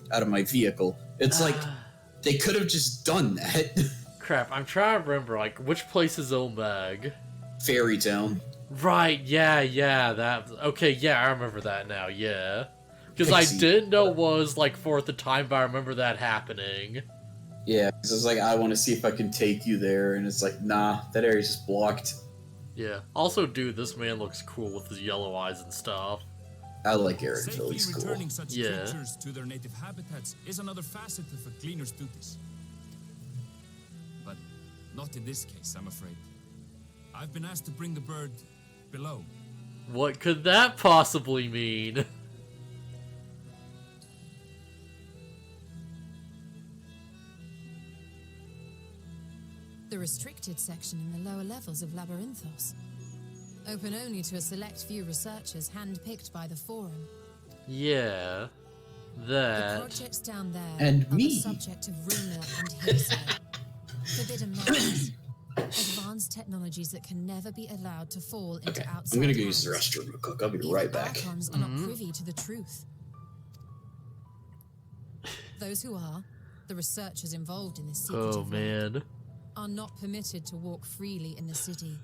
vehicle. It's like they could have just done that. Crap, I'm trying to remember, like, which place is Ilmeg? Fairy Town. Right, yeah, that... Okay, yeah, I remember that now, yeah. Because I didn't know it was, like, for at the time, but I remember that happening. Yeah, because I was like, I want to see if I can take you there, and it's like, nah, that area's just blocked. Yeah. Also, dude, this man looks cool with his yellow eyes and stuff. I like Erenville, he's cool. Returning such Yeah. creatures to their native habitats is another facet of a cleaner's duties. But not in this case, I'm afraid. I've been asked to bring the bird below. What could that possibly mean? The restricted section in the lower levels of Labyrinthos. Open only to a select few researchers handpicked by the Forum. Yeah. The That. projects down there And are me. the subject of rumor and hearsay. Forbidden knowledge. Advanced technologies that can never be allowed to fall into Okay, outside I'm gonna go use the hands. restroom real quick. I'll be Even right back. Archons are not privy to the truth. Those who are, the researchers involved in this secretive Oh, work, man. are not permitted to walk freely in the city,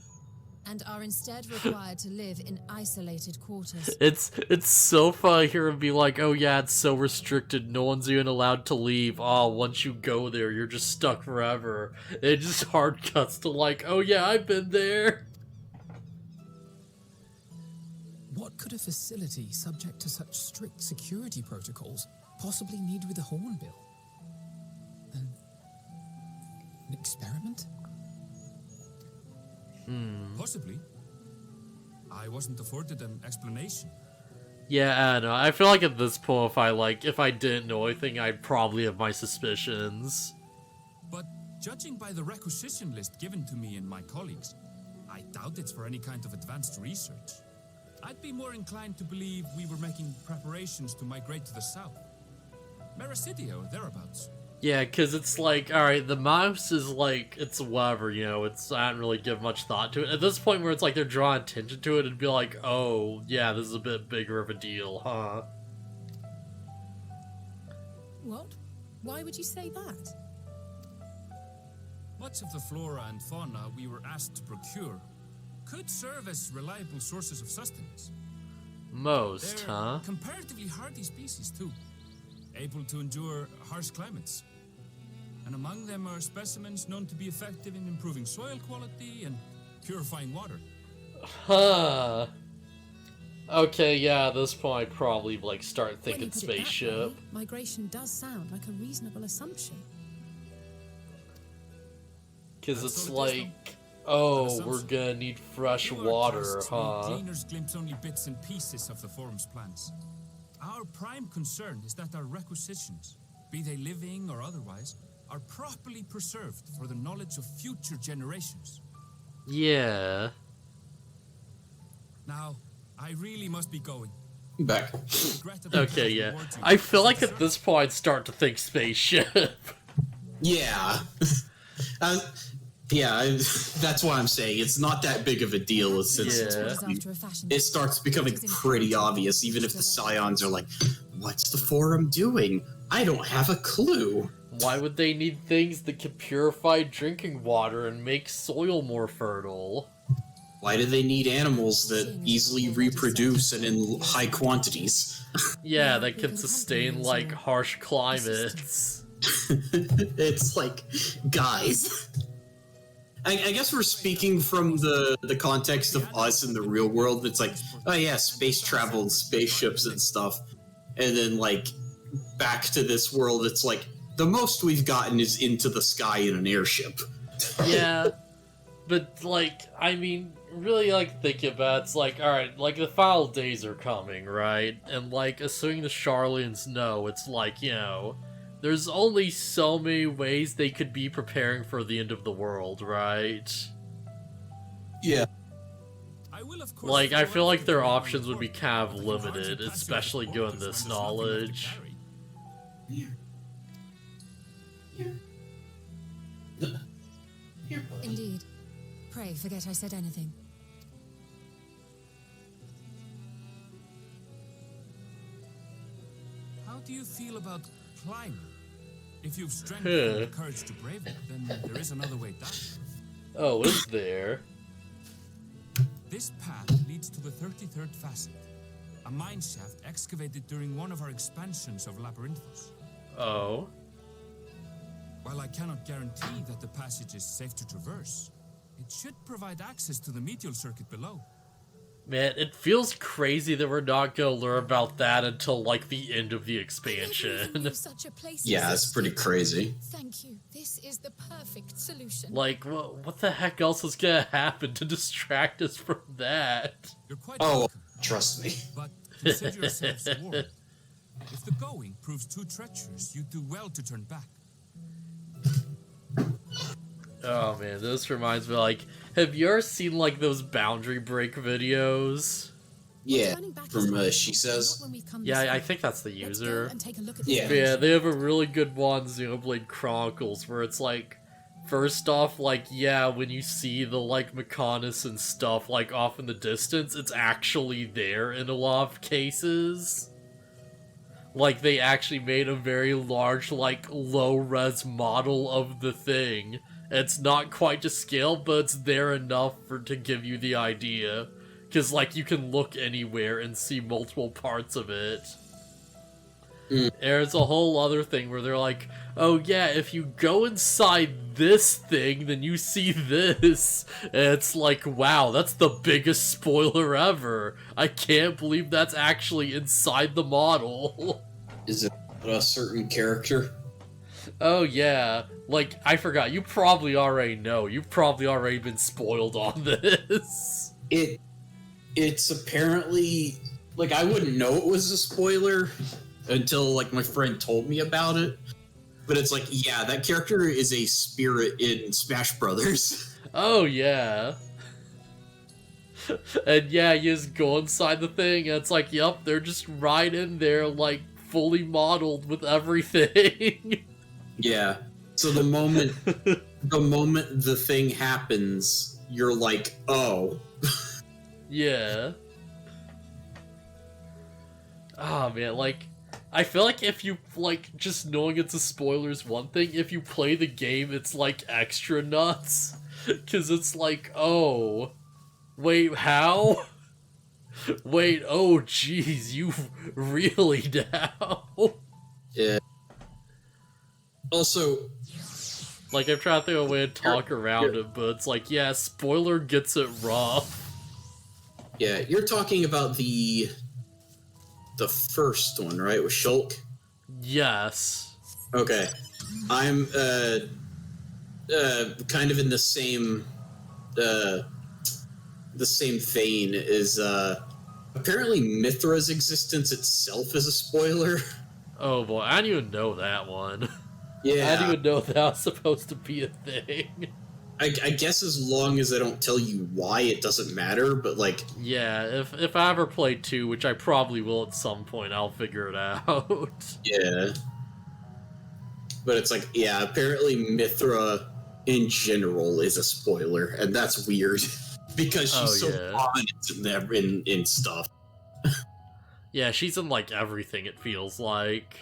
and are instead required to live in isolated quarters. It's so funny here and be like, oh yeah, it's so restricted, no one's even allowed to leave. Oh, once you go there, you're just stuck forever. It just hard cuts to like, oh yeah, I've been there. What could a facility subject to such strict security protocols possibly need with a hornbill? An experiment? Possibly. I wasn't afforded an explanation. Yeah, I don't know. I feel like at this point, if I didn't know anything, I'd probably have my suspicions. But judging by the requisition list given to me and my colleagues, I doubt it's for any kind of advanced research. I'd be more inclined to believe we were making preparations to migrate to the south. Mericidia or thereabouts. Yeah, because it's like, alright, the mouse is like, it's whatever, you know, I don't really give much thought to it. At this point where it's like they're drawing attention to it, it'd be like, oh, yeah, this is a bit bigger of a deal, huh? What? Why would you say that? Much of the flora and fauna we were asked to procure could serve as reliable sources of sustenance. Most, They're huh? comparatively hardy species, too, able to endure harsh climates. And among them are specimens known to be effective in improving soil quality and purifying water. Huh. Okay, yeah, at this point I'd probably, like, start When thinking you put it that spaceship. way, migration does sound like a reasonable assumption. Because And it's so it is, like, oh, An we're assumption. gonna need fresh In our water, tasks, we huh? Gleaners glimpse only bits and pieces of the Forum's plans. Our prime concern is that our requisitions, be they living or otherwise, are properly preserved for the knowledge of future generations. Yeah. Now, I really must be going. I'm back. Regrettably, Okay, can't yeah. reward you. I feel like at this point I'd start to think spaceship. Yeah. That's why I'm saying it's not that big of a deal since Yeah. After a fashion. it starts becoming pretty obvious, even if the Scions are like, what's the Forum doing? I don't have a clue. Why would they need things that can purify drinking water and make soil more fertile? Why do they need animals that easily reproduce and in high quantities? Yeah, that can sustain, like, harsh climates. It's like, guys. I guess we're speaking from the context of us in the real world. It's like, oh yeah, space travel and spaceships and stuff. And then, like, back to this world, it's like, the most we've gotten is into the sky in an airship. Yeah, but, like, I mean, really, like, thinking about it, it's like, alright, like, the final days are coming, right? And, like, assuming the Charlians know, it's like, you know, there's only so many ways they could be preparing for the end of the world, right? Yeah. Like, I feel like their options would be kind of limited, especially given this knowledge. Indeed. Pray forget I said anything. How do you feel about climbing? If you've strength and the courage to brave it, then there is another way down. Oh, is there? This path leads to the 33rd facet, a mine shaft excavated during one of our expansions of Labyrinthos. Oh. While I cannot guarantee that the passage is safe to traverse, it should provide access to the medial circuit below. Man, it feels crazy that we're not gonna learn about that until, like, the end of the expansion. Yeah, it's pretty crazy. Thank you. This is the perfect solution. Like, what the heck else is gonna happen to distract us from that? You're quite Oh, welcome, trust me. but consider yourselves warned. If the going proves too treacherous, you'd do well to turn back. Oh man, this reminds me, like, have you ever seen, like, those boundary break videos? Yeah, from She Says. Yeah, I think that's the user. Yeah. Yeah, they have a really good one, Xenoblade Chronicles, where it's like, first off, like, yeah, when you see the, like, Mechonis and stuff, like, off in the distance, it's actually there in a lot of cases. Like, they actually made a very large, like, low-res model of the thing. It's not quite to scale, but it's there enough to give you the idea. Because, like, you can look anywhere and see multiple parts of it. There's a whole other thing where they're like, oh yeah, if you go inside this thing, then you see this. And it's like, wow, that's the biggest spoiler ever. I can't believe that's actually inside the model. Is it a certain character? Oh yeah, like, I forgot, you probably already know. You've probably already been spoiled on this. It's apparently, like, I wouldn't know it was a spoiler until, like, my friend told me about it. But it's like, yeah, that character is a spirit in Smash Brothers. Oh yeah. And yeah, you just go inside the thing and it's like, yep, they're just right in there, like, fully modeled with everything. Yeah. So the moment the thing happens, you're like, oh. Yeah. Ah, man, like, I feel like if you, like, just knowing it's a spoiler is one thing, if you play the game, it's, like, extra nuts. Because it's like, oh, wait, how? Wait, oh, jeez, you really now? Yeah. Also, like, I'm trying to think of a way to talk around it, but it's like, yeah, spoiler gets it rough. yeah, you're talking about the first one, right, with Shulk? Yes. Okay. I'm kind of in the same vein is apparently Mithra's existence itself is a spoiler. Oh boy, I didn't even know that one. Yeah. I didn't even know that was supposed to be a thing. I guess as long as I don't tell you why, it doesn't matter, but like... Yeah, if I ever play 2, which I probably will at some point, I'll figure it out. Yeah. But it's like, yeah, apparently Mithra in general is a spoiler, and that's weird. Because she's so prominent in stuff. Yeah, she's in, like, everything, it feels like.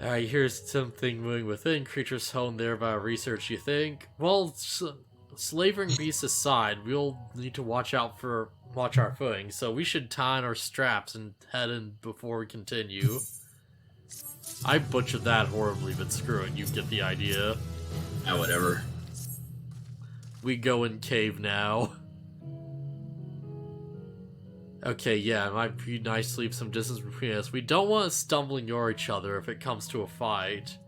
Alright, here's something moving within. Creatures honed there by research, you think? Well, slavering beasts aside, we'll need to watch our footing, so we should tie on our straps and head in before we continue. I butchered that horribly, but screw it, you get the idea. Ah, whatever. We go in cave now. Okay, yeah, it might be nice to leave some distance between us. We don't want to stumbling over each other if it comes to a fight.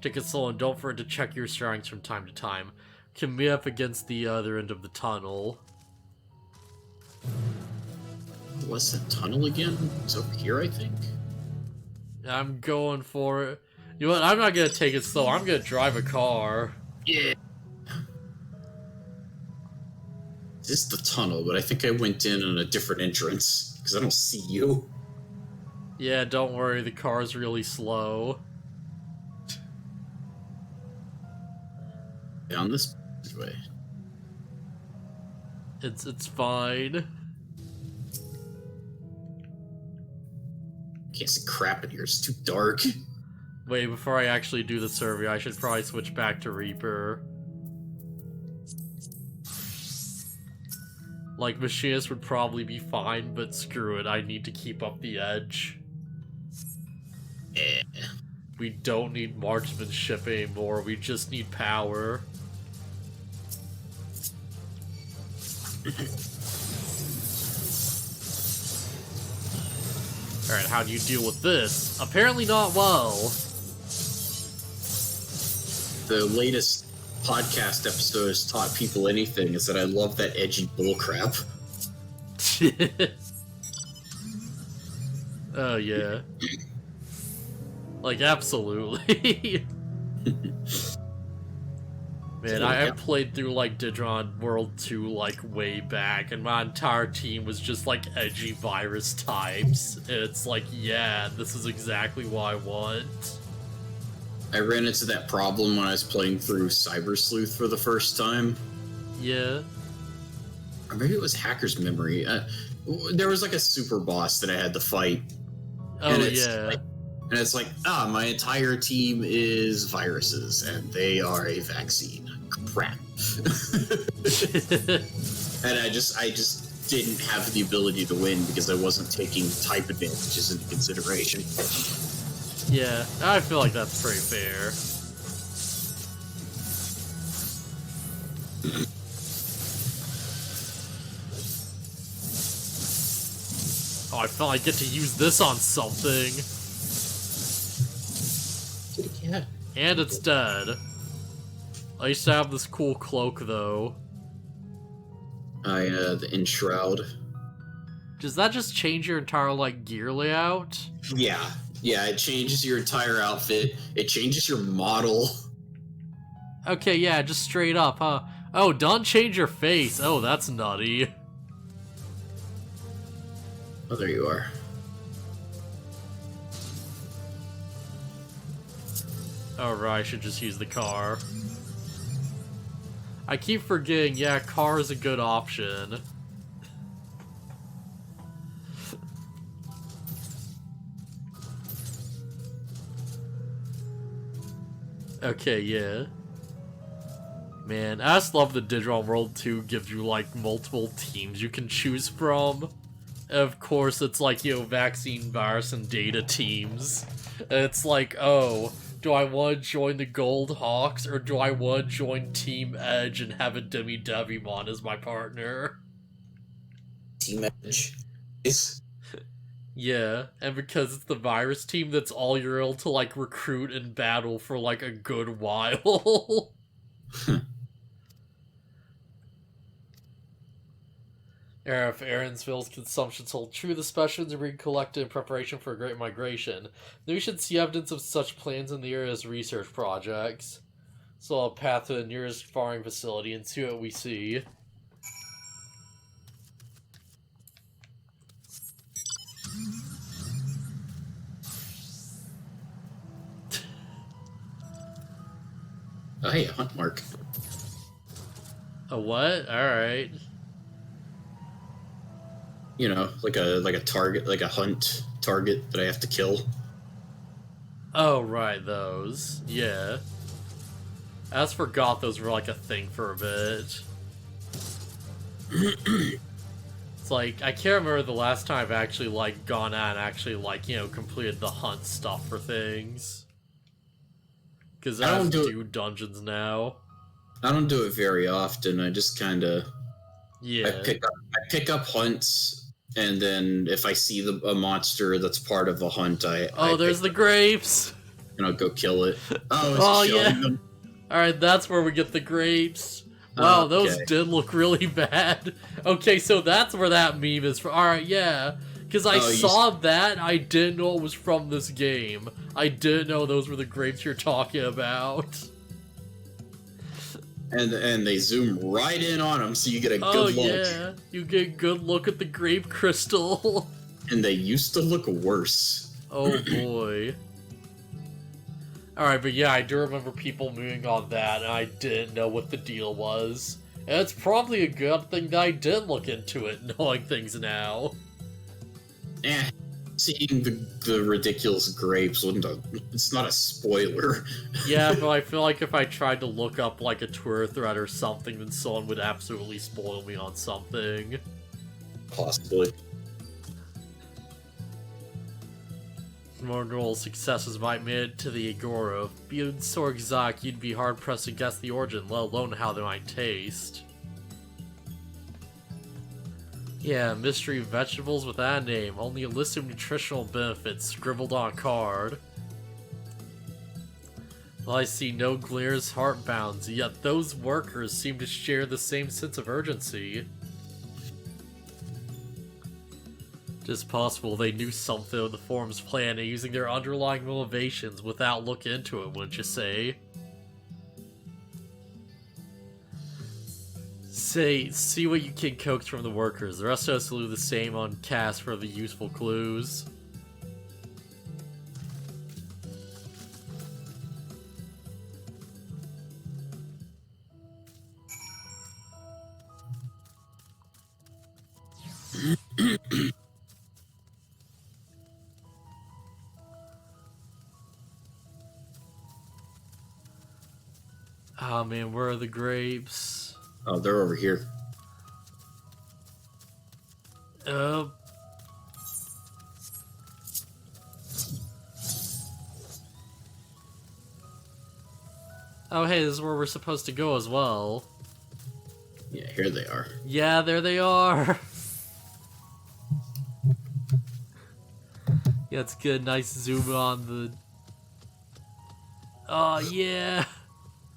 Take it slow and don't forget to check your surroundings from time to time. Can meet up against the other end of the tunnel. What's that tunnel again? It's over here, I think. I'm going for it. You know what? I'm not gonna take it slow. I'm gonna drive a car. Yeah. This is the tunnel, but I think I went in on a different entrance because I don't see you. Yeah, don't worry. The car's really slow. Down this way. It's fine. Can't see crap in here. It's too dark. Wait, before I actually do the survey, I should probably switch back to Reaper. Like, Machinist would probably be fine, but screw it, I need to keep up the edge. Eh. We don't need marksmanship anymore, we just need power. Alright, how do you deal with this? Apparently not well. The latest podcast episode has taught people anything is that I love that edgy bullcrap. Oh, yeah. Like, absolutely. Man, I played through, like, Digimon World 2, like, way back, and my entire team was just, like, edgy virus types. And it's like, yeah, this is exactly what I want. I ran into that problem when I was playing through Cyber Sleuth for the first time. Yeah. Or maybe it was Hacker's Memory. There was, like, a super boss that I had to fight. Oh, and it's yeah. And it's like, my entire team is viruses, and they are a vaccine. Crap. And I just didn't have the ability to win because I wasn't taking type advantages into consideration. Yeah, I feel like that's pretty fair. Oh, I feel like I get to use this on something. Yeah. And it's dead. I used to have this cool cloak, though. The Enshroud. Does that just change your entire, like, gear layout? Yeah. Yeah, it changes your entire outfit. It changes your model. Okay, yeah, just straight up, huh? Oh, don't change your face. Oh, that's nutty. Oh, there you are. Alright, I should just use the car. I keep forgetting, yeah, car is a good option. Okay, yeah. Man, I just love that Digimon World 2 gives you, like, multiple teams you can choose from. And of course, it's like, you know, vaccine, virus, and data teams. And it's like, oh, do I want to join the Gold Hawks, or do I want to join Team Edge and have a Demi-Devimon as my partner? Team Edge is... Yeah, and because it's the virus team, that's all you're able to, like, recruit and battle for, like, a good while. If Aaronsville's consumptions hold true, the specimens are being collected in preparation for a great migration. Then we should see evidence of such plans in the area as research projects. So I'll path to the nearest farming facility and see what we see. Oh, hey, a hunt mark. A what? Alright. You know, like a target, like a hunt target that I have to kill. Oh, right, those. Yeah. I just forgot those were like a thing for a bit. It's like, I can't remember the last time I've actually, like, gone out and actually, like, you know, completed the hunt stuff for things. Because I don't do dungeons now. I don't do it very often. I just kind of... Yeah. I pick up hunts, and then if I see a monster that's part of a hunt, there's the grapes! And I'll go kill it. Oh, yeah. Alright, that's where we get the grapes. Wow, those did look really bad. Okay, so that's where that meme is from. Alright, yeah. Because I saw that, I didn't know it was from this game. I didn't know those were the grapes you're talking about. And they zoom right in on them, so you get a good look. Oh, yeah. You get a good look at the grape crystal. And they used to look worse. Oh, boy. Alright, but yeah, I do remember people moving on that, and I didn't know what the deal was. And it's probably a good thing that I did look into it, knowing things now. Seeing the ridiculous grapes it's not a spoiler. Yeah, but I feel like if I tried to look up, like, a Twitter thread or something, then someone would absolutely spoil me on something. Possibly. More normal successes might make it to the Agora. Being so exotic, you'd be hard-pressed to guess the origin, let alone how they might taste. Yeah, mystery vegetables with that name. Only a list of nutritional benefits scribbled on a card. Well, I see no glares, heartbounds, yet those workers seem to share the same sense of urgency. Just possible they knew something of the forum's plan and using their underlying motivations without looking into it, wouldn't you say? See what you can coax from the workers. The rest of us will do the same on cast for the useful clues. Oh man, where are the grapes? Oh, they're over here. Oh, hey, this is where we're supposed to go as well. Yeah, here they are. Yeah, there they are. Yeah, it's good. Nice zoom on the... Oh, yeah.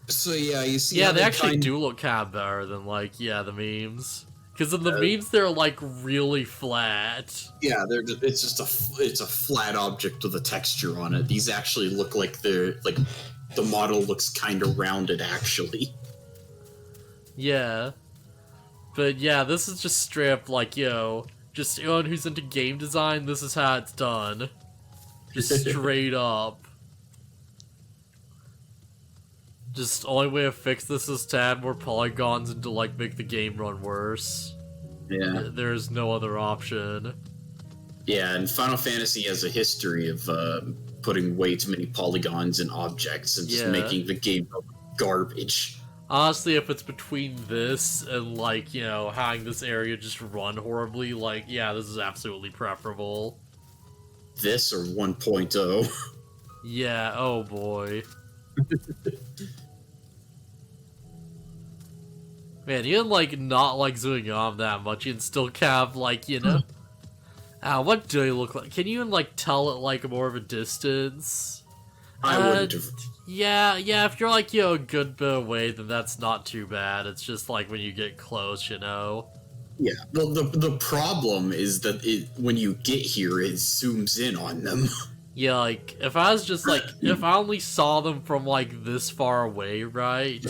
So yeah, you see. Yeah, they actually do look kind of better than like the memes. Because in the memes, they're like really flat. Yeah, it's just a flat object with a texture on it. These actually look like the model looks kind of rounded actually. Yeah, but yeah, this is just straight up like just anyone who's into game design. This is how it's done. Just straight up. Just only way to fix this is to add more polygons and to like make the game run worse. Yeah. There's no other option. Yeah, and Final Fantasy has a history of putting way too many polygons in objects and just making the game garbage. Honestly, if it's between this and like, having this area just run horribly, like, yeah, this is absolutely preferable. This or 1.0. Yeah, oh boy. Man, you can, like, not, like, zooming on that much, you can still have, like, what do they look like? Can you even, like, tell at, like, more of a distance? I wouldn't have. Yeah, if you're, like, a good bit away, then that's not too bad. It's just, like, when you get close, Yeah, well, the problem is that when you get here, it zooms in on them. Yeah, like, if I was just, like, if I only saw them from, like, this far away, right?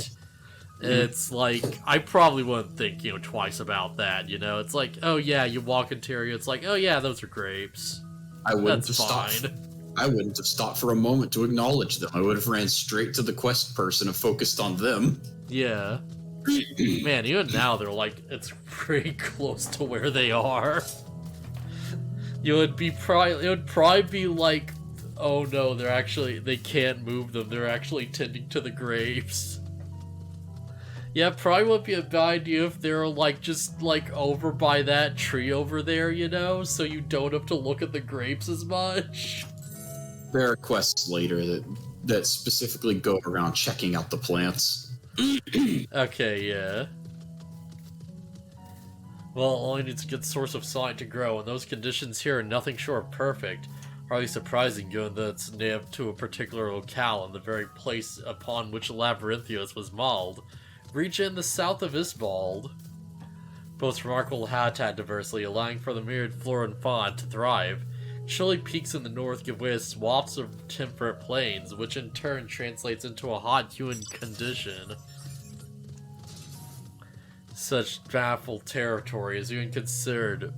It's like, I probably wouldn't think, twice about that, It's like, oh yeah, you walk into area, it's like, oh yeah, those are grapes. I wouldn't That's have fine. stopped. I wouldn't have stopped for a moment to acknowledge them. I would have ran straight to the quest person and focused on them. Yeah. Man, even now, they're like, it's pretty close to where they are. It would probably be like Oh no, they can't move them. They're actually tending to the grapes. Yeah, probably would be a bad idea if they're like just like over by that tree over there, you know, so you don't have to look at the grapes as much. There are quests later that specifically go around checking out the plants. Okay, yeah. Well, all you need is a good source of sunlight to grow, and those conditions here are nothing short of perfect. Hardly surprising given that it's named to a particular locale and the very place upon which Labyrinthios was modeled. Region in the south of Isbald boasts remarkable habitat diversity, allowing for the myriad flora and fauna to thrive. Chilly peaks in the north give way to swaths of temperate plains, which in turn translates into a hot, humid condition. Such baffled territory is even contested,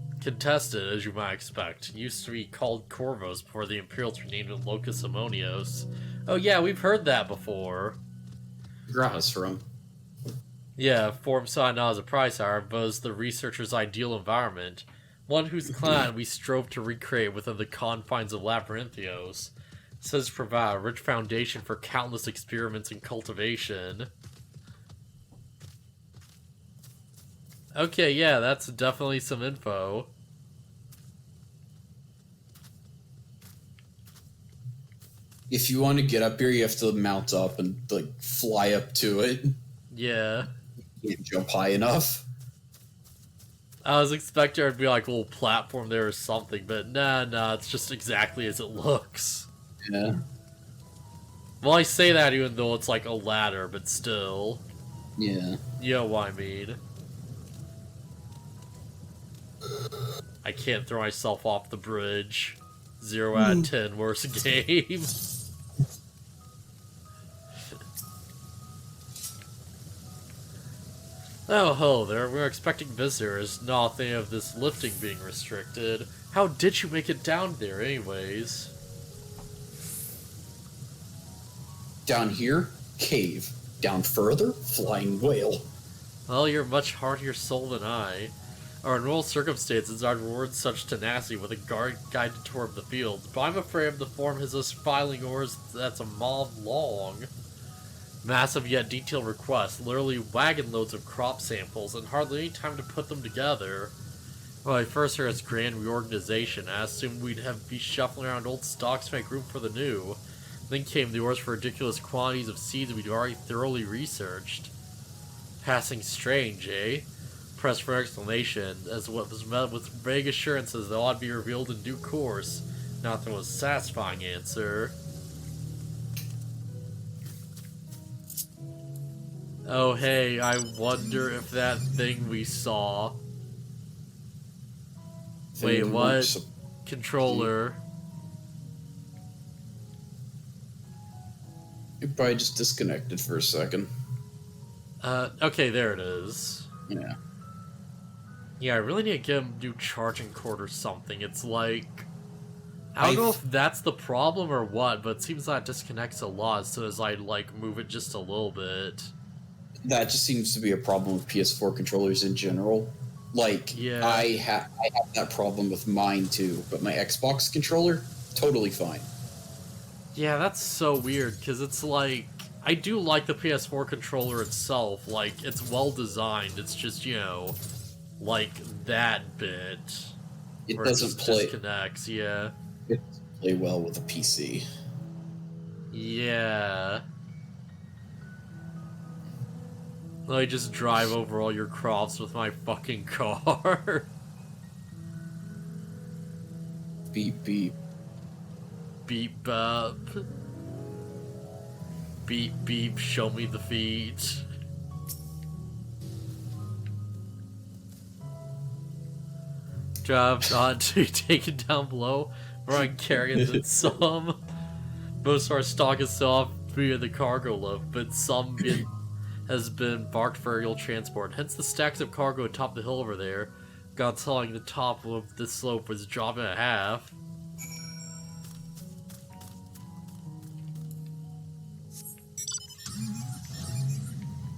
as you might expect. It used to be called Corvos before the Imperials renamed it Locus Ammonios. Oh yeah, we've heard that before. Grass from. Yeah, form saw not as a prize, however, but as the researcher's ideal environment. One whose clan we strove to recreate within the confines of Labyrinthios. Says provide a rich foundation for countless experiments and cultivation. Okay, yeah, that's definitely some info. If you want to get up here, you have to mount up and like fly up to it. Yeah. You can't jump high enough. I was expecting there'd be like a little platform there or something, but nah, it's just exactly as it looks. Yeah. Well, I say that even though it's like a ladder, but still. Yeah. You know what I mean. I can't throw myself off the bridge. 0 out of 10, worst game. Oh, hello there. We're expecting visitors. Nothing of this lifting being restricted. How did you make it down there, anyways? Down here, cave. Down further, flying whale. Well, you're a much hardier soul than I. Our normal circumstances, I'd reward such tenacity with a guided tour of the fields, but I'm afraid of the form has those filing oars that's a mile long. Massive yet detailed requests, literally wagon loads of crop samples, and hardly any time to put them together. When I first heard its grand reorganization, I assumed we'd be shuffling around old stocks to make room for the new. Then came the orders for ridiculous quantities of seeds we'd already thoroughly researched. Passing strange, eh? Pressed for explanation, as what was met with vague assurances that all would be revealed in due course. Nothing was a satisfying answer. Oh hey, I wonder if that thing we saw... Wait, what? Controller. It probably just disconnected for a second. Okay, there it is. Yeah. Yeah, I really need to get him a new charging cord or something. It's like... I don't know if that's the problem or what, but it seems that it disconnects a lot as soon as I, like, move it just a little bit. That just seems to be a problem with PS4 controllers in general. Like, yeah. I have that problem with mine too, but my Xbox controller, totally fine. Yeah, that's so weird, because it's like... I do like the PS4 controller itself, like, it's well designed, it's just, you know, like, that bit. It where doesn't just play... disconnects, yeah. It doesn't play well with a PC. Yeah. Let me just drive over all your crops with my fucking car. Beep, beep. Beep, up. Beep, beep, show me the feet. Drive on to take it down below, where I'm carrying than some. Most of our stock is still off via the cargo lift, but some has been embarked for aerial transport. Hence the stacks of cargo atop the hill over there. God telling the top of this slope was dropping in half.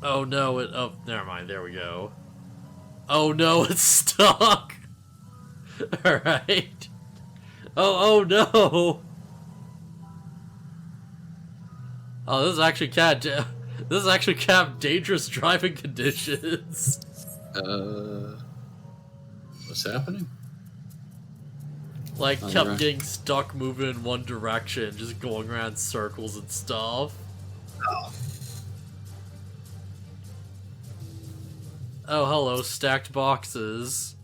Oh no, oh, never mind, there we go. Oh no, it's stuck! Alright. Oh no! Oh, this is actually kind of dangerous driving conditions. What's happening? Like, Oh, kept right. getting stuck moving in one direction, just going around in circles and stuff. Oh, hello, stacked boxes.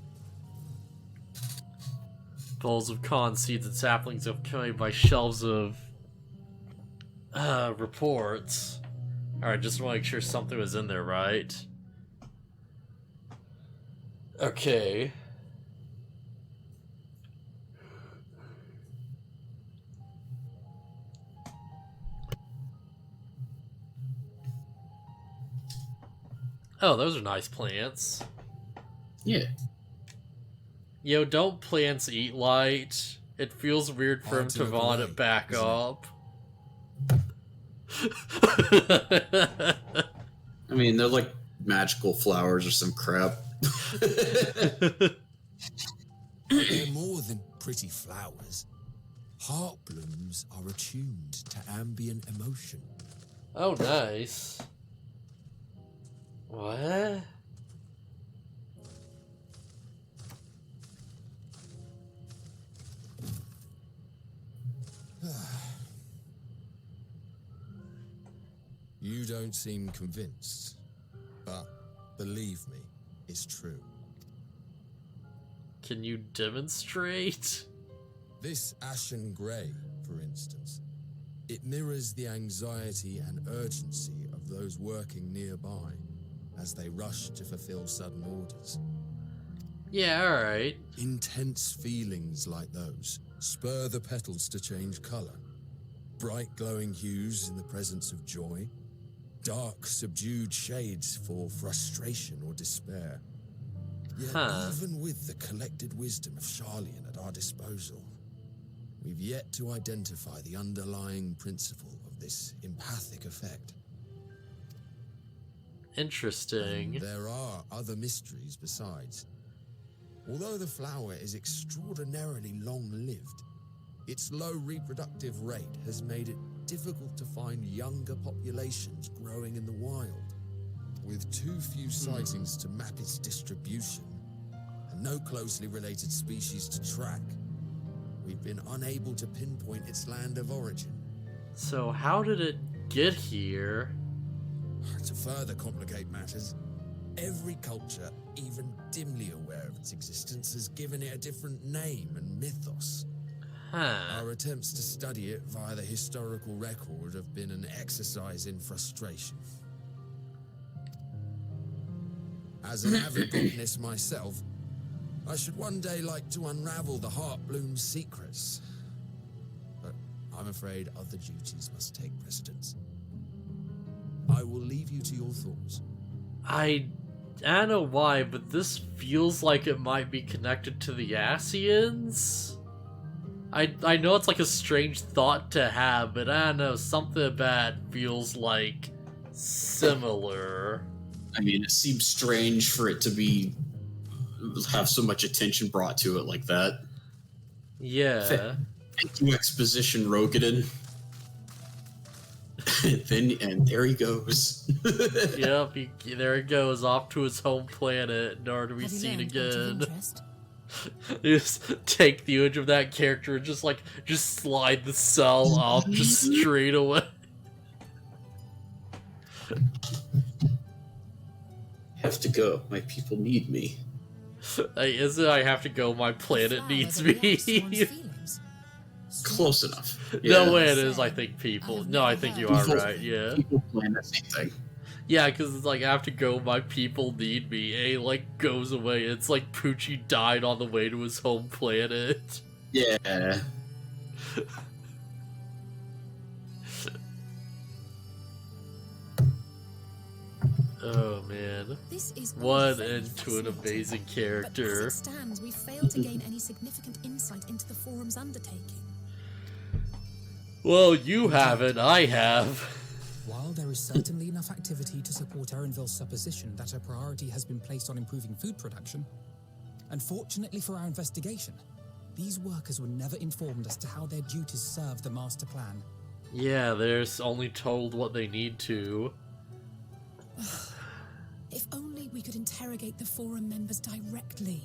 Bowls of con seeds and saplings accompanied by shelves of reports. Alright, just want to make sure something was in there, right? Okay. Oh, those are nice plants. Yeah. Yo, don't plants eat light? It feels weird for him to vomit it back up. I mean, they're like magical flowers or some crap. They're more than pretty flowers. Heart blooms are attuned to ambient emotion. Oh, nice. What? You don't seem convinced, but believe me, it's true. Can you demonstrate? This ashen grey, for instance, it mirrors the anxiety and urgency of those working nearby as they rush to fulfill sudden orders. Yeah, alright. Intense feelings like those spur the petals to change colour. Bright glowing hues in the presence of joy. Dark, subdued shades for frustration or despair. Yet even with the collected wisdom of Charlian at our disposal, we've yet to identify the underlying principle of this empathic effect. Interesting. And there are other mysteries besides. Although the flower is extraordinarily long-lived, its low reproductive rate has made it difficult to find younger populations growing in the wild. With too few sightings to map its distribution, and no closely related species to track, we've been unable to pinpoint its land of origin. So how did it get here? To further complicate matters, every culture, even dimly aware of its existence, has given it a different name and mythos. Our attempts to study it via the historical record have been an exercise in frustration. As an avid botanist myself, I should one day like to unravel the Heartbloom's secrets. But I'm afraid other duties must take precedence. I will leave you to your thoughts. I don't know why, but this feels like it might be connected to the Asians. I know it's like a strange thought to have, but I don't know, something about it feels like similar. I mean, it seems strange for it to have so much attention brought to it like that. Yeah. Thank you, Exposition Rogadin. And there he goes. Yep, there he goes, off to his home planet, nor to be seen again. You just take the image of that character and just slide the cell up just straight away. Have to go. My people need me. Hey, isn't it I have to go, my planet needs me? Close enough. No way it is, I think people. No, I think you are right, yeah. People plan the same thing. Yeah, because it's like, I have to go, my people need me. A, like, goes away. It's like Poochie died on the way to his home planet. Yeah. Oh, man. This is What very into an fascinating, amazing But as character. it stands, we failed to gain any significant insight into the forum's undertaking. Well, you haven't, I have. While there is certainly enough activity to support Erenville's supposition that a priority has been placed on improving food production, unfortunately for our investigation, these workers were never informed as to how their duties serve the master plan. Yeah, they're only told what they need to. If only we could interrogate the forum members directly.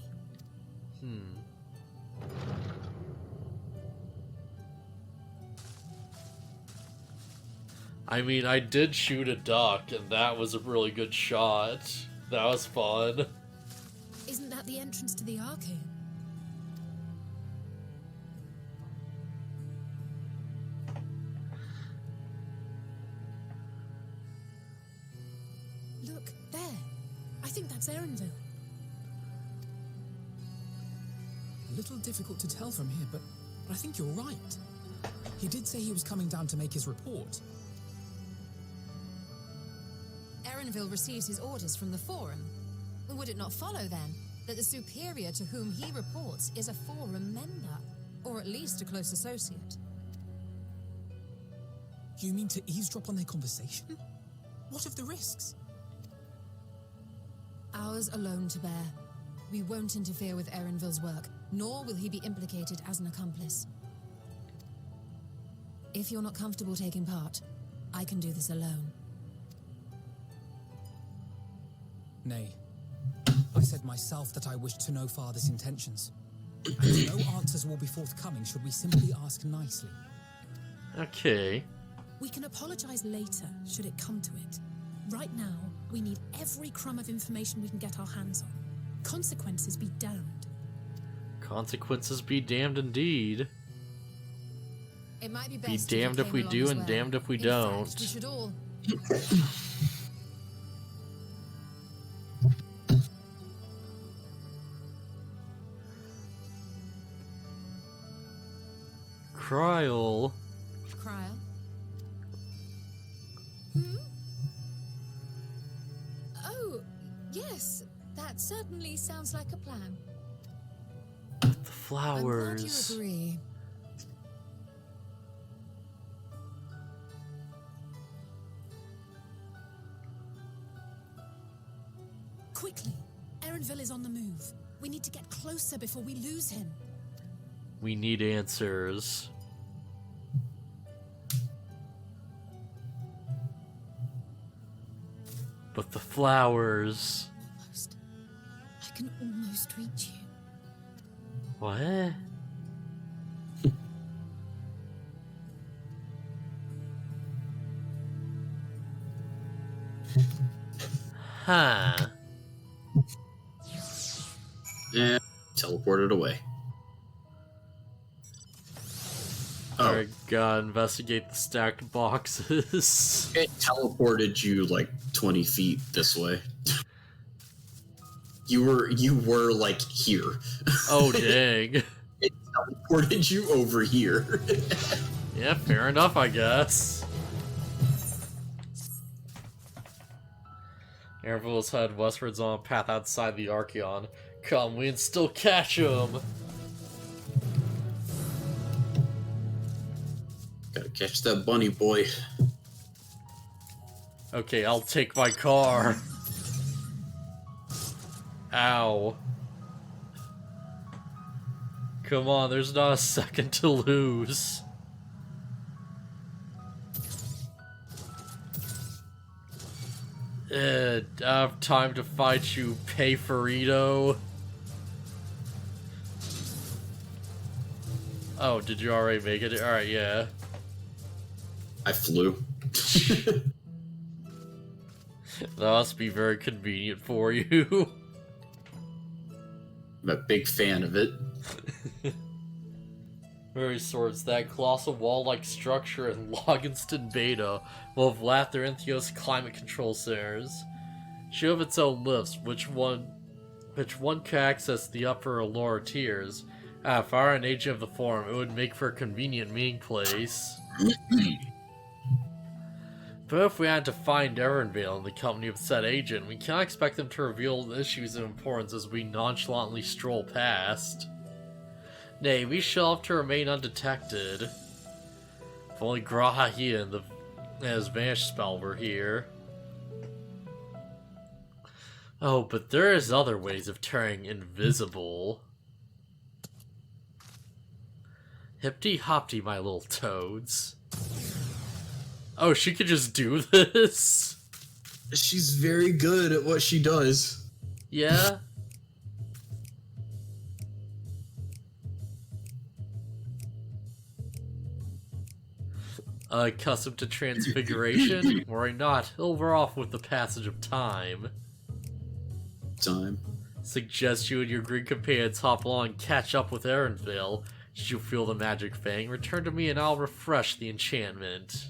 I mean, I did shoot a duck, and that was a really good shot. That was fun. Isn't that the entrance to the arcade? Look, there. I think that's Erenville. A little difficult to tell from here, but I think you're right. He did say he was coming down to make his report. Erenville receives his orders from the Forum. Would it not follow, then, that the superior to whom he reports is a Forum member, or at least a close associate? You mean to eavesdrop on their conversation? What of the risks? Ours alone to bear. We won't interfere with Erenville's work, nor will he be implicated as an accomplice. If you're not comfortable taking part, I can do this alone. Nay. I said myself that I wished to know Father's intentions. And no answers will be forthcoming should we simply ask nicely. Okay. We can apologize later, should it come to it. Right now, we need every crumb of information we can get our hands on. Consequences be damned. Consequences be damned indeed. It might be Be best damned if we do and damned if we don't. Fact, we should all... Kryl. Cryle? Oh, yes. That certainly sounds like a plan. The I'm glad flowers. you agree. Quickly! Erenville is on the move. We need to get closer before we lose him. We need answers. But the flowers. Almost. I can almost reach you. What? Huh. And teleported away. Alright, gotta investigate the stacked boxes. It teleported you like 20 feet this way. You were like here. Oh, dang. It teleported you over here. Yeah, fair enough, I guess. Erenville's head westwards on a path outside the Archeon. Come, we can still catch him! Gotta catch that bunny boy. Okay, I'll take my car. Ow. Come on, there's not a second to lose. I have time to fight you, Payfarito. Oh, did you already make it? Alright, yeah. I flew. That must be very convenient for you. I'm a big fan of it. Very sorts that colossal wall-like structure in Loginston Beta will have Labyrinthos climate control centers. Should have its own lifts, which one can access the upper or lower tiers. If I were an agent of the Forum, it would make for a convenient meeting place. But if we had to find Erenville in the company of said agent, we can't expect them to reveal the issues of importance as we nonchalantly stroll past. Nay, we shall have to remain undetected. If only Grahahia and his vanish spell were here. Oh, but there is other ways of turning invisible. Hippity hoppity, my little toads. Oh, she could just do this? She's very good at what she does. Yeah? Accustomed to transfiguration? Worry not, it'll wear off with the passage of time. Suggest you and your green companions hop along and catch up with Erenville. Should you feel the magic fang, return to me and I'll refresh the enchantment.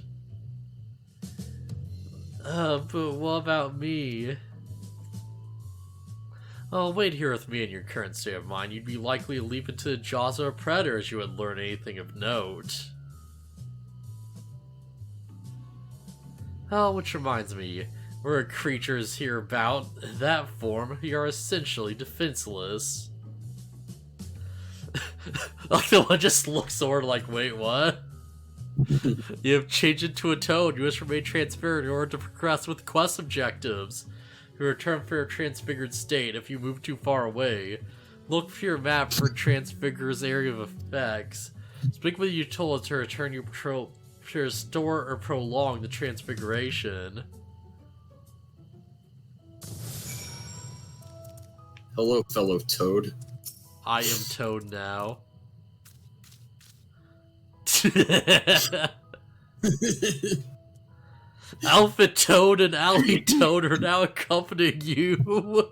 But what about me? Oh, wait here with me in your current state of mind. You'd be likely to leap into the jaws of a predator as you would learn anything of note. Oh, which reminds me, we're creatures here about that form, you are essentially defenseless. Like the one just looks over like, wait, what? You have changed into a toad. You must remain transparent in order to progress with quest objectives. You return for your transfigured state if you move too far away. Look for your map for Transfigure's area of effects. Speak with Utola to return you to restore or prolong the transfiguration. Hello, fellow toad. I am Toad now. Alpha Toad and Ally Toad are now accompanying you.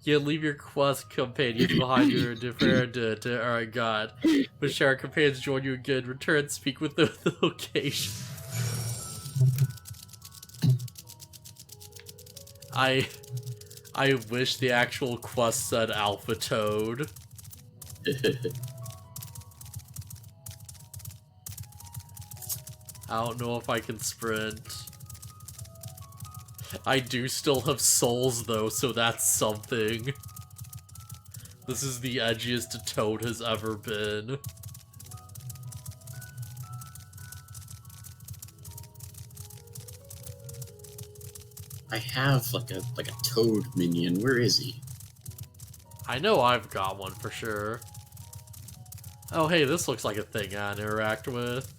You leave your quest companions behind you and defer to our god. But shall our companions join you again, return, speak with the location. I wish the actual quest said Alpha Toad. I don't know if I can sprint. I do still have souls though, so that's something. This is the edgiest a Toad has ever been. I have like a toad minion. Where is he? I know I've got one for sure. Oh hey, this looks like a thing I interact with.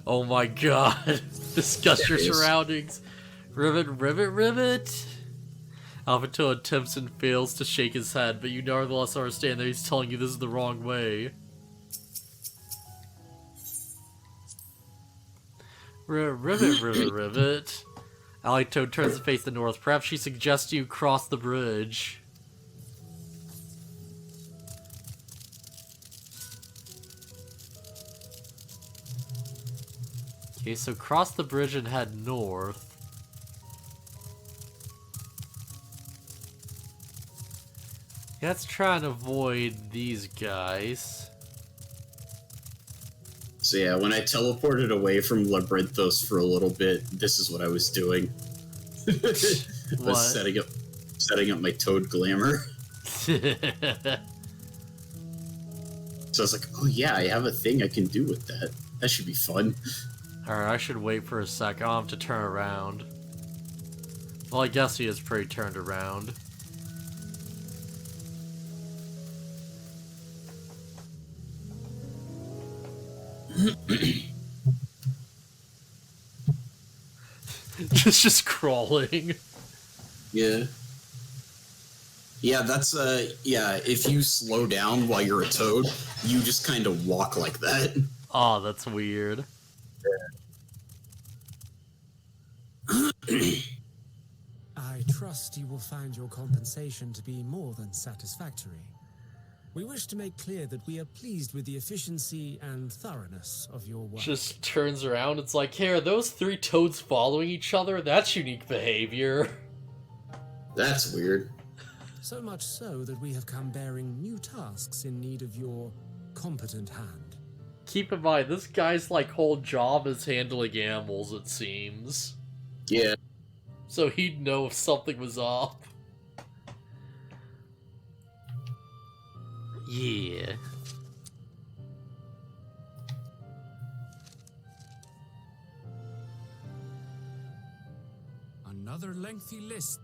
Oh my god. Discuss your surroundings. Rivet, rivet, rivet. Alpha attempts and fails to shake his head, but you nevertheless understand that he's telling you this is the wrong way. Rivet, rivet, rivet. Ally Toad turns to face the north. Perhaps she suggests you cross the bridge. Okay, so cross the bridge and head north. Let's try and avoid these guys. So yeah, when I teleported away from Labyrinthos for a little bit, this is what I was doing. I was setting up my Toad glamour. So I was like, oh yeah, I have a thing I can do with that. That should be fun. Alright, I should wait for a sec. I'll have to turn around. Well, I guess he is pretty turned around. just crawling. Yeah. Yeah, that's yeah, if you slow down while you're a toad, you just kind of walk like that. Oh, that's weird. I trust you will find your compensation to be more than satisfactory. We wish to make clear that we are pleased with the efficiency and thoroughness of your work. Just turns around, it's like, hey, are those three toads following each other? That's unique behavior. That's weird. So much so that we have come bearing new tasks in need of your competent hand. Keep in mind, this guy's like whole job is handling animals, it seems. Yeah. So he'd know if something was off. Yeah. Another lengthy list.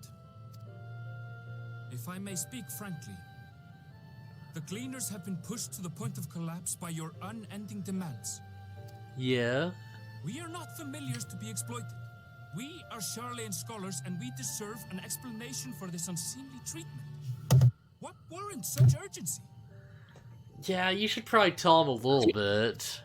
If I may speak frankly, the cleaners have been pushed to the point of collapse by your unending demands. Yeah. We are not familiars to be exploited. We are Charlian scholars, and we deserve an explanation for this unseemly treatment. What warrants such urgency? Yeah, you should probably tell him a little bit.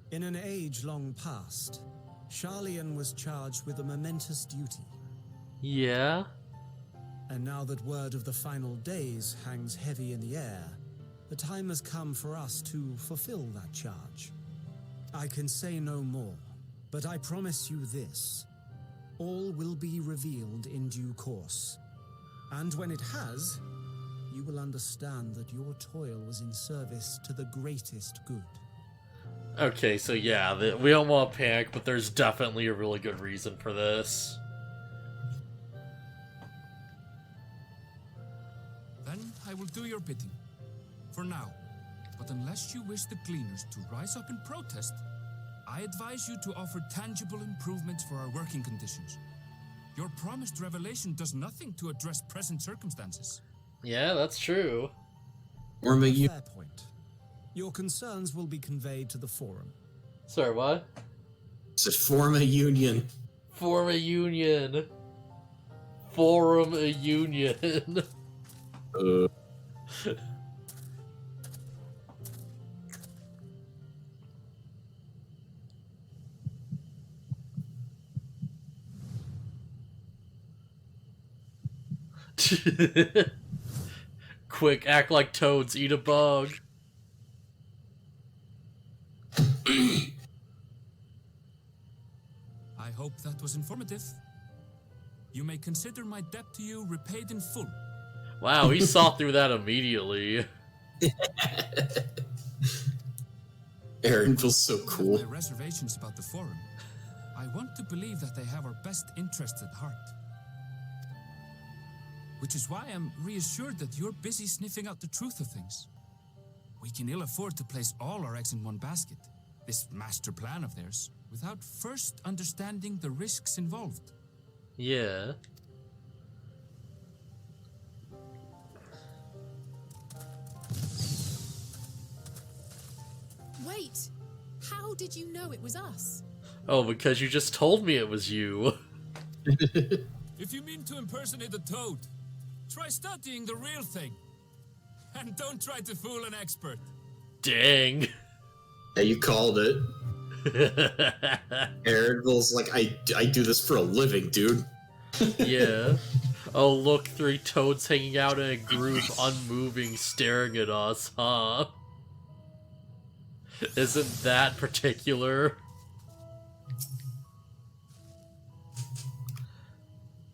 In an age long past, Charlian was charged with a momentous duty. Yeah. And now that word of the final days hangs heavy in the air, the time has come for us to fulfill that charge. I can say no more, but I promise you this. All will be revealed in due course. And when it has, you will understand that your toil was in service to the greatest good. Okay, so yeah, we don't want to panic, but there's definitely a really good reason for this. Then I will do your bidding. For now. But unless you wish the cleaners to rise up in protest, I advise you to offer tangible improvements for our working conditions. Your promised revelation does nothing to address present circumstances. Yeah, that's true. Or you. Fair point. Your concerns will be conveyed to the forum. Sorry, what? It's a form a union. Form a union. Forum a union. Quick, act like toads, eat a bug. I hope that was informative. You may consider my debt to you repaid in full. Wow, he saw through that immediately. Aaron feels so cool. My reservations about the forum. I want to believe that they have our best interests at heart. Which is why I'm reassured that you're busy sniffing out the truth of things. We can ill afford to place all our eggs in one basket, this master plan of theirs, without first understanding the risks involved. Yeah. Wait! How did you know it was us? Oh, because you just told me it was you. If you mean to impersonate a toad, try studying the real thing. And don't try to fool an expert. Dang. Yeah, you called it. Aaronville's like, I do this for a living, dude. Yeah. Oh, look, 3 toads hanging out in a group, unmoving, staring at us, huh? Isn't that particular?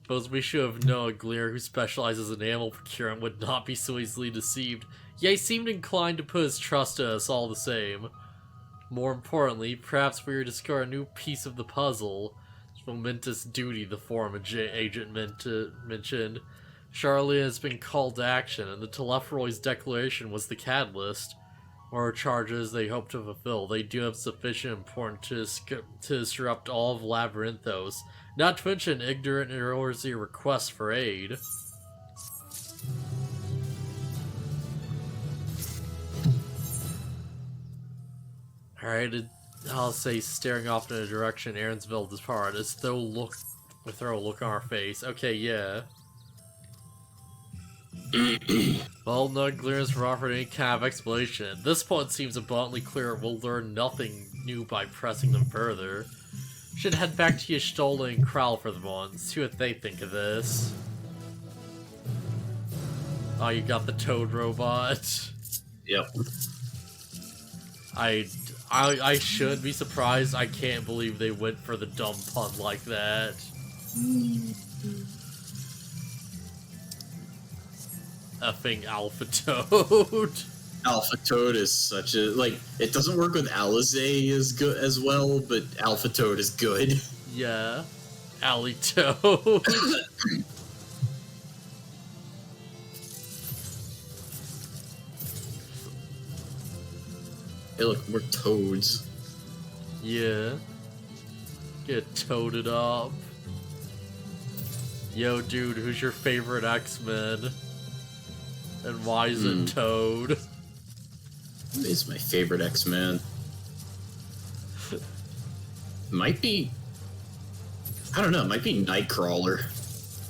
Suppose we should have known a Gleer who specializes in animal procurement would not be so easily deceived. Yet he seemed inclined to put his trust in us all the same. More importantly, perhaps we were to discover a new piece of the puzzle. Momentous duty, the forum agent mentioned. Charlian has been called to action, and the Telepharoid's declaration was the catalyst. More charges they hope to fulfill. They do have sufficient importance to disrupt all of Labyrinthos, not to mention ignorant and early requests for aid. Alright, I'll say staring off in a direction Aaronsville depart, as though throw a look on our face. Okay, yeah. Well, no clearance for offering any kind of explanation. At this point, it seems abundantly clear we'll learn nothing new by pressing them further. Should head back to Y'shtola and Kral for the moment, see what they think of this. Oh, you got the toad robot. Yep. I should be surprised. I can't believe they went for the dumb pun like that. Effing Alpha Toad. Alpha Toad is such a, like, it doesn't work with Alizé as well, but Alpha Toad is good. Yeah. Alley Toad. Hey, look, we're toads. Yeah. Get toaded up. Yo, dude, who's your favorite X-Men? And why is it Toad? He's my favorite X-Men. Might be... I don't know, might be Nightcrawler.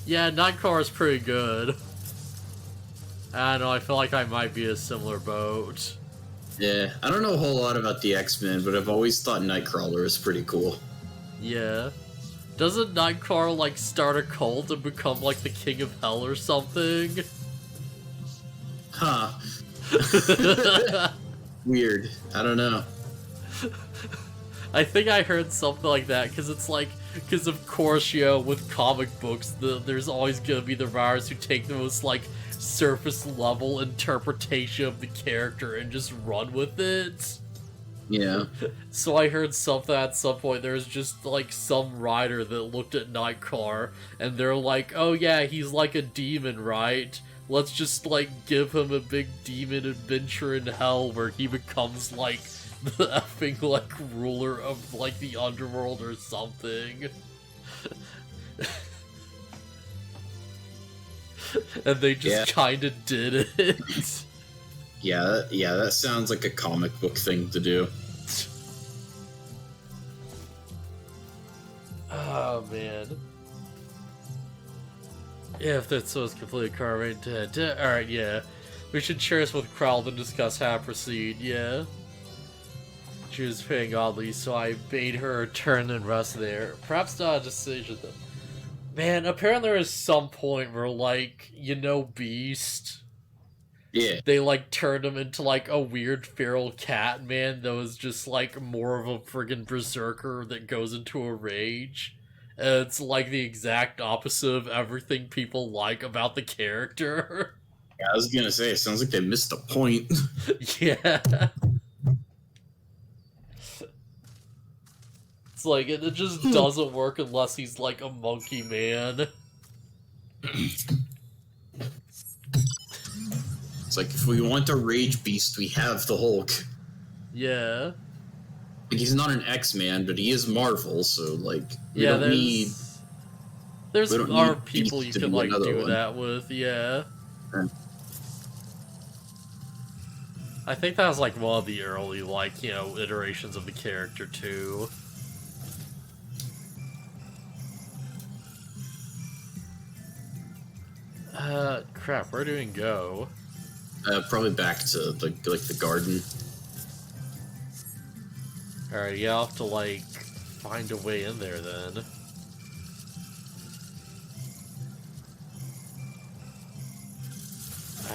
Yeah, Nightcrawler's pretty good. I don't know, I feel like I might be a similar boat. Yeah, I don't know a whole lot about the X-Men, but I've always thought Nightcrawler is pretty cool. Yeah. Doesn't Nightcrawler, like, start a cult and become, like, the king of hell or something? Huh. Weird. I don't know. I think I heard something like that, because it's like, because of course, you know, with comic books, there's always gonna be the writers who take the most, like, surface level interpretation of the character and just run with it. Yeah. So I heard something at some point, there's just, like, some writer that looked at Nightcrawler, and they're like, oh yeah, he's like a demon, right? Let's just, like, give him a big demon adventure in hell where he becomes, like, the effing, like, ruler of, like, the underworld or something. And they just kinda did it. Yeah, that sounds like a comic book thing to do. Oh, man. Yeah, if that's so, it's completely carved. Alright, yeah. We should share this with Krell and discuss how to proceed, yeah? She was feeling oddly, so I bade her return and rest there. Perhaps not a decision, though. Man, apparently there is some point where, like, you know Beast? Yeah. They, like, turned him into, like, a weird feral cat man that was just, like, more of a friggin' berserker that goes into a rage. And it's, like, the exact opposite of everything people like about the character. Yeah, I was gonna say, it sounds like they missed a point. Yeah. It's like, it just doesn't work unless he's, like, a monkey man. It's like, if we want a rage beast, we have the Hulk. Yeah. Like, he's not an X-Man, but he is Marvel, so, like, we Yeah, don't need... There's we don't are need people Beast you to can, be like, another do one. that with, yeah. Yeah. I think that was, like, one of the early, like, you know, iterations of the character, too. Crap, where do we go? Probably back to, like the garden. Alright, yeah, I'll have to, like, find a way in there, then.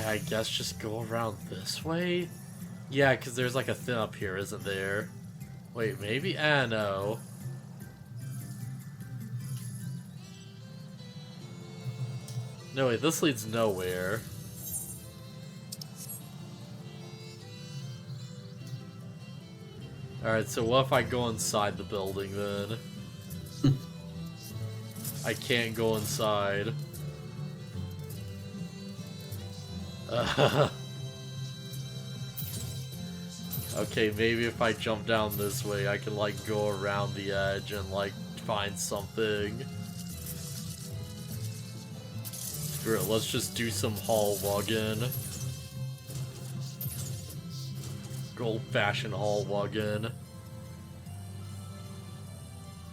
I guess just go around this way? Yeah, because there's, like, a thing up here, isn't there? Wait, maybe? No. No, wait, this leads nowhere. Alright, so what if I go inside the building, then? I can't go inside. Okay, maybe if I jump down this way, I can, like, go around the edge and, like, find something. Screw it, let's just do some hall wugging. Old-fashioned hall wugging.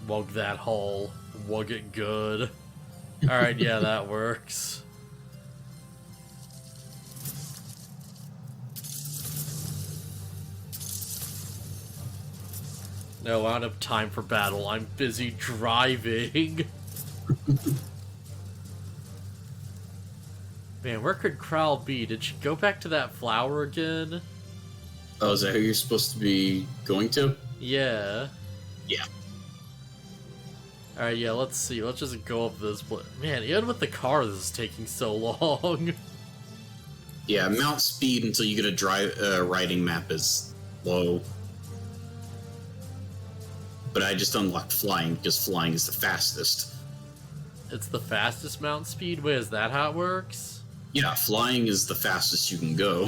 Wug that hall. Wug it good. Alright, yeah, that works. No, I don't have time for battle. I'm busy driving. Man, where could Crowl be? Did she go back to that flower again? Oh, is that who you're supposed to be going to? Yeah. Yeah. Alright, yeah, let's see. Let's just go up this. Man, even with the car, this is taking so long. Yeah, mount speed until you get a riding map is low. But I just unlocked flying, because flying is the fastest. It's the fastest mount speed? Wait, is that how it works? Yeah, flying is the fastest you can go.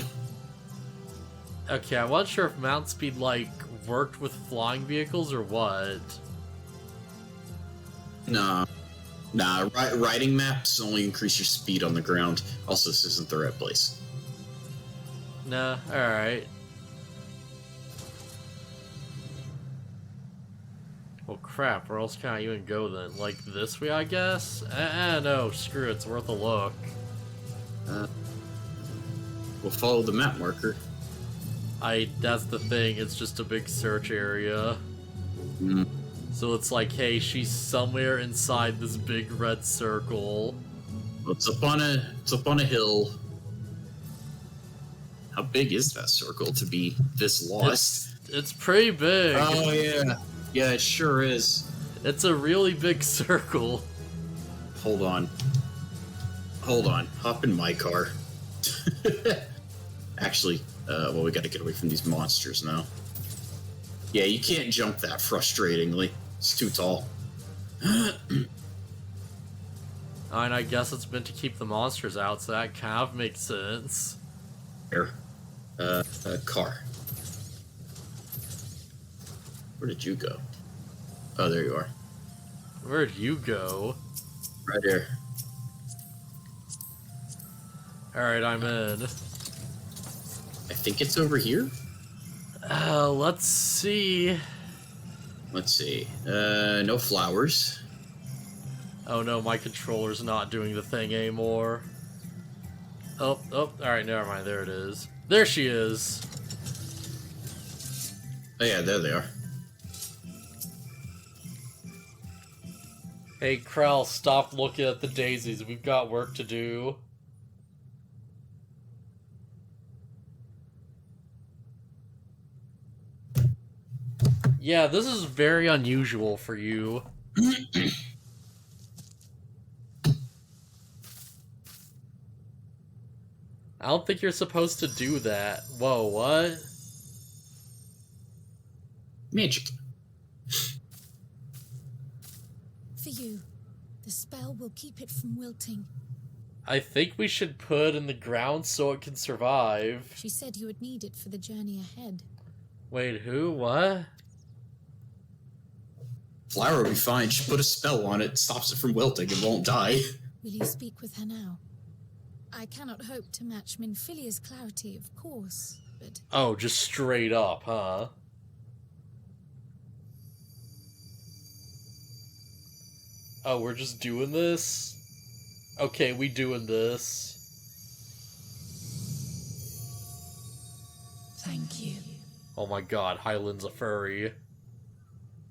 Okay, I wasn't sure if mount speed, like, worked with flying vehicles or what. Nah, riding maps only increase your speed on the ground. Also, this isn't the right place. Nah, alright. Well, crap, where else can I even go then? Like, this way, I guess? No, screw it, it's worth a look. We'll follow the map marker. That's the thing, it's just a big search area. So it's like, hey, she's somewhere inside this big red circle. Well, it's up on a hill. How big is that circle to be this lost? It's pretty big. Oh yeah. Yeah, it sure is. It's a really big circle. Hold on. Hop in my car. Actually, well, we gotta get away from these monsters now. Yeah, you can't jump that frustratingly. It's too tall. And I guess it's meant to keep the monsters out, so that kind of makes sense. Here. Car. Where did you go? Oh, there you are. Where'd you go? Right here. Alright, I'm in. I think it's over here? Let's see. Let's see. No flowers. Oh no, my controller's not doing the thing anymore. Oh, alright, never mind, there it is. There she is! Oh yeah, there they are. Hey, Krell, stop looking at the daisies, we've got work to do. Yeah, this is very unusual for you. I don't think you're supposed to do that. Whoa, what? Magic. For you, the spell will keep it from wilting. I think we should put it in the ground so it can survive. She said you would need it for the journey ahead. Wait, who? What? Flower will be fine. Just put a spell on it, stops it from wilting, it won't die. Will you speak with her now? I cannot hope to match Minfilia's clarity, of course, but... Oh, just straight up, huh? Oh, we're just doing this? Okay, we doing this. Thank you. Oh my god, Hyland's a furry.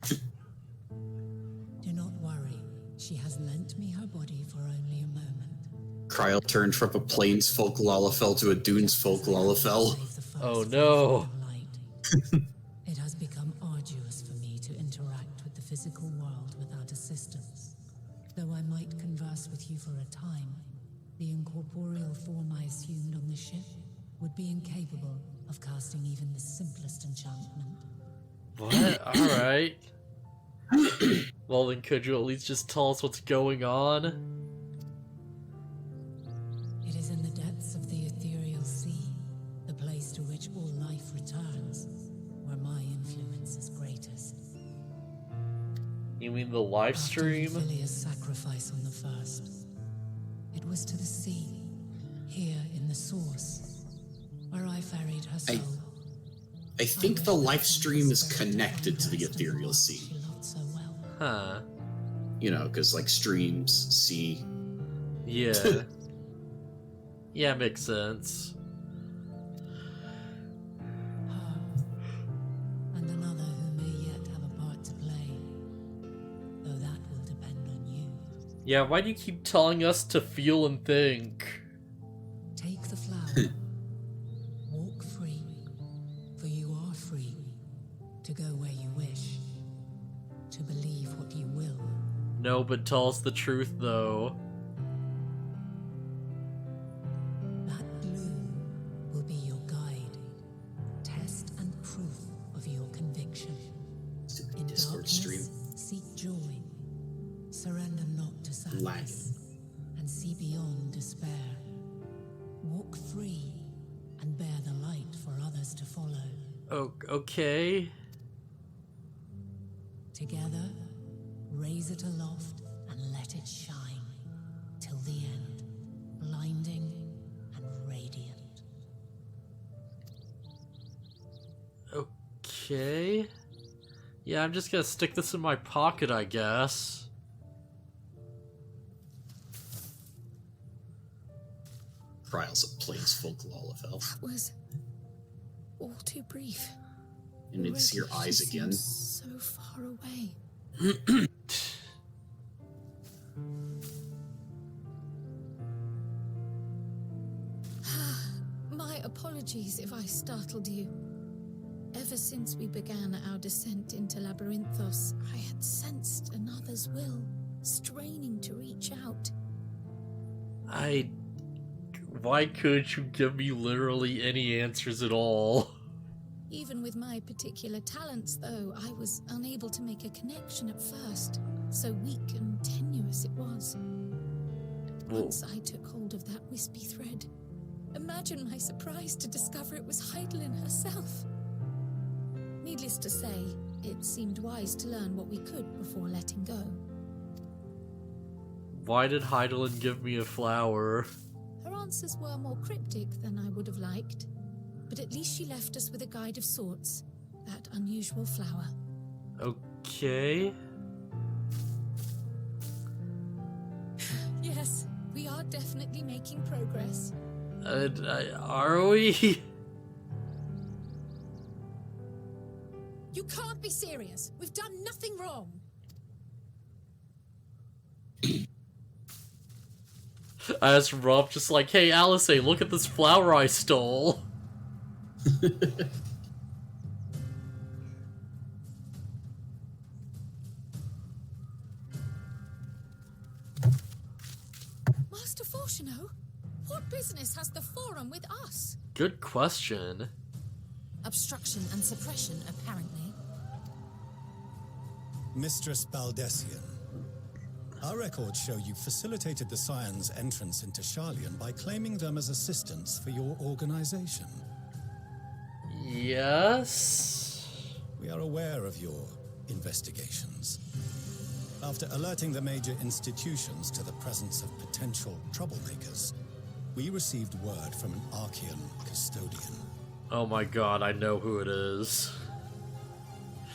Do not worry. She has lent me her body for only a moment. Kryl turned from a plains folk Lalafell to a dunes folk Lalafell. Oh no! It has become arduous for me to interact with the physical world without assistance. Though I might converse with you for a time, the incorporeal form I assumed on the ship would be incapable of casting even the simplest enchantment. What? Alright. Well then, could you at least just tell us what's going on? It is in the depths of the ethereal sea, the place to which all life returns, where my influence is greatest. You mean the live stream? After Minfilia's sacrifice on the first, it was to the sea, here in the source, where I ferried her soul. I think the live stream is connected to the ethereal sea. She loved so well. Huh. You know, because like streams, sea. Yeah. Yeah, makes sense. Her, and another who may yet have a part to play, though that will depend on you. Yeah, why do you keep telling us to feel and think? Take the flower. Walk free, for you are free to go where you wish, to believe what you will. No, but tell us the truth, though. That blue will be your guide, test and proof of your conviction. In Discord darkness, stream. seek joy. Surrender not to sadness, Lagging. and see beyond despair. Walk free and bear the light for others to follow. Oh, okay. Together, raise it aloft and let it shine till the end, blinding and radiant. Okay. Yeah, I'm just gonna stick this in my pocket, I guess. Trials of Planesfolk Lalafell. That was all too brief. You need to see your Already eyes she again. seems so far away. My apologies if I startled you. Ever since we began our descent into Labyrinthos, I had sensed another's will, straining to reach out. Why couldn't you give me literally any answers at all? Even with my particular talents, though, I was unable to make a connection at first. So weak and tenuous it was. Once I took hold of that wispy thread, imagine my surprise to discover it was Heidelin herself. Needless to say, it seemed wise to learn what we could before letting go. Why did Heidelin give me a flower? Her answers were more cryptic than I would have liked, but at least she left us with a guide of sorts, that unusual flower. Okay. Yes, we are definitely making progress. Are we? You can't be serious. We've done nothing wrong. As Rob just like, hey Alice, look at this flower I stole. Master Fortuno, what business has the Forum with us? Good question. Obstruction and suppression, apparently. Mistress Baldessian, our records show you facilitated the Scions' entrance into Sharlayan by claiming them as assistants for your organization. Yes? We are aware of your investigations. After alerting the major institutions to the presence of potential troublemakers, we received word from an Archean custodian. Oh my god, I know who it is.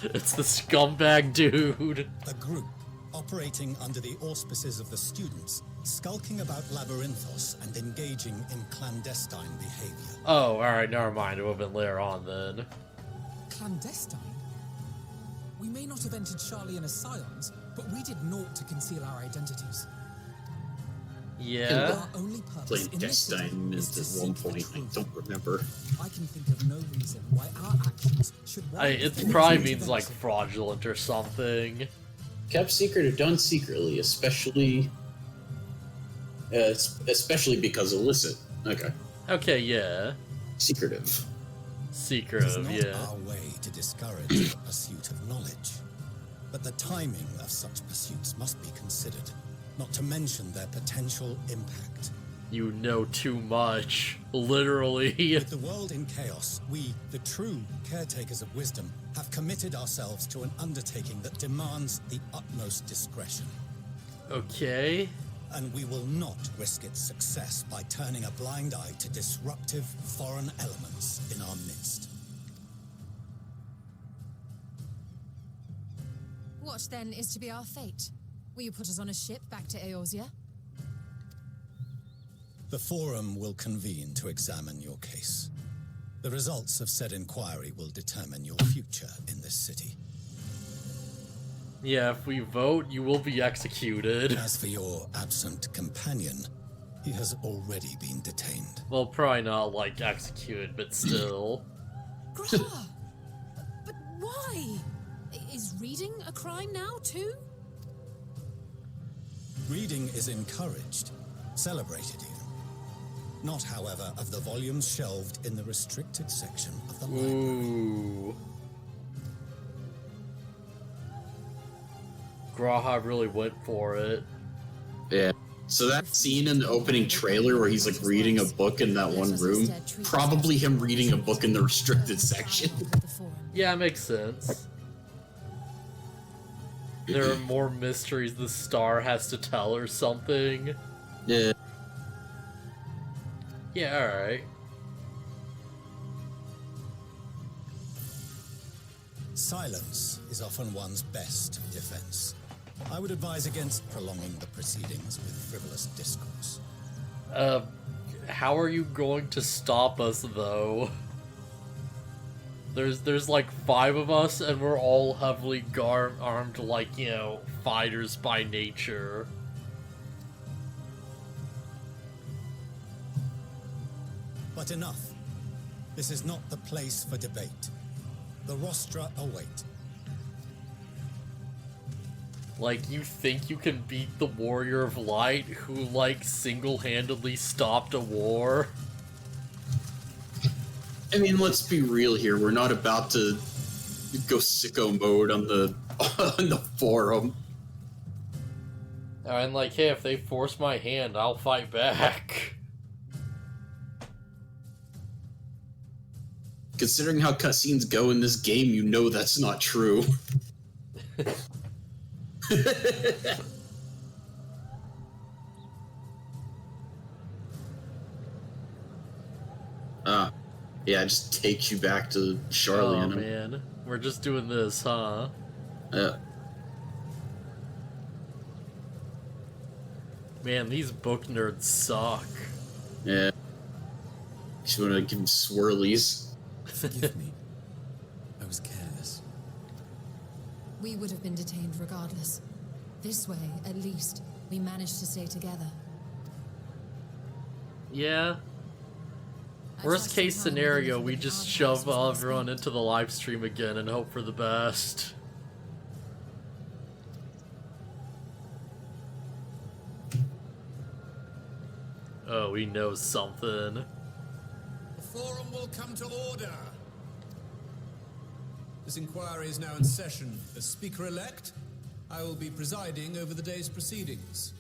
It's the scumbag dude. A group operating under the auspices of the students, skulking about Labyrinthos and engaging in clandestine behavior. Oh, alright, never mind. It would have been later on then. Clandestine? We may not have entered Sharlayan as Scions, but we did naught to conceal our identities. Yeah? Our only purpose in this Clandestine is to at seek one the point. I truth. don't remember. I can think of no reason why our actions should warrant It any probably intervention. means like fraudulent or something. Kept secret or done secretly, especially because illicit. Okay. Okay, yeah. It Secretive. is Secretive, not yeah. our way to discourage the pursuit of knowledge, but the timing of such pursuits must be considered, not to mention their potential impact. You know too much. Literally. With the world in chaos, we, the true caretakers of wisdom, have committed ourselves to an undertaking that demands the utmost discretion. Okay. And we will not risk its success by turning a blind eye to disruptive foreign elements in our midst. What then is to be our fate? Will you put us on a ship back to Eorzea? The Forum will convene to examine your case. The results of said inquiry will determine your future in this city. Yeah, if we vote, you will be executed. As for your absent companion, he has already been detained. Well, probably not like executed, but still. Graha! But why? Is reading a crime now, too? Reading is encouraged, celebrated even. Not, however, of the volumes shelved in the restricted section of the library. Ooh. Graha really went for it. Yeah. So that scene in the opening trailer where he's like reading a book in that one room, probably him reading a book in the restricted section. Yeah, makes sense. There are more mysteries the star has to tell or something. Yeah. Yeah, alright. Silence is often one's best defense. I would advise against prolonging the proceedings with frivolous discourse. How are you going to stop us, though? There's like 5 of us, and we're all heavily armed like, you know, fighters by nature. But enough. This is not the place for debate. The rostra await. Like, you think you can beat the Warrior of Light, who, like, single-handedly stopped a war? I mean, let's be real here. We're not about to go sicko mode on the forum. And like, hey, if they force my hand, I'll fight back. Considering how cutscenes go in this game, you know that's not true. Yeah, it just takes you back to Charlie. Oh man, we're just doing this, huh? Yeah. Man, these book nerds suck. Yeah. Just want to give them swirlies. Forgive me. I was careless. We would have been detained regardless. This way, at least, we managed to stay together. Yeah. Worst case scenario, we just shove everyone into the live stream again and hope for the best. Oh, we know something. The forum will come to order. This inquiry is now in session. As Speaker-elect, I will be presiding over the day's proceedings.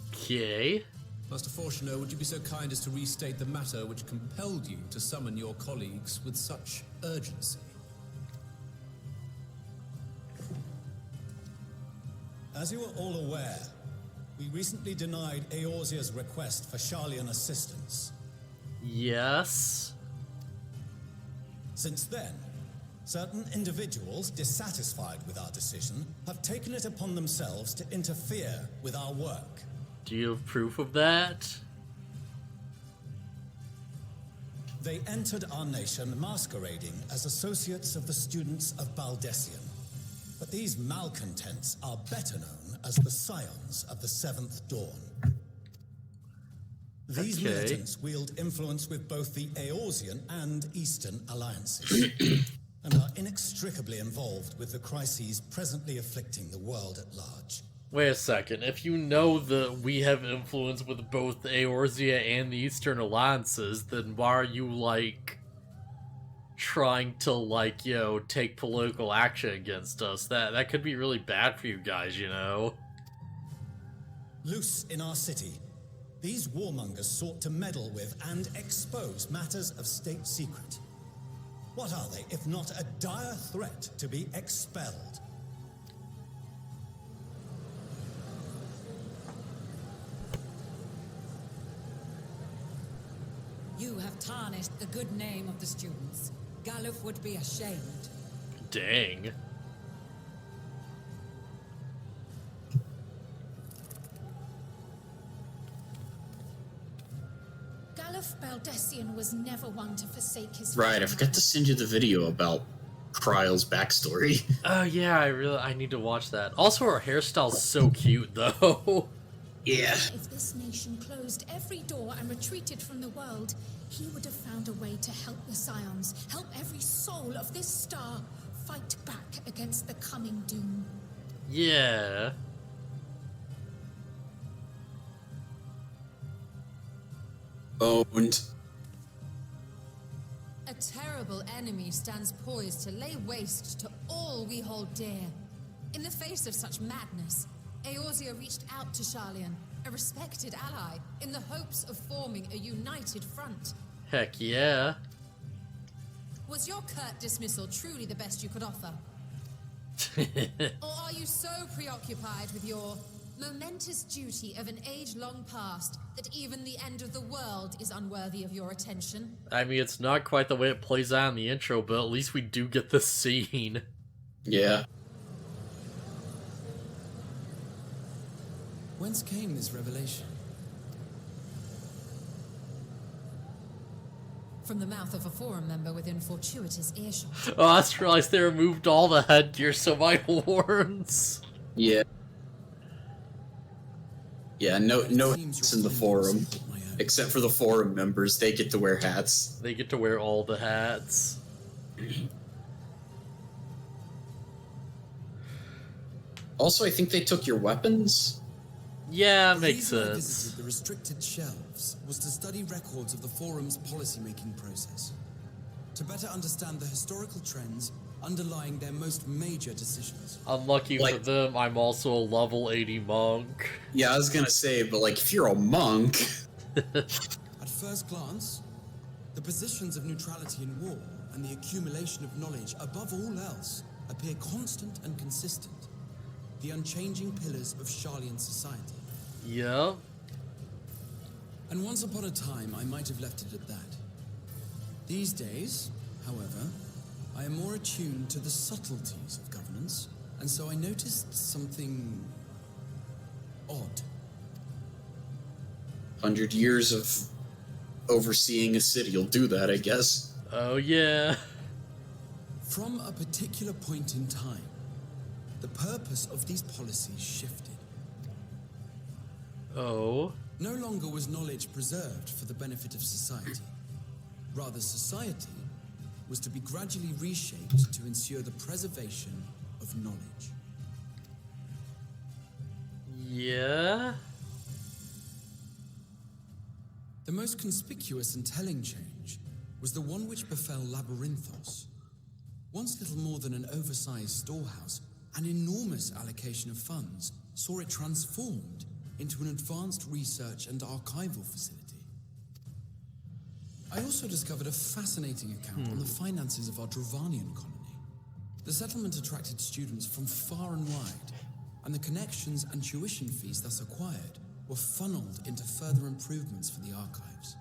Okay. Master Fortuner, would you be so kind as to restate the matter which compelled you to summon your colleagues with such urgency? As you are all aware, we recently denied Eorzea's request for Charlian assistance. Yes. Since then, certain individuals dissatisfied with our decision have taken it upon themselves to interfere with our work. Do you have proof of that? They entered our nation masquerading as associates of the students of Baldessian. But these malcontents are better known as the Scions of the Seventh Dawn. These militants wield influence with both the Eorzean and Eastern alliances, and are inextricably involved with the crises presently afflicting the world at large. Wait a second, if you know that we have influence with both Eorzea and the Eastern Alliances, then why are you, like, trying to, like, you know, take political action against us? That could be really bad for you guys, you know? Loose in our city, these warmongers sought to meddle with and expose matters of state secret. What are they, if not a dire threat to be expelled? You have tarnished the good name of the students. Galuf would be ashamed. Dang. Galuf Baldessian was never one to forsake his Right, I forgot to send you the video about Kryle's backstory. Oh yeah, I need to watch that. Also, her hairstyle's so cute, though. Yeah. If this nation closed every door and retreated from the world, he would have found a way to help the Scions, help every soul of this star fight back against the coming doom. Yeah. Owned. A terrible enemy stands poised to lay waste to all we hold dear. In the face of such madness, Eorzea reached out to Sharlayan, a respected ally, in the hopes of forming a united front. Heck yeah. Was your curt dismissal truly the best you could offer? Or are you so preoccupied with your momentous duty of an age-long past that even the end of the world is unworthy of your attention? I mean, it's not quite the way it plays out in the intro, but at least we do get the scene. Yeah. Whence came this revelation? From the mouth of a forum member within fortuitous earshot. Oh, I just realized they removed all the headgear, so my horns. Yeah. Yeah, no hats in the forum. Except for the forum members, they get to wear hats. They get to wear all the hats. Also, I think they took your weapons. Yeah, The makes reason I sense. visited the restricted shelves was to study records of the forum's policymaking process, to better understand the historical trends underlying their most major decisions. Unlucky for them, I'm also a level 80 monk. Yeah, I was gonna say, but like, if you're a monk... At first glance, the positions of neutrality in war and the accumulation of knowledge above all else appear constant and consistent, the unchanging pillars of Sharlayan society. Yeah. And once upon a time, I might have left it at that. These days, however, I am more attuned to the subtleties of governance, and so I noticed something odd. 100 years of overseeing a city will do that, I guess. Oh, yeah. From a particular point in time, the purpose of these policies shifted. Oh. No longer was knowledge preserved for the benefit of society. Rather, society was to be gradually reshaped to ensure the preservation of knowledge. Yeah? The most conspicuous and telling change was the one which befell Labyrinthos. Once little more than an oversized storehouse, an enormous allocation of funds saw it transformed into an advanced research and archival facility. I also discovered a fascinating account on the finances of our Dravanian colony. The settlement attracted students from far and wide, and the connections and tuition fees thus acquired were funneled into further improvements for the archives.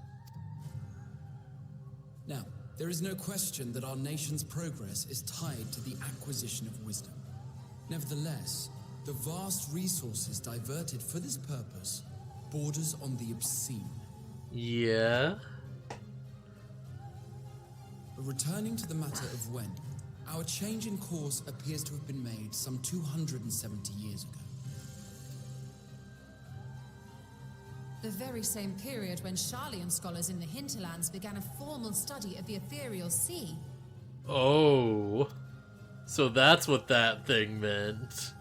Now, there is no question that our nation's progress is tied to the acquisition of wisdom. Nevertheless, the vast resources diverted for this purpose borders on the obscene. Yeah? But returning to the matter of when, our change in course appears to have been made some 270 years ago. The very same period when Sharlayan scholars in the hinterlands began a formal study of the ethereal sea. Oh. So that's what that thing meant.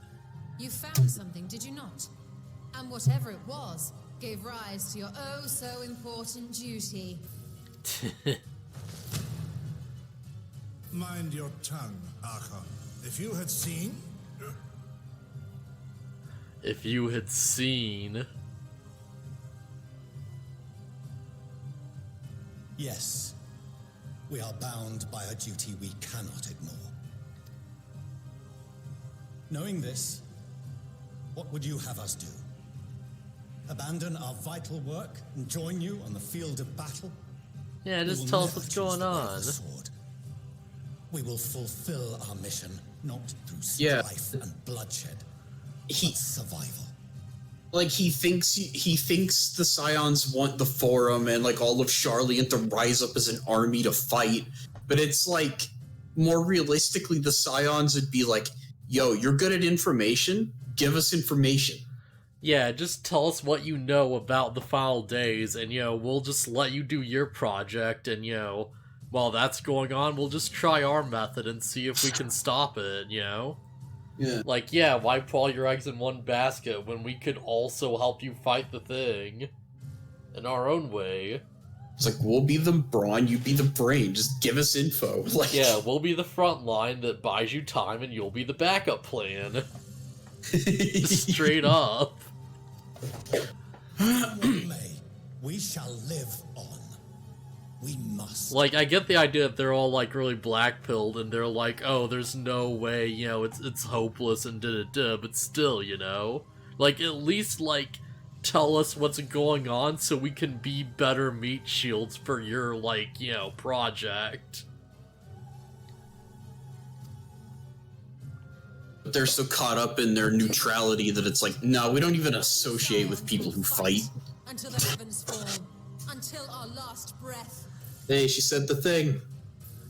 You found something, did you not? And whatever it was, gave rise to your oh-so-important duty. Mind your tongue, Archon. If you had seen... If you had seen... Yes, we are bound by a duty we cannot ignore. Knowing this, what would you have us do? Abandon our vital work and join you on the field of battle? Yeah, just tell us what's going on. We will fulfill our mission, not through strife and bloodshed, but survival. Like, he thinks the Scions want the Forum and, like, all of Sharlayan to rise up as an army to fight, but it's like, more realistically, the Scions would be like, yo, you're good at information? Give us information. Yeah, just tell us what you know about the final days, and, we'll just let you do your project, and, while that's going on, we'll just try our method and see if we can stop it, Yeah. Like, yeah, why put all your eggs in one basket when we could also help you fight the thing in our own way? It's like, we'll be the brawn, you be the brain, just give us info. Like, yeah, we'll be the front line that buys you time, and you'll be the backup plan. Straight up. We shall live on. We must. Like, I get the idea that they're all, like, really black-pilled, and they're like, oh, there's no way, you know, it's hopeless and da-da-da, but still, you know? Like, at least, like, tell us what's going on so we can be better meat shields for your, like, you know, project. But they're so caught up in their neutrality that it's like, no, we don't even associate with people who fight. Until the heavens fall, until our last breath. Hey, she said the thing.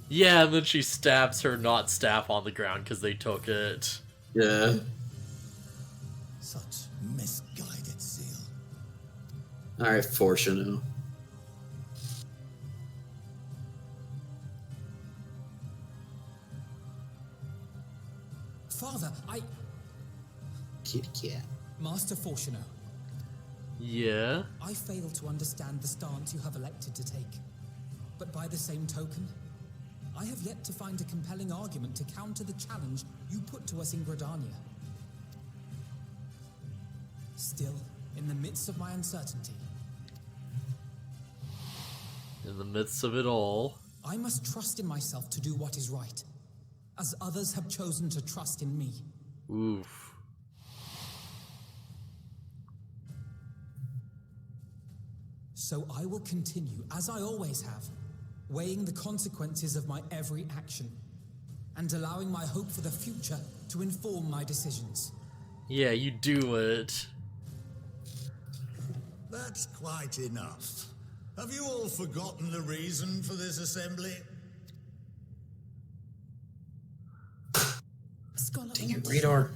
Yeah, and then she stabs her not staff on the ground because they took it. Yeah. Such misguided zeal. Alright, Fortuno. Father, Kitty cat. Master Fortuno, Yeah? I fail to understand the stance you have elected to take. But by the same token, I have yet to find a compelling argument to counter the challenge you put to us in Gridania. Still, in the midst of my uncertainty, In the midst of it all. I must trust in myself to do what is right, as others have chosen to trust in me. Oof. So I will continue, as I always have, weighing the consequences of my every action, and allowing my hope for the future to inform my decisions. Yeah, you do it. That's quite enough. Have you all forgotten the reason for this assembly? Scholar Dang it, Ortiz. radar.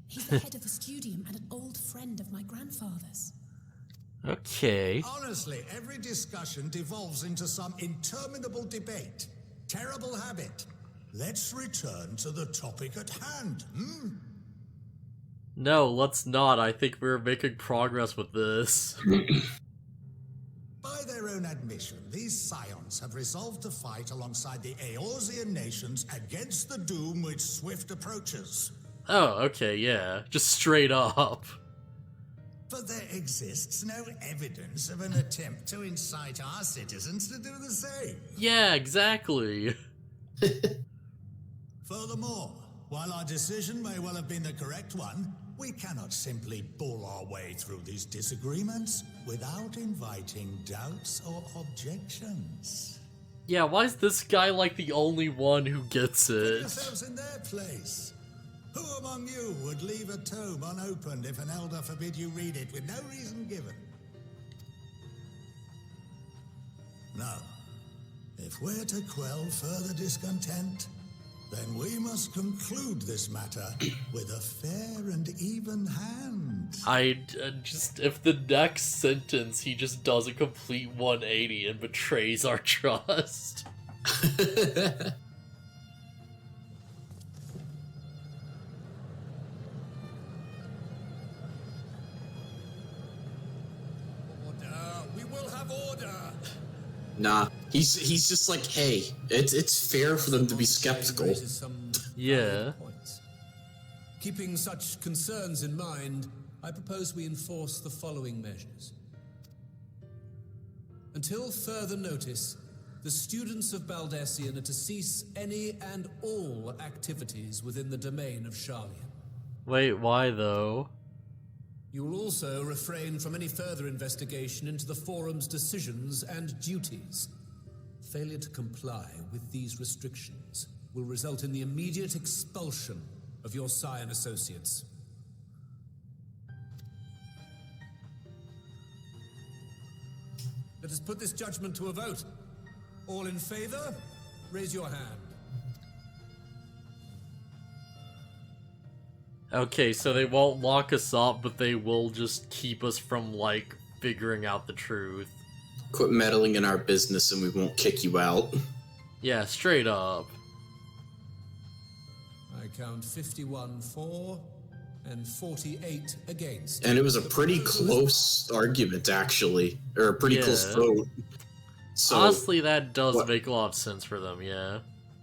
He's the head of the studium and an old friend of my grandfather's. Okay. Honestly, every discussion devolves into some interminable debate. Terrible habit. Let's return to the topic at hand, No, let's not. I think we're making progress with this. By their own admission, these scions have resolved to fight alongside the Eorzean nations against the doom which swift approaches. Oh, okay, yeah. Just straight up. But there exists no evidence of an attempt to incite our citizens to do the same. Yeah, exactly. Furthermore, while our decision may well have been the correct one, we cannot simply bull our way through these disagreements without inviting doubts or objections. Yeah, why is this guy like the only one who gets Put it? yourselves in their place. Who among you would leave a tome unopened if an elder forbid you read it with no reason given? No. If we're to quell further discontent, then we must conclude this matter with a fair and even hand. Just, if the next sentence he just does a complete 180 and betrays our trust. We will have order. Nah, he's just like, hey, it's fair for them to be skeptical. Yeah. Keeping such concerns in mind, I propose we enforce the following measures. Until further notice, the students of Baldesion are to cease any and all activities within the domain of Sharlian. Wait, why though? You will also refrain from any further investigation into the Forum's decisions and duties. Failure to comply with these restrictions will result in the immediate expulsion of your Scion associates. Let us put this judgment to a vote. All in favor, raise your hand. Okay, so they won't lock us up, but they will just keep us from, like, figuring out the truth. Quit meddling in our business and we won't kick you out. Yeah, straight up. I count 51 for and 48 against. And it was a pretty close argument, actually. Or a pretty close vote. So, honestly, that does make a lot of sense for them, yeah.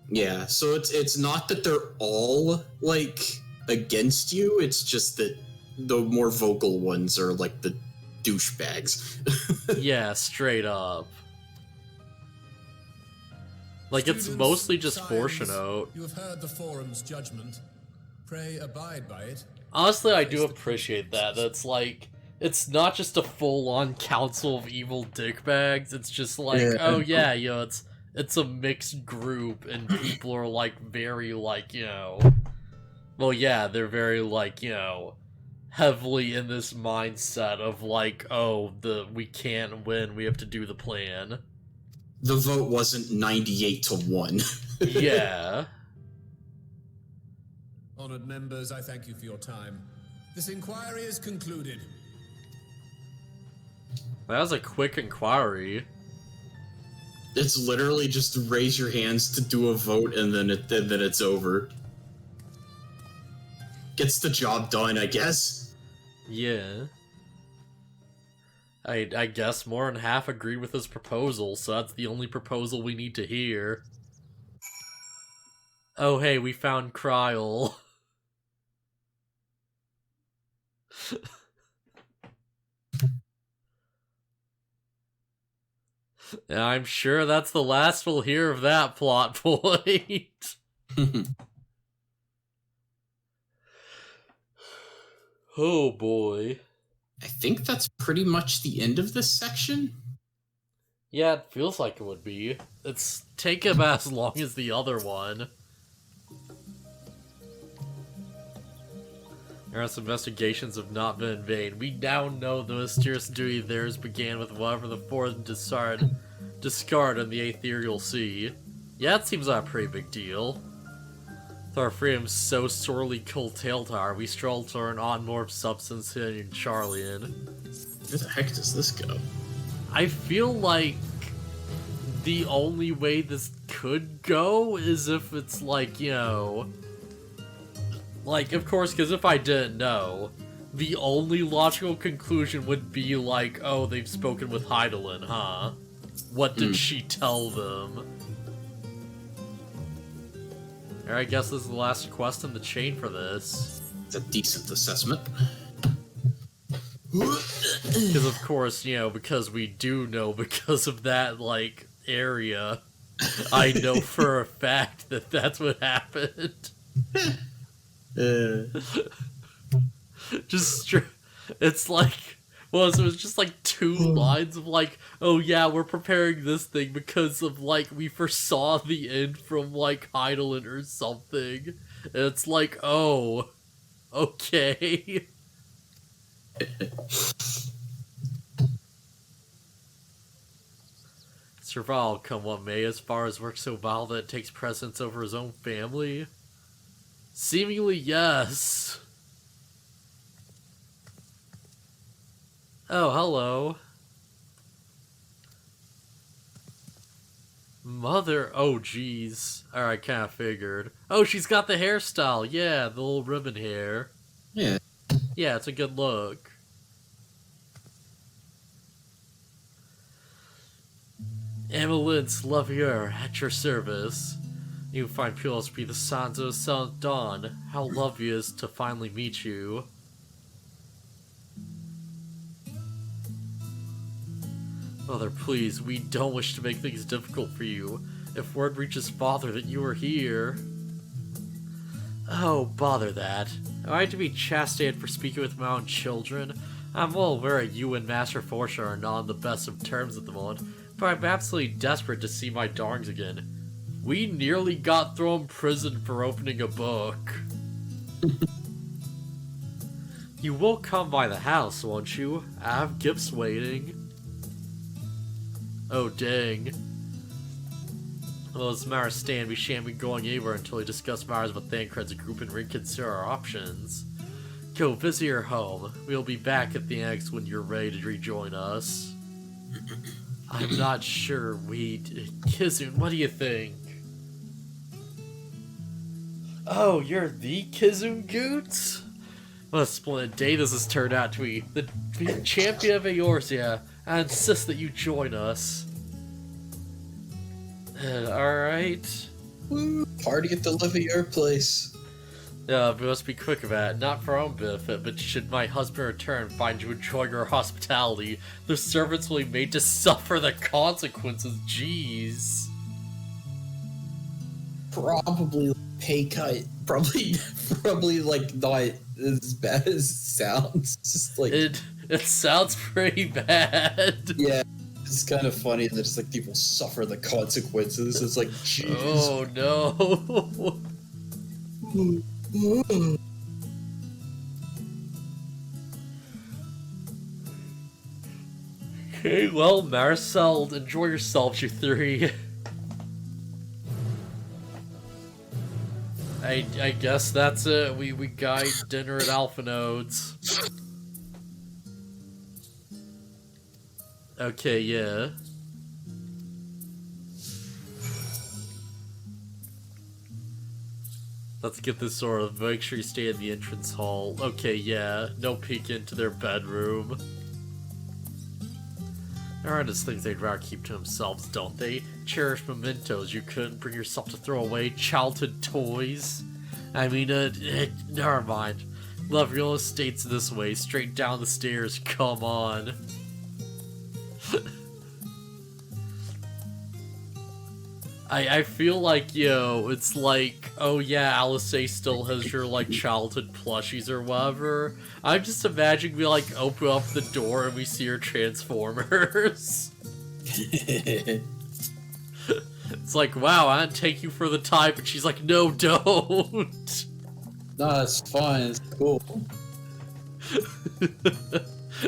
Yeah, so it's not that they're all, like, against you. It's just that the more vocal ones are like the douchebags. Yeah, straight up. Like, Students, it's mostly just scions, portion out. You have heard the forum's judgment. Pray abide by it. Honestly, I do appreciate that. That's like, it's not just a full-on council of evil dickbags. It's just like, oh yeah, you know, it's a mixed group, and people are like very like, you know, well yeah, they're very like, you know, heavily in this mindset of like, oh, we can't win, we have to do the plan. The vote wasn't 98-1. Yeah. Honored members, I thank you for your time. This inquiry is concluded. That was a quick inquiry. It's literally just raise your hands to do a vote, and then it's over. Gets the job done, I guess. Yeah. I guess more than half agreed with his proposal, so that's the only proposal we need to hear. Oh hey, we found Kryl. And I'm sure that's the last we'll hear of that plot point. Oh boy. I think that's pretty much the end of this section. Yeah, it feels like it would be. It's taken about as long as the other one. Earth's investigations have not been in vain. We now know the mysterious duty of theirs began with whatever the fourth discard in the ethereal sea. Yeah, it seems like a pretty big deal. With our freedom so sorely curtailed, we stroll to an on-morph substance hidden in Charlian. Where the heck does this go? I feel like the only way this could go is if it's like, you know... Like, of course, because if I didn't know, the only logical conclusion would be like, oh, they've spoken with Heidelin, huh? What did she tell them? Or I guess this is the last quest in the chain for this. It's a decent assessment. Because of course, you know, because we do know because of that, like, area, I know for a fact that that's what happened. It's like, well, so it was just like 2 lines of like, oh yeah, we're preparing this thing because of like, we foresaw the end from like Heidelin or something. And it's like, oh, okay. Survival come what may, as far as work so vile that it takes precedence over his own family. Seemingly, yes. Oh, hello. Mother, oh jeez. Alright, kinda figured. Oh, she's got the hairstyle, yeah, the little ribbon hair. Yeah. Yeah, it's a good look. Emelin's lover at your service. You find Pulos to be the sons of the sun of dawn. How lovely it is to finally meet you. Mother, please, we don't wish to make things difficult for you. If word reaches Father that you are here... Oh, bother that. Am I to be chastied for speaking with my own children? I'm well aware you and Master Forsher are not on the best of terms at the moment, but I'm absolutely desperate to see my darlings again. We nearly got thrown in prison for opening a book. You will come by the house, won't you? I have gifts waiting. Oh, dang. Well, as matters stand, we shan't be going anywhere until we discuss matters with Thancred as a group and reconsider our options. Go visit your home. We'll be back at the Annex when you're ready to rejoin us. I'm not sure Kizun, what do you think? Oh, you're the Kizun Goot? What a splendid day this has turned out to be. The champion of Eorzea. I insist that you join us. Alright. Woo, party at the Livier place. Yeah, we must be quick about it, not for our own benefit, but should my husband return and find you enjoying our hospitality, the servants will be made to suffer the consequences. Jeez. Probably pay cut. Probably like not as bad as it sounds. Just like it sounds pretty bad. Yeah, it's kind of funny that it's like people suffer the consequences. It's like, jeez. Oh no. Okay, well, Marcel, enjoy yourselves, you three. I guess that's it. We got dinner at Alpha Nodes. Okay, yeah. Let's get this sorted. Make sure you stay in the entrance hall. Okay, yeah. No peek into their bedroom. Artists think they'd rather keep to themselves, don't they? Cherished mementos you couldn't bring yourself to throw away. Childhood toys. I mean, never mind. Love real estate's this way. Straight down the stairs. Come on. I feel like, yo, it's like, oh yeah, Alice still has your, like, childhood plushies or whatever. I'm just imagining we, like, open up the door and we see her Transformers. It's like, wow, I didn't take you for the time, but she's like, no, don't. Nah, it's fine, it's cool.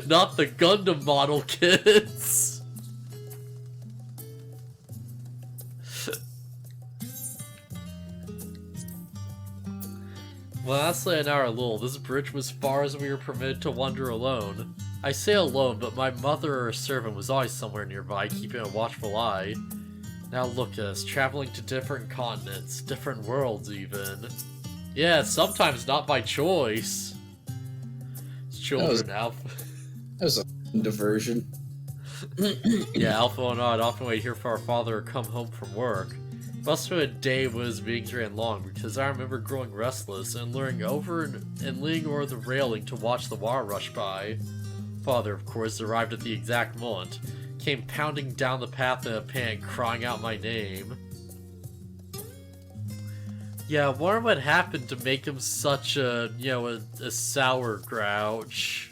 Not the Gundam model, kids. Well, lastly, an hour little. This bridge was far as we were permitted to wander alone. I say alone, but my mother or a servant was always somewhere nearby, keeping a watchful eye. Now look at us, traveling to different continents, different worlds even. Yeah, sometimes not by choice. Children, Alpha. That was a diversion. Yeah, Alpha and I often wait here for our father to come home from work. Most of the day was being ran long because I remember growing restless and leaning over the railing to watch the water rush by. Father, of course, arrived at the exact moment, came pounding down the path in a panic, crying out my name. Yeah, I wonder what happened to make him such a, you know, a sour grouch.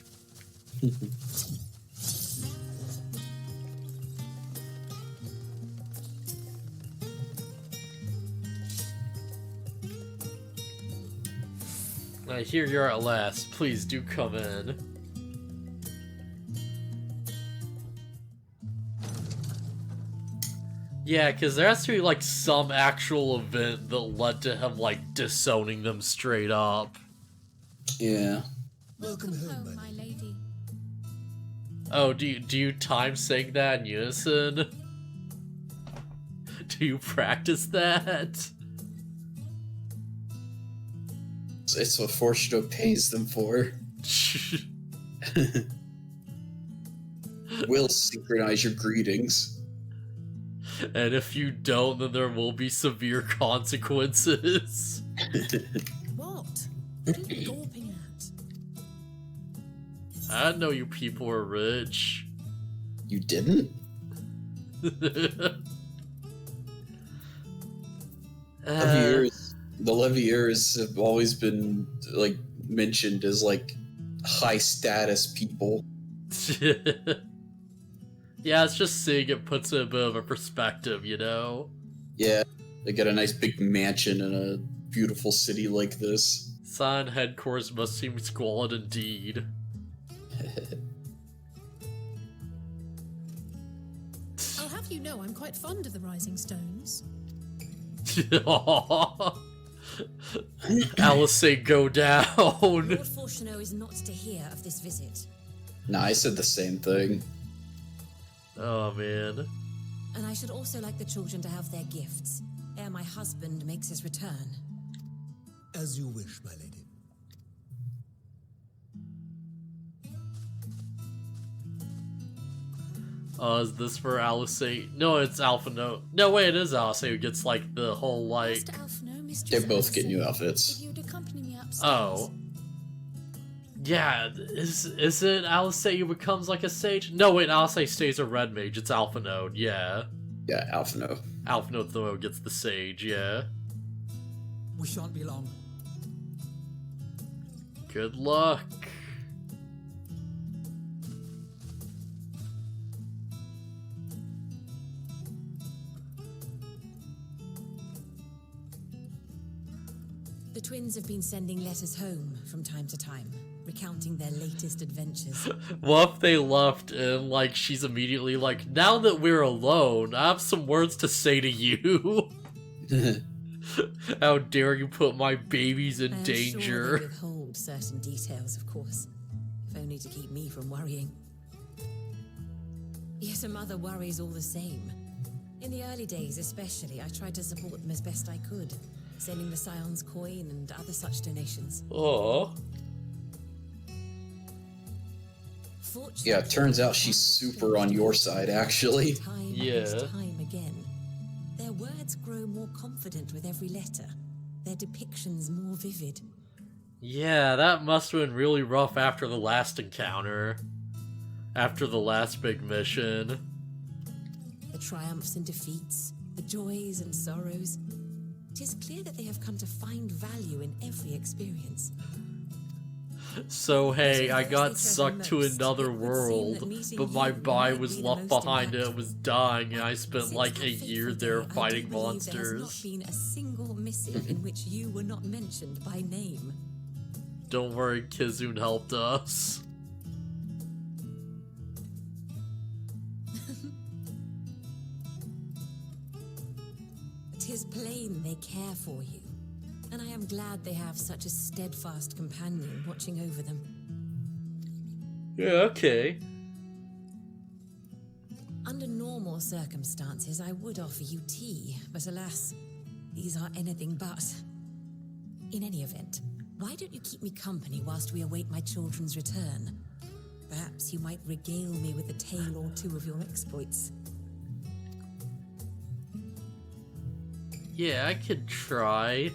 Here you are at last. Please do come in. Yeah, because there has to be, like, some actual event that led to him, like, disowning them straight up. Yeah. Welcome home, my lady. Oh, do you time saying that in unison? Do you practice that? It's what Fortuno pays them for. We'll synchronize your greetings. And if you don't, then there will be severe consequences. What? What are you gawping at? I didn't know you people were rich. You didn't? The Leviers have always been, like, mentioned as, like, high status people. Yeah, it's just seeing it puts it in a bit of a perspective, you know? Yeah, they got a nice big mansion in a beautiful city like this. Scion headquarters must seem squalid indeed. I'll have you know I'm quite fond of the Rising Stones. Alice say go down. Lord Fortuno is not to hear of this visit. Nah, I said the same thing. Oh, man. And I should also like the children to have their gifts, ere my husband makes his return. As you wish, my lady. Is this for Alice? No, it's Alpha No. No, wait, it is Alice who gets, like, the whole, like... They're both getting new outfits. accompany me upstairs? Oh. Yeah, is it Alice who becomes like a sage? No, wait, Alice stays a red mage. It's Alpha Node, yeah. Yeah, Alpha Node. Alpha Node though gets the sage, yeah. We shan't be long. Good luck. The twins have been sending letters home from time to time, recounting their latest adventures. What if they left and, like, she's immediately like, now that we're alone, I have some words to say to you. How dare you put my babies in danger? Sure they withhold certain details, of course, if only to keep me from worrying. Yet a mother worries all the same. In the early days especially, I tried to support them as best I could, sending the Scion's coin and other such donations. Oh. Yeah, it turns out she's super on your side, actually. Yeah. Time again. Their words grow more confident with every letter. Their depictions more vivid. Yeah, that must have been really rough after the last encounter. After the last big mission. The triumphs and defeats, the joys and sorrows. It is clear that they have come to find value in every experience. So hey, I got sucked to another world, but my body was left behind and it was dying, and I spent like a year there fighting monsters. There has not been a single missive in which you were not mentioned by name. Don't worry, Kizune helped us. It is plain they care for you. And I am glad they have such a steadfast companion watching over them. Yeah, okay. Under normal circumstances, I would offer you tea, but alas, these are anything but. In any event, why don't you keep me company whilst we await my children's return? Perhaps you might regale me with a tale or two of your exploits. Yeah, I could try.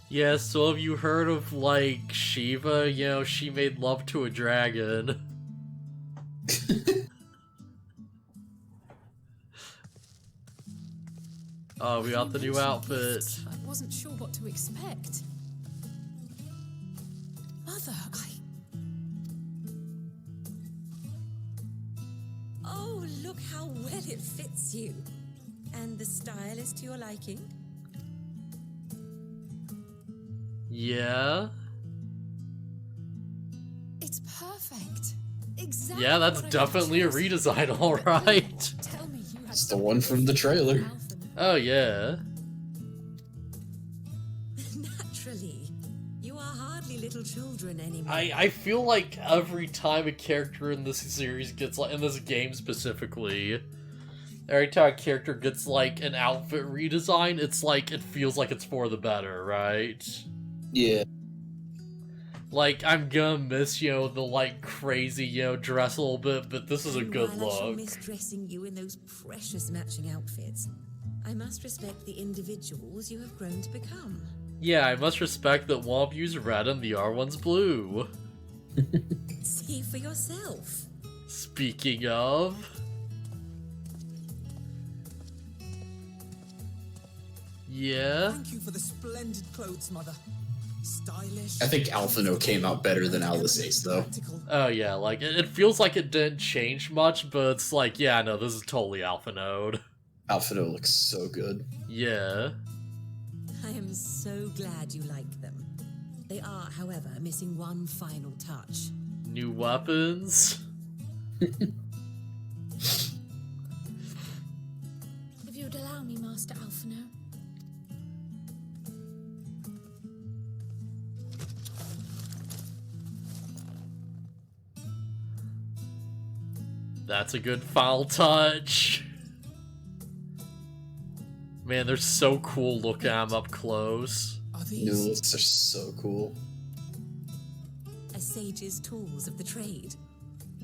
Yeah, so have you heard of, like, Shiva? You know, she made love to a dragon. Oh, we got the new outfit. I wasn't sure what to expect. Mother, Oh, look how well it fits you. And the style is to your liking? Yeah? It's perfect. Exactly. Yeah, that's definitely a redesign, alright. Tell me you had It's the one from the trailer. Oh, yeah. Naturally. You are hardly little children anymore. I feel like every time a character in this series gets, like, in this game specifically, every time a character gets, like, an outfit redesign, it's like, it feels like it's for the better, right? Yeah. Like, I'm gonna miss, you know, the, like, crazy, you know, dress a little bit, but this is a good While I shall look. miss dressing you in those precious matching outfits, I must respect the individuals you have grown to become. Yeah, I must respect that one of you's red and the other one's blue. See for yourself. Speaking of... Yeah? Thank you for the splendid clothes, Mother. Stylish. I think Alphino came out better than Alice Ace, though. Oh yeah, like, it feels like it didn't change much, but it's like, yeah, no, this is totally Alpha Node. Alphino looks so good. Yeah. I am so glad you like them. They are, however, missing one final touch. New weapons? If you'd allow me, Master Alphino. That's a good foul touch. Man, they're so cool looking at them up close. New looks are so cool. A sage's tools of the trade.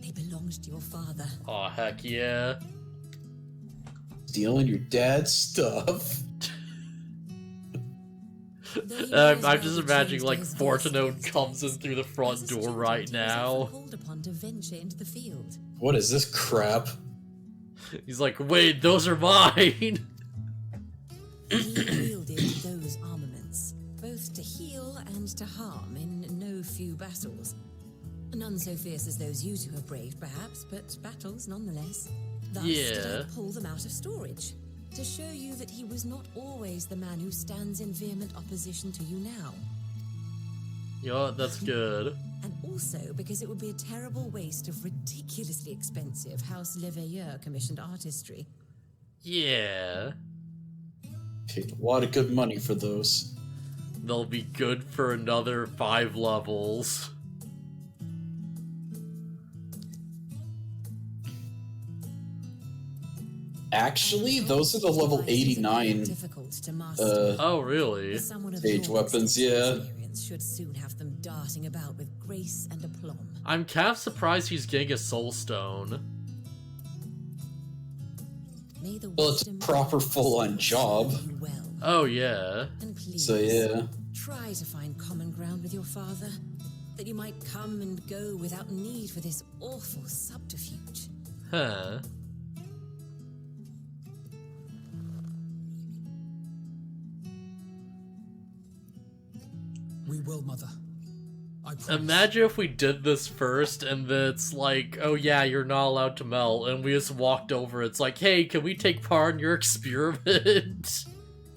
They belonged to your father. Aw, heck yeah. Stealing your dad's stuff. I'm just imagining, like, Fortuno comes in through the front door right now. Called upon to venture into the field. What is this crap? He's like, wait, those are mine! He wielded those armaments, both to heal and to harm in no few battles. None so fierce as those you two have braved, perhaps, but battles nonetheless. Thus did I pull them out of storage, to show you that he was not always the man who stands in vehement opposition to you now. Yeah, that's good. And also because it would be a terrible waste of ridiculously expensive House Leveilleur commissioned artistry. Yeah. Paid a lot of good money for those. They'll be good for another 5 levels. Actually, those are the level 89 oh, really? stage weapons, yeah. Should soon have them darting about with grace and aplomb. I'm kind of surprised he's getting a soul stone. Well, it's a proper full-on job. Oh, yeah. So, yeah. Try to find common ground with your father, that you might come and go without need for this awful subterfuge. Huh. We will, Mother. I promise. Imagine if we did this first, and then it's like, oh yeah, you're not allowed to melt, and we just walked over. It's like, hey, can we take part in your experiment?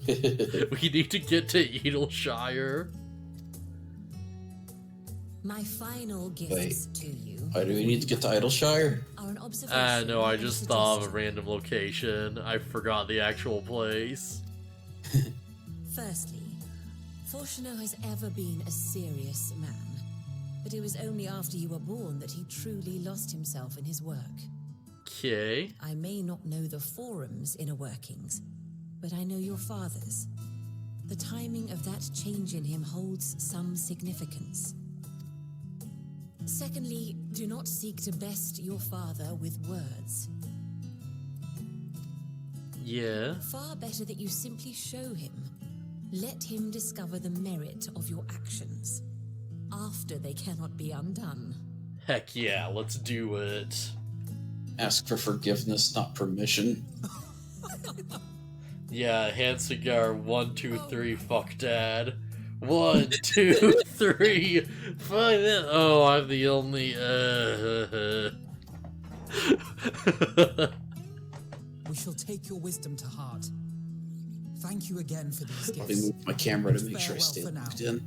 We need to get to Edelshire. My final gifts to you. Why do we need to get to Edelshire? No, I just thought of a random location. I forgot the actual place. Firstly, Fortuno has ever been a serious man, but it was only after you were born that he truly lost himself in his work. Okay. I may not know the Forum's inner workings, but I know your father's. The timing of that change in him holds some significance. Secondly, do not seek to best your father with words. Yeah. Far better that you simply show him. Let him discover the merit of your actions, after they cannot be undone. Heck yeah, let's do it. Ask for forgiveness, not permission. Yeah, hand cigar, 1, 2, 3, fuck dad. 1, 2, 3, fuck it. Oh, I'm the only, We shall take your wisdom to heart. Thank you again for these Let gifts. me move my camera to make sure I stay Farewell locked for in.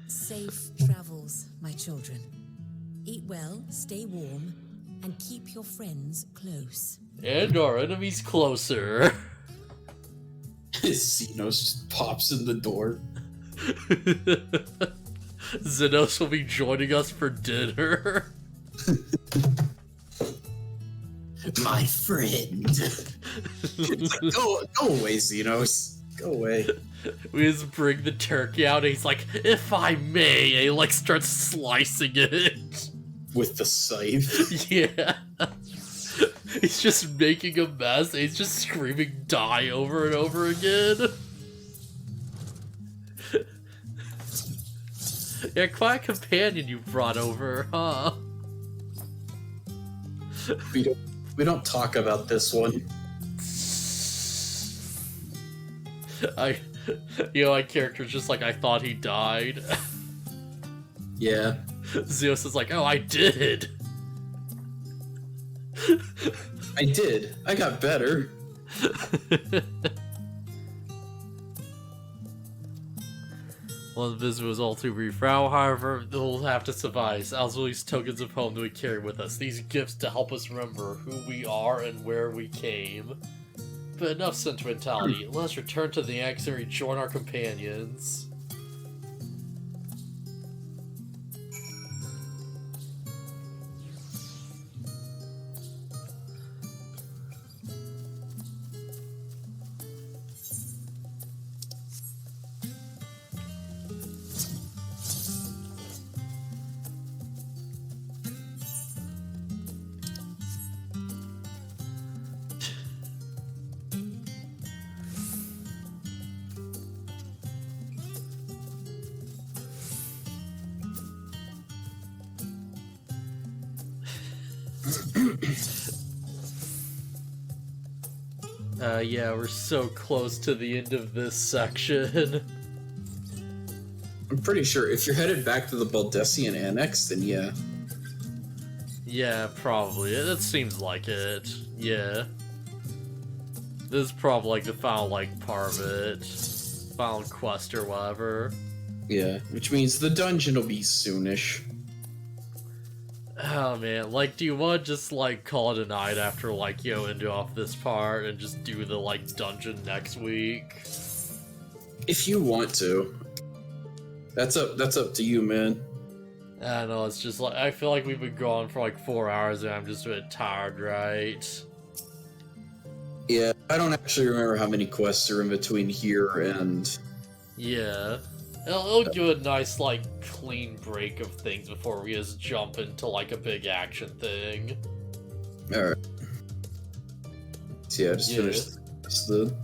Safe travels, my children. Eat well, stay warm, and keep your friends close. And our enemies closer. Xenos just pops in the door. Xenos will be joining us for dinner. My friend. go away, Xenos. Go away. We just bring the turkey out and he's like, if I may, and he like starts slicing it. With the scythe. Yeah. He's just making a mess and he's just screaming die over and over again. Yeah, quite a companion you brought over, huh? We don't talk about this one. My character's just like, I thought he died. Yeah. Zeus is like, oh, I did. I did. I got better. Well, the visit was all too brief. Now, however, we'll have to survive. As these tokens of home that we carry with us. These gifts to help us remember who we are and where we came. But enough sentimentality. Let's return to the Axe and rejoin our companions. Yeah, we're so close to the end of this section. I'm pretty sure if you're headed back to the Baldessian Annex, then yeah. Yeah, probably. That seems like it. Yeah. This is probably like the final part of it. Final quest or whatever. Yeah, which means the dungeon will be soonish. Oh man, do you want to just call it a night after end off this part and just do the dungeon next week? If you want to. That's up to you, man. I don't know, it's just I feel like we've been going for 4 hours and I'm just a bit tired, right? Yeah, I don't actually remember how many quests are in between here and... Yeah. It'll give a nice, clean break of things before we just jump into, a big action thing. Alright. So yeah, just finished this then.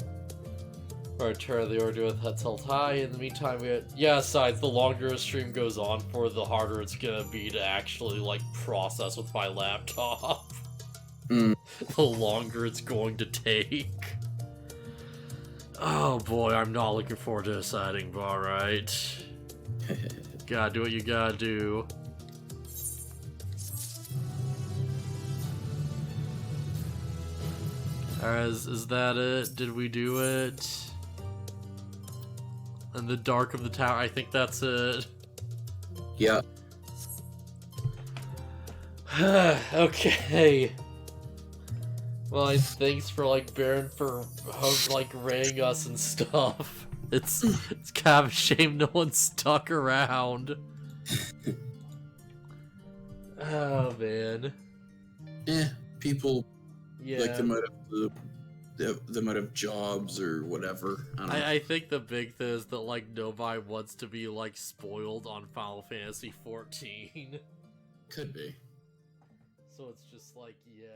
Or turn the order with heads held high. In the meantime, besides, the longer a stream goes on for, the harder it's gonna be to actually, process with my laptop. The longer it's going to take. Oh boy, I'm not looking forward to this ending, but alright. Gotta do what you gotta do. Alright, is that it? Did we do it? In the dark of the tower, I think that's it. Yeah. Okay. Well, thanks for Baron for raiding us and stuff. It's kind of a shame no one stuck around. Oh man. People yeah. they might have jobs or whatever. I think the big thing is that nobody wants to be spoiled on Final Fantasy 14. Could be. So it's just yeah.